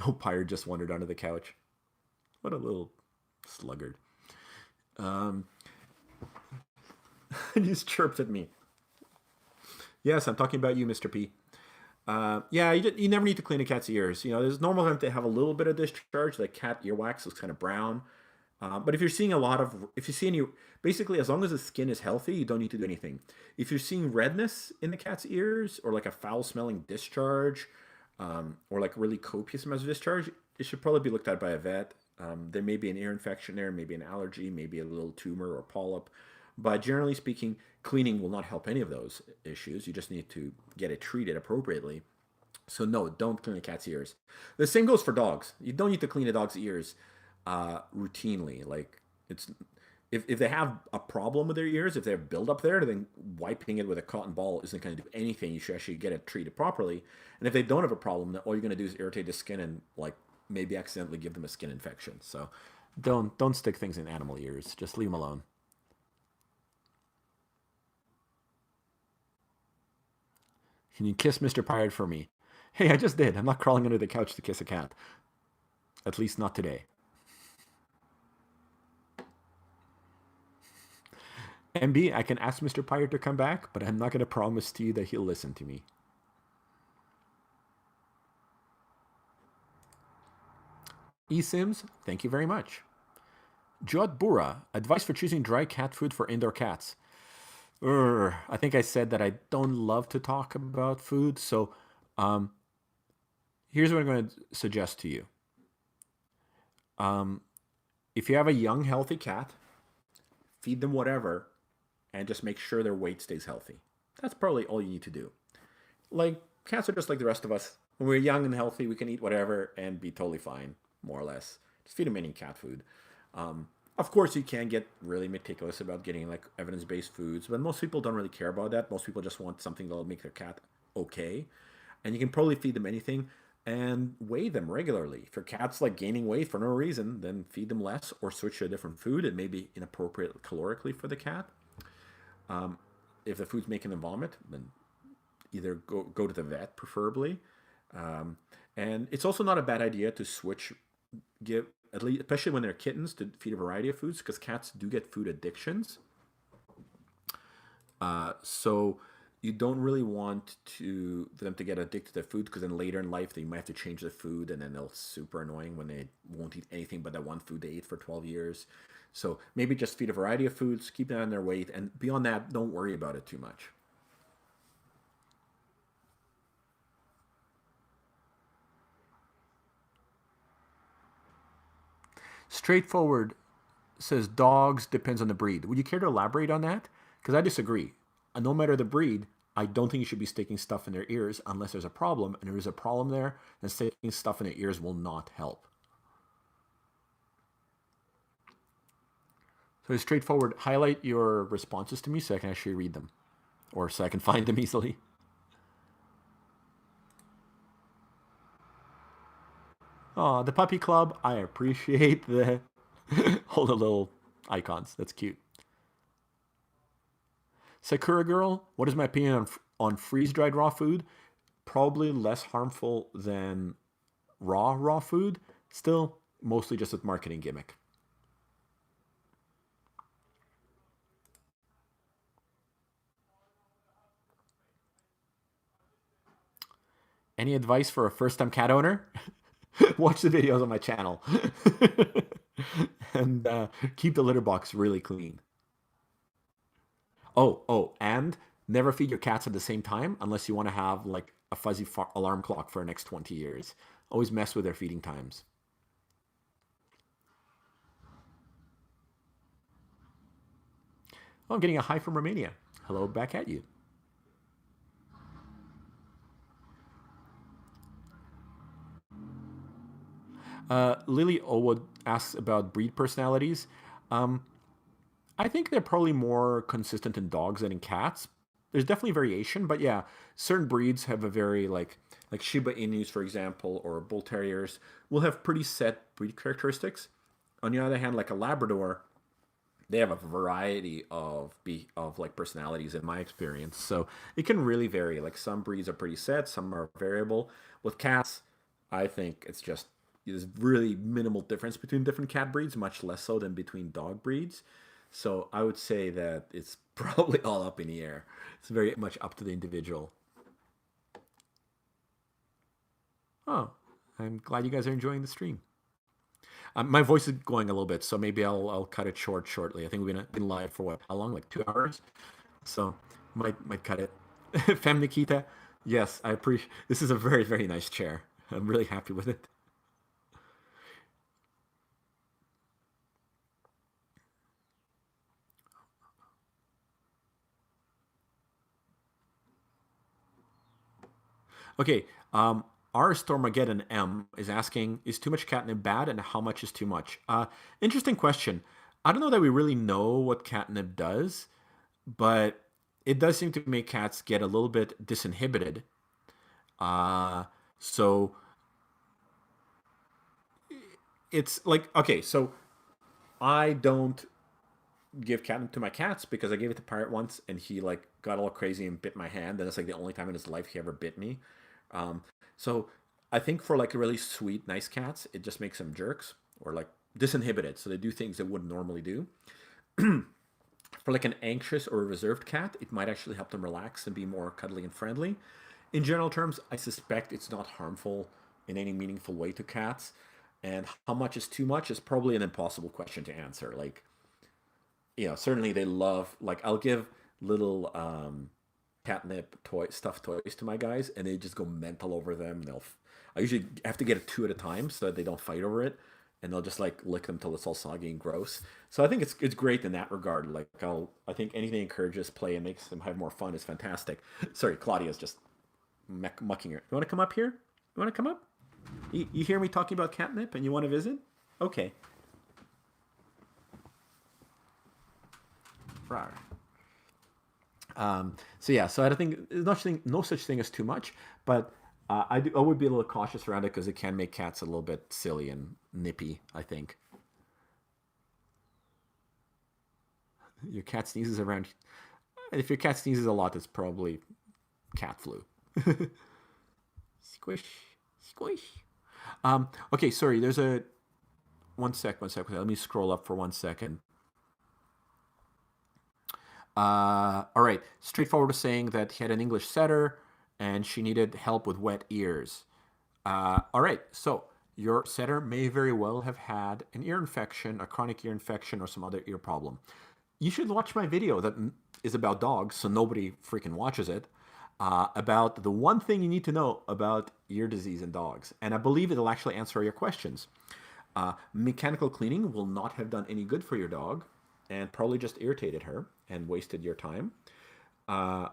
Oh, Pyre just wandered under the couch. What a little sluggard. He just chirped at me. Yes, I'm talking about you, Mr. P. Yeah, you never need to clean a cat's ears. You know, there's normal time to have a little bit of discharge. The cat earwax looks kind of brown. But if you're seeing if you see any, basically, as long as the skin is healthy, you don't need to do anything. If you're seeing redness in the cat's ears or like a foul smelling discharge, or like really copious amounts of discharge, it should probably be looked at by a vet. There may be an ear infection there, maybe an allergy, maybe a little tumor or polyp. But generally speaking, cleaning will not help any of those issues. You just need to get it treated appropriately. So no, don't clean a cat's ears. The same goes for dogs. You don't need to clean a dog's ears routinely. Like it's if they have a problem with their ears, if they have buildup there, then wiping it with a cotton ball isn't going to do anything. You should actually get it treated properly. And if they don't have a problem, then all you're going to do is irritate the skin and like maybe accidentally give them a skin infection. So don't stick things in animal ears. Just leave them alone. Can you kiss Mr. Pirate for me? Hey, I just did. I'm not crawling under the couch to kiss a cat. At least not today. MB, I can ask Mr. Pirate to come back, but I'm not going to promise to you that he'll listen to me. eSims, thank you very much. Jod Bura, advice for choosing dry cat food for indoor cats. I think I said that I don't love to talk about food, so here's what I'm going to suggest to you. If you have a young, healthy cat, feed them whatever, and just make sure their weight stays healthy. That's probably all you need to do. Like, cats are just like the rest of us. When we're young and healthy, we can eat whatever and be totally fine, more or less. Just feed them any cat food. Of course, you can get really meticulous about getting like evidence-based foods, but most people don't really care about that. Most people just want something that'll make their cat okay. And you can probably feed them anything and weigh them regularly. If your cat's like gaining weight for no reason, then feed them less or switch to a different food. It may be inappropriate calorically for the cat. If the food's making them vomit, then either go to the vet preferably. And it's also not a bad idea to give at least, especially when they're kittens, to feed a variety of foods because cats do get food addictions. So you don't really want for them to get addicted to food because then later in life they might have to change the food and then they'll super annoying when they won't eat anything but that one food they ate for 12 years. So maybe just feed a variety of foods, keep them on their weight, and beyond that, don't worry about it too much. Straightforward says dogs depends on the breed. Would you care to elaborate on that? Because I disagree. No matter the breed, I don't think you should be sticking stuff in their ears unless there's a problem. And if there's a problem there, then sticking stuff in their ears will not help. So it's straightforward. Highlight your responses to me so I can actually read them. Or so I can find them easily. Oh, the puppy club. I appreciate all the little icons. That's cute. Sakura Girl, what is my opinion on freeze-dried raw food? Probably less harmful than raw food. Still, mostly just a marketing gimmick. Any advice for a first-time cat owner? Watch the videos on my channel. And keep the litter box really clean. And never feed your cats at the same time unless you want to have like a fuzzy alarm clock for the next 20 years. Always mess with their feeding times. Oh, I'm getting a hi from Romania. Hello back at you. Lily Owood asks about breed personalities. Um, I think they're probably more consistent in dogs than in cats. There's definitely variation, but yeah, certain breeds have a very like Shiba Inus, for example, or Bull Terriers will have pretty set breed characteristics. On the other hand, like a Labrador, they have a variety of like personalities in my experience. So it can really vary. Like some breeds are pretty set, some are variable. With cats, I think it's just there's really minimal difference between different cat breeds, much less so than between dog breeds. So I would say that it's probably all up in the air. It's very much up to the individual. Oh, I'm glad you guys are enjoying the stream. My voice is going a little bit, so maybe I'll cut it short shortly. I think we've been live for what? How long? Like 2 hours. So might cut it. Fem Nikita, yes, I appreciate. This is a very nice chair. I'm really happy with it. Okay, R Stormageddon M is asking, is too much catnip bad, and how much is too much? Interesting question. I don't know that we really know what catnip does, but it does seem to make cats get a little bit disinhibited. Uh, so it's like okay, so I don't give catnip to my cats because I gave it to Pirate once and he like got all crazy and bit my hand. And it's like the only time in his life he ever bit me. Um, so I think for like really sweet, nice cats, it just makes them jerks or like disinhibited. So they do things they wouldn't normally do. For like an anxious or a reserved cat, it might actually help them relax and be more cuddly and friendly. In general terms, I suspect it's not harmful in any meaningful way to cats. And how much is too much is probably an impossible question to answer. Like, certainly they love, like, I'll give little catnip stuffed toys to my guys, and they just go mental over them. I usually have to get it two at a time so that they don't fight over it, and they'll just like lick them till it's all soggy and gross. So I think it's great in that regard. Like I think anything encourages play and makes them have more fun is fantastic. Sorry, Claudia's just mucking her. You want to come up here? You want to come up? You hear me talking about catnip and you want to visit? Okay. Rawr. So yeah, so I don't think there's no such thing as too much, but I would be a little cautious around it because it can make cats a little bit silly and nippy. I think your cat sneezes around. If your cat sneezes a lot, it's probably cat flu. Squish, squish. Okay, sorry. There's a one sec. Let me scroll up for 1 second. All right. Straightforward was saying that he had an English setter and she needed help with wet ears. All right. So your setter may very well have had an ear infection, a chronic ear infection, or some other ear problem. You should watch my video that is about dogs, so nobody freaking watches it. About the one thing you need to know about ear disease in dogs. And I believe it'll actually answer all your questions. Mechanical cleaning will not have done any good for your dog and probably just irritated her and wasted your time. Uh,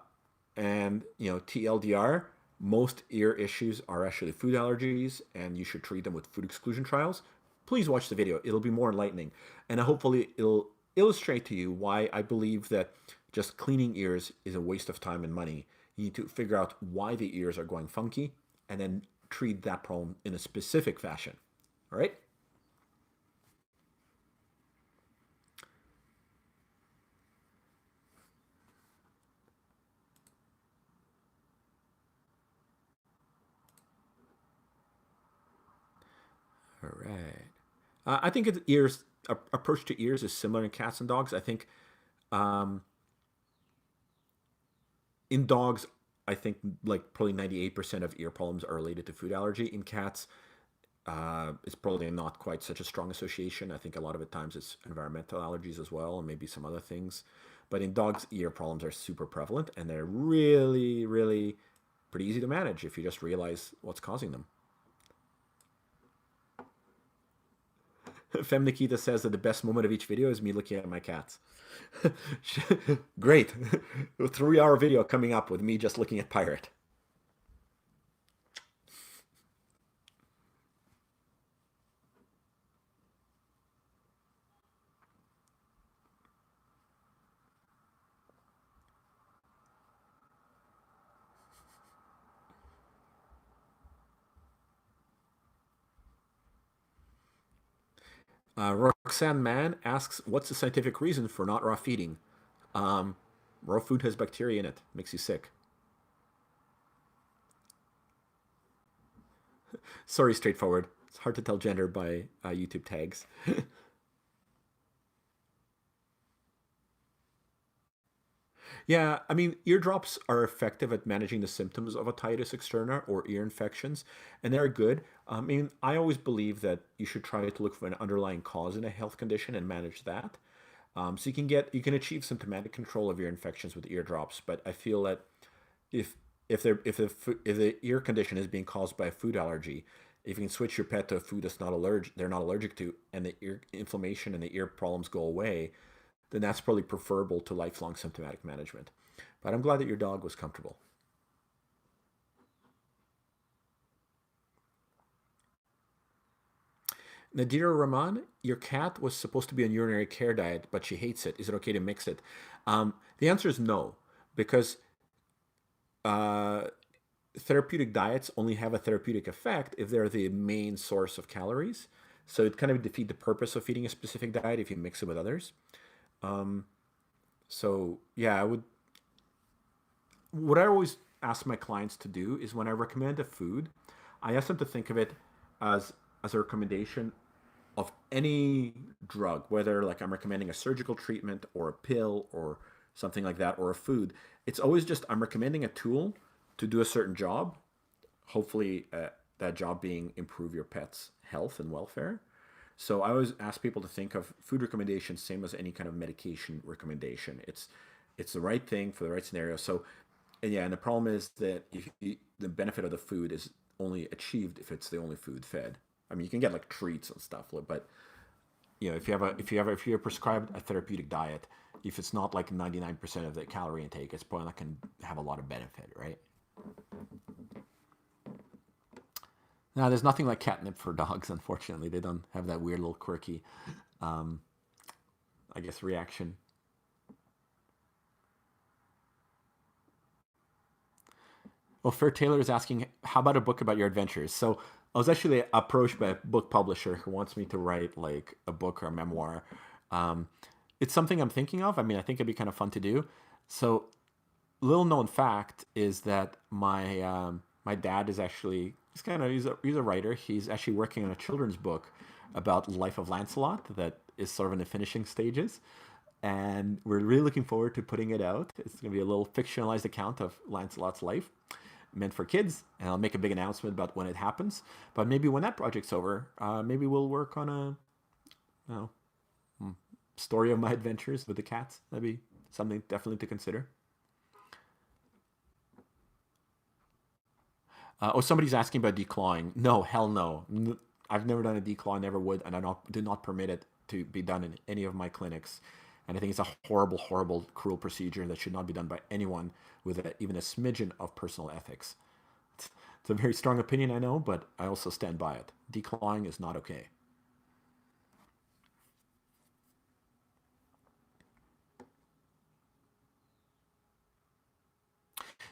and, TLDR, most ear issues are actually food allergies and you should treat them with food exclusion trials. Please watch the video. It'll be more enlightening. And hopefully it'll illustrate to you why I believe that just cleaning ears is a waste of time and money. You need to figure out why the ears are going funky and then treat that problem in a specific fashion. All right? All right. I think ears approach to ears is similar in cats and dogs. I think um, in dogs, I think like probably 98% of ear problems are related to food allergy. In cats, it's probably not quite such a strong association. I think a lot of the times it's environmental allergies as well, and maybe some other things. But in dogs, ear problems are super prevalent, and they're really pretty easy to manage if you just realize what's causing them. Fem Nikita says that the best moment of each video is me looking at my cats. Great. 3 hour video coming up with me just looking at Pirate. Roxanne Mann asks, what's the scientific reason for not raw feeding? Um, Raw food has bacteria in it, makes you sick. Sorry, straightforward. It's hard to tell gender by YouTube tags. Yeah, I mean, eardrops are effective at managing the symptoms of otitis externa or ear infections, and they're good. I mean, I always believe that you should try to look for an underlying cause in a health condition and manage that. So you can achieve symptomatic control of ear infections with eardrops, but I feel that if if the ear condition is being caused by a food allergy, if you can switch your pet to a food that's not allergic, they're not allergic to, and the ear inflammation and the ear problems go away, then that's probably preferable to lifelong symptomatic management. But I'm glad that your dog was comfortable. Nadira Rahman, your cat was supposed to be on urinary care diet, but she hates it. Is it okay to mix it? The answer is no, because uh, therapeutic diets only have a therapeutic effect if they're the main source of calories. So it kind of defeat the purpose of feeding a specific diet if you mix it with others. Um, so yeah, I would. What I always ask my clients to do is when I recommend a food, I ask them to think of it as as a recommendation of any drug, whether like I'm recommending a surgical treatment or a pill or something like that or a food. It's always just I'm recommending a tool to do a certain job. Hopefully, that job being improve your pet's health and welfare. So I always ask people to think of food recommendations same as any kind of medication recommendation. It's the right thing for the right scenario. So and yeah, and the problem is that if you, the benefit of the food is only achieved if it's the only food fed. I mean, you can get like treats and stuff, but if you're prescribed a therapeutic diet, if it's not like 99% of the calorie intake, it's probably not going to have a lot of benefit, right? Now, there's nothing like catnip for dogs. Unfortunately, they don't have that weird little quirky, um, I guess, reaction. Well, Fair Taylor is asking, how about a book about your adventures? So I was actually approached by a book publisher who wants me to write like a book or a memoir. Um, it's something I'm thinking of. I mean, I think it'd be kind of fun to do. So, little known fact is that my dad is actually he's a writer. He's actually working on a children's book about the life of Lancelot that is sort of in the finishing stages, and we're really looking forward to putting it out. It's going to be a little fictionalized account of Lancelot's life, meant for kids, and I'll make a big announcement about when it happens. But maybe when that project's over, maybe we'll work on a you know, story of my adventures with the cats. That'd be something definitely to consider. Oh, somebody's asking about declawing. No, hell no. I've never done a declaw, never would, and do not permit it to be done in any of my clinics. And I think it's a horrible, horrible, cruel procedure that should not be done by anyone with even a smidgen of personal ethics. It's a very strong opinion, I know, but I also stand by it. Declawing is not okay.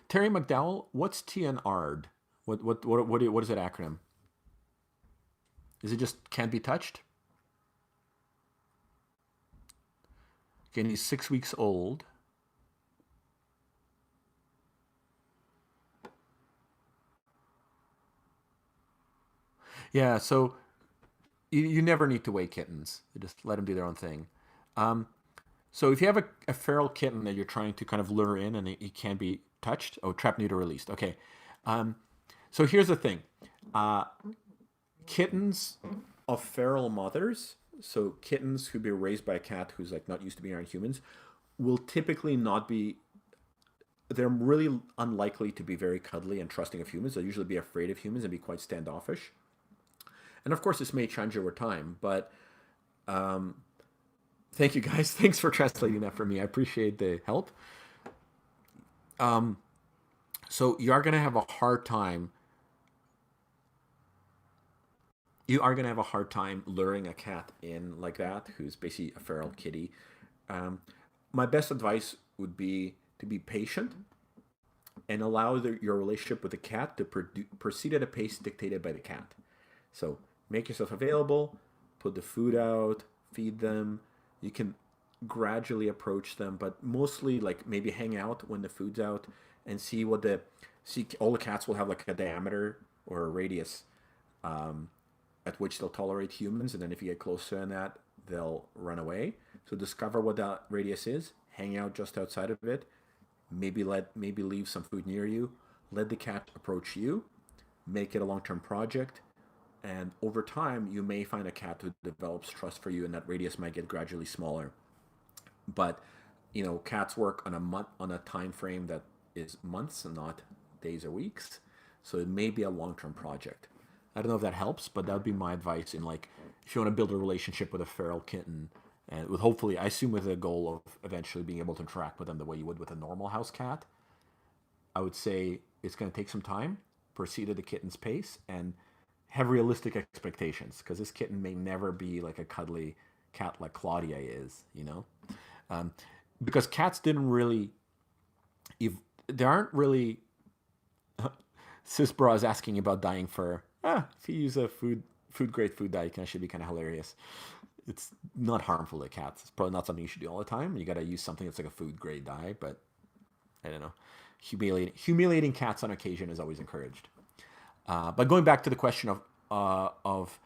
Terry McDowell, what's TNR'd? What is that acronym? Is it just can't be touched? Again, he's 6 weeks old. Yeah, so you never need to weigh kittens. You just let them do their own thing. Um, so if you have a feral kitten that you're trying to kind of lure in and it can be touched, oh, trap, neuter, released. Okay. Um, so here's the thing. Uh, Kittens of feral mothers, so kittens who be raised by a cat who's like not used to being around humans, will typically not be. They're really unlikely to be very cuddly and trusting of humans. They'll usually be afraid of humans and be quite standoffish. And of course, this may change over time, but Um, Thank you guys. Thanks for translating that for me. I appreciate the help. Um, so you are going to have a hard time. You are going to have a hard time luring a cat in like that, who's basically a feral kitty. Um, my best advice would be to be patient and allow your relationship with the cat to proceed at a pace dictated by the cat. So make yourself available, put the food out, feed them. You can gradually approach them, but mostly like maybe hang out when the food's out and see what the see. All the cats will have like a diameter or a radius um, at which they'll tolerate humans, and then if you get closer than that, they'll run away. So discover what that radius is, hang out just outside of it, maybe leave some food near you, let the cat approach you, make it a long-term project, and over time you may find a cat who develops trust for you, and that radius might get gradually smaller. But cats work on a time frame that is months and not days or weeks, so it may be a long-term project. I don't know if that helps, but that would be my advice in like if you want to build a relationship with a feral kitten, and with hopefully, I assume with the goal of eventually being able to interact with them the way you would with a normal house cat. I would say it's going to take some time. Proceed at the kitten's pace and have realistic expectations, because this kitten may never be like a cuddly cat like Claudia is. Um, because cats didn't really, if there aren't really, Cisbra is asking about dying fur. If you use a food grade food dye, it can actually be kind of hilarious. It's not harmful to cats. It's probably not something you should do all the time. You got to use something that's like a food grade dye, but I don't know. Humiliating cats on occasion is always encouraged. But going back to the question of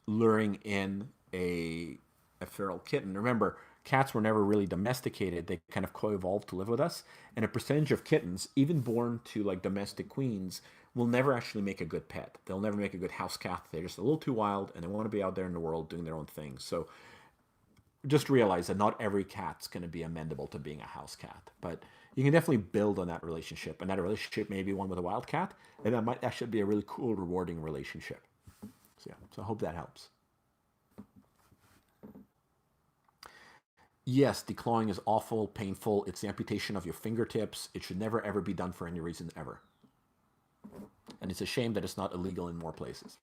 luring in a feral kitten. Remember, cats were never really domesticated. They kind of co-evolved to live with us. And a percentage of kittens, even born to like domestic queens, will never actually make a good pet. They'll never make a good house cat. They're just a little too wild and they want to be out there in the world doing their own thing. So just realize that not every cat's going to be amendable to being a house cat. But you can definitely build on that relationship. And that relationship may be one with a wild cat. And that might actually be a really cool, rewarding relationship. So, yeah, so I hope that helps. Yes, declawing is awful, painful. It's the amputation of your fingertips. It should never, ever be done for any reason ever. And it's a shame that it's not illegal in more places.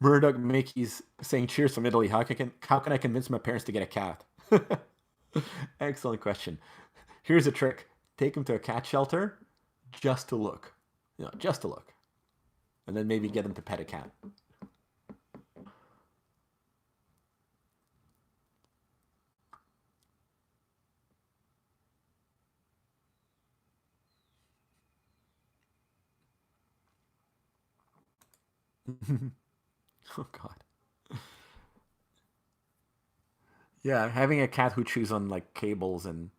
Murdoch Mickey's saying cheers from Italy. How can I convince my parents to get a cat? Excellent question. Here's a trick. Take them to a cat shelter just to look. Just to look. And then maybe get them to pet a cat. Oh God. Yeah, having a cat who chews on like cables and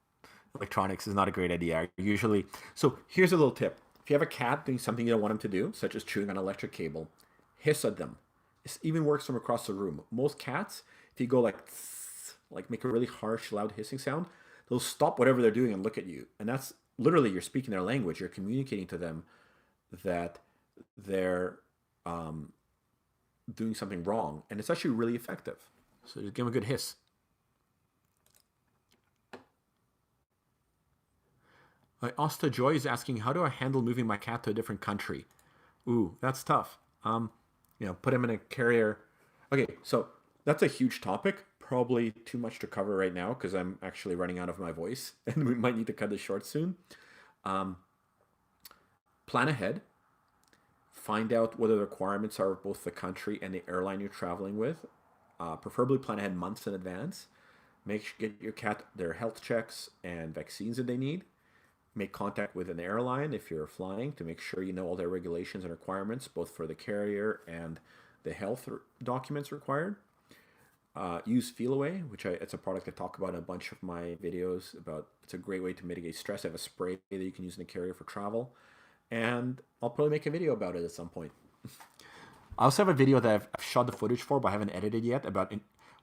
electronics is not a great idea. Usually, so here's a little tip: if you have a cat doing something you don't want them to do, such as chewing on an electric cable, hiss at them. This even works from across the room. Most cats, if you go like tss, like make a really harsh, loud hissing sound, they'll stop whatever they're doing and look at you. And that's literally you're speaking their language. You're communicating to them that they're um, doing something wrong, and it's actually really effective. So just give them a good hiss. Asta Joy is asking, how do I handle moving my cat to a different country? Ooh, that's tough. Put him in a carrier. Okay, so that's a huge topic. Probably too much to cover right now because I'm actually running out of my voice, and we might need to cut this short soon. Um, Plan ahead. Find out what the requirements are of both the country and the airline you're traveling with. Preferably plan ahead months in advance. Get your cat their health checks and vaccines that they need. Make contact with an airline if you're flying to make sure you know all their regulations and requirements, both for the carrier and the health documents required. Use Feel Away, it's a product I talk about in a bunch of my videos about. It's a great way to mitigate stress. I have a spray that you can use in the carrier for travel, and I'll probably make a video about it at some point. I also have a video that I've shot the footage for, but I haven't edited yet, about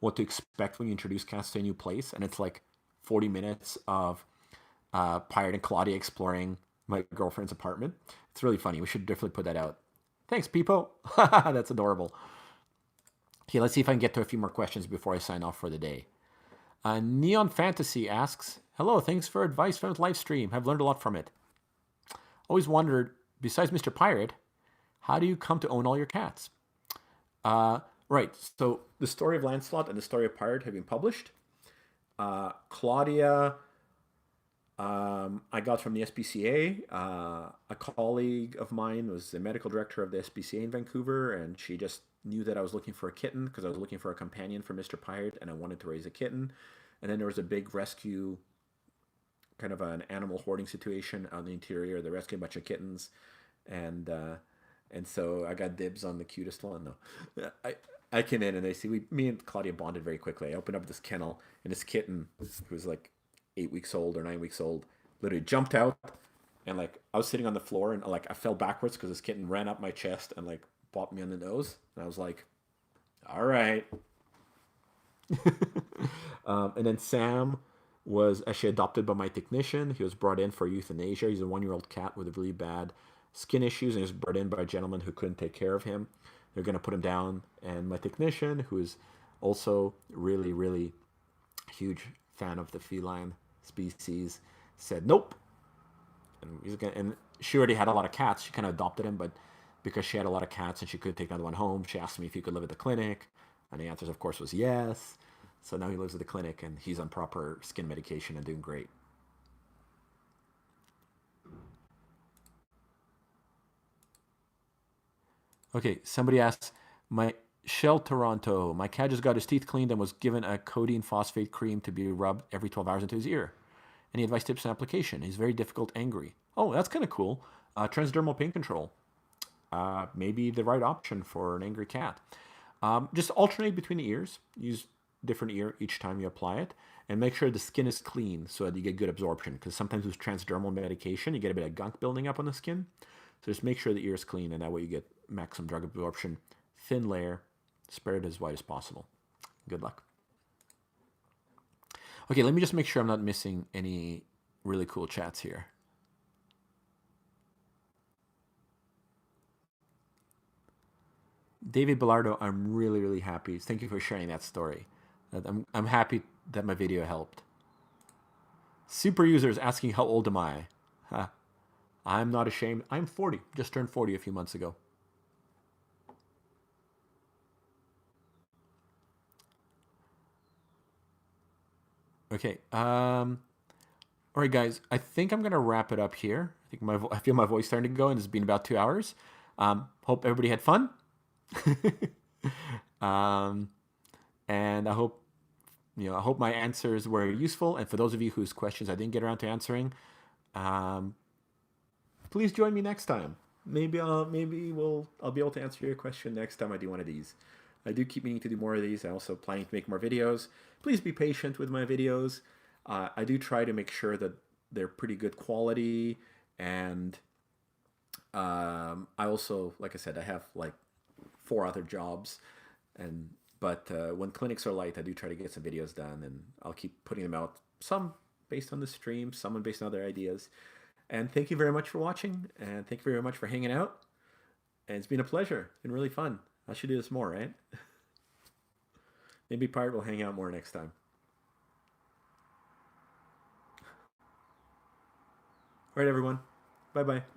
what to expect when you introduce cats to a new place, and it's like 40 minutes of Pirate and Claudia exploring my girlfriend's apartment. It's really funny. We should definitely put that out. Thanks, Peepo. That's adorable. Okay, let's see if I can get to a few more questions before I sign off for the day. Neon Fantasy asks, hello, thanks for advice from the live stream. I've learned a lot from it. Always wondered, besides Mr. Pirate, how do you come to own all your cats? Right, so the story of Lancelot and the story of Pirate have been published. Claudia, I got from the SPCA. A colleague of mine was the medical director of the SPCA in Vancouver, and she just knew that I was looking for a kitten because I was looking for a companion for Mr. Pirate, and I wanted to raise a kitten. And then there was a big rescue, kind of an animal hoarding situation on the interior. They rescued a bunch of kittens, and so I got dibs on the cutest one. No, I came in and me and Claudia bonded very quickly. I opened up this kennel, and this kitten, who was like 8 weeks old or 9 weeks old, literally jumped out, and like I was sitting on the floor, and like I fell backwards because this kitten ran up my chest and like popped me on the nose, and I was like, all right. And then Sam was actually adopted by my technician. He was brought in for euthanasia. He's a 1-year-old cat with really bad skin issues, and he was brought in by a gentleman who couldn't take care of him. They're going to put him down, and my technician, who is also really, really huge fan of the feline species, said nope. And she already had a lot of cats. She kind of adopted him, but because she had a lot of cats and she couldn't take another one home, she asked me if he could live at the clinic, and the answer, of course, was yes. So now he lives at the clinic, and he's on proper skin medication and doing great. Okay, somebody asks, my Shell Toronto, my cat just got his teeth cleaned and was given a codeine phosphate cream to be rubbed every 12 hours into his ear. Any advice, tips, and application? He's very difficult, angry. Oh, that's kind of cool. Transdermal pain control. Maybe the right option for an angry cat. Just alternate between the ears. Use different ear each time you apply it, and make sure the skin is clean so that you get good absorption, because sometimes with transdermal medication you get a bit of gunk building up on the skin. So just make sure the ear is clean, and that way you get maximum drug absorption. Thin layer, spread it as wide as possible. Good luck. Okay, let me just make sure I'm not missing any really cool chats here. David Bellardo, I'm really, really happy. Thank you for sharing that story. I'm happy that my video helped. Super users asking how old am I? Huh. I'm not ashamed. I'm 40. Just turned 40 a few months ago. Okay. All right, guys. I think I'm gonna wrap it up here. I feel my voice starting to go, and it's been about 2 hours. Hope everybody had fun. And I hope my answers were useful. And for those of you whose questions I didn't get around to answering, please join me next time. Maybe I'll be able to answer your question next time I do one of these. I do keep meaning to do more of these. I'm also planning to make more videos. Please be patient with my videos. I do try to make sure that they're pretty good quality, and I also, like I said, I have like 4 other jobs, but when clinics are light, I do try to get some videos done, and I'll keep putting them out. Some based on the stream, some based on other ideas. And thank you very much for watching, and thank you very much for hanging out. And it's been a pleasure. It's been really fun. I should do this more, right? Maybe Pirate will hang out more next time. All right, everyone. Bye-bye.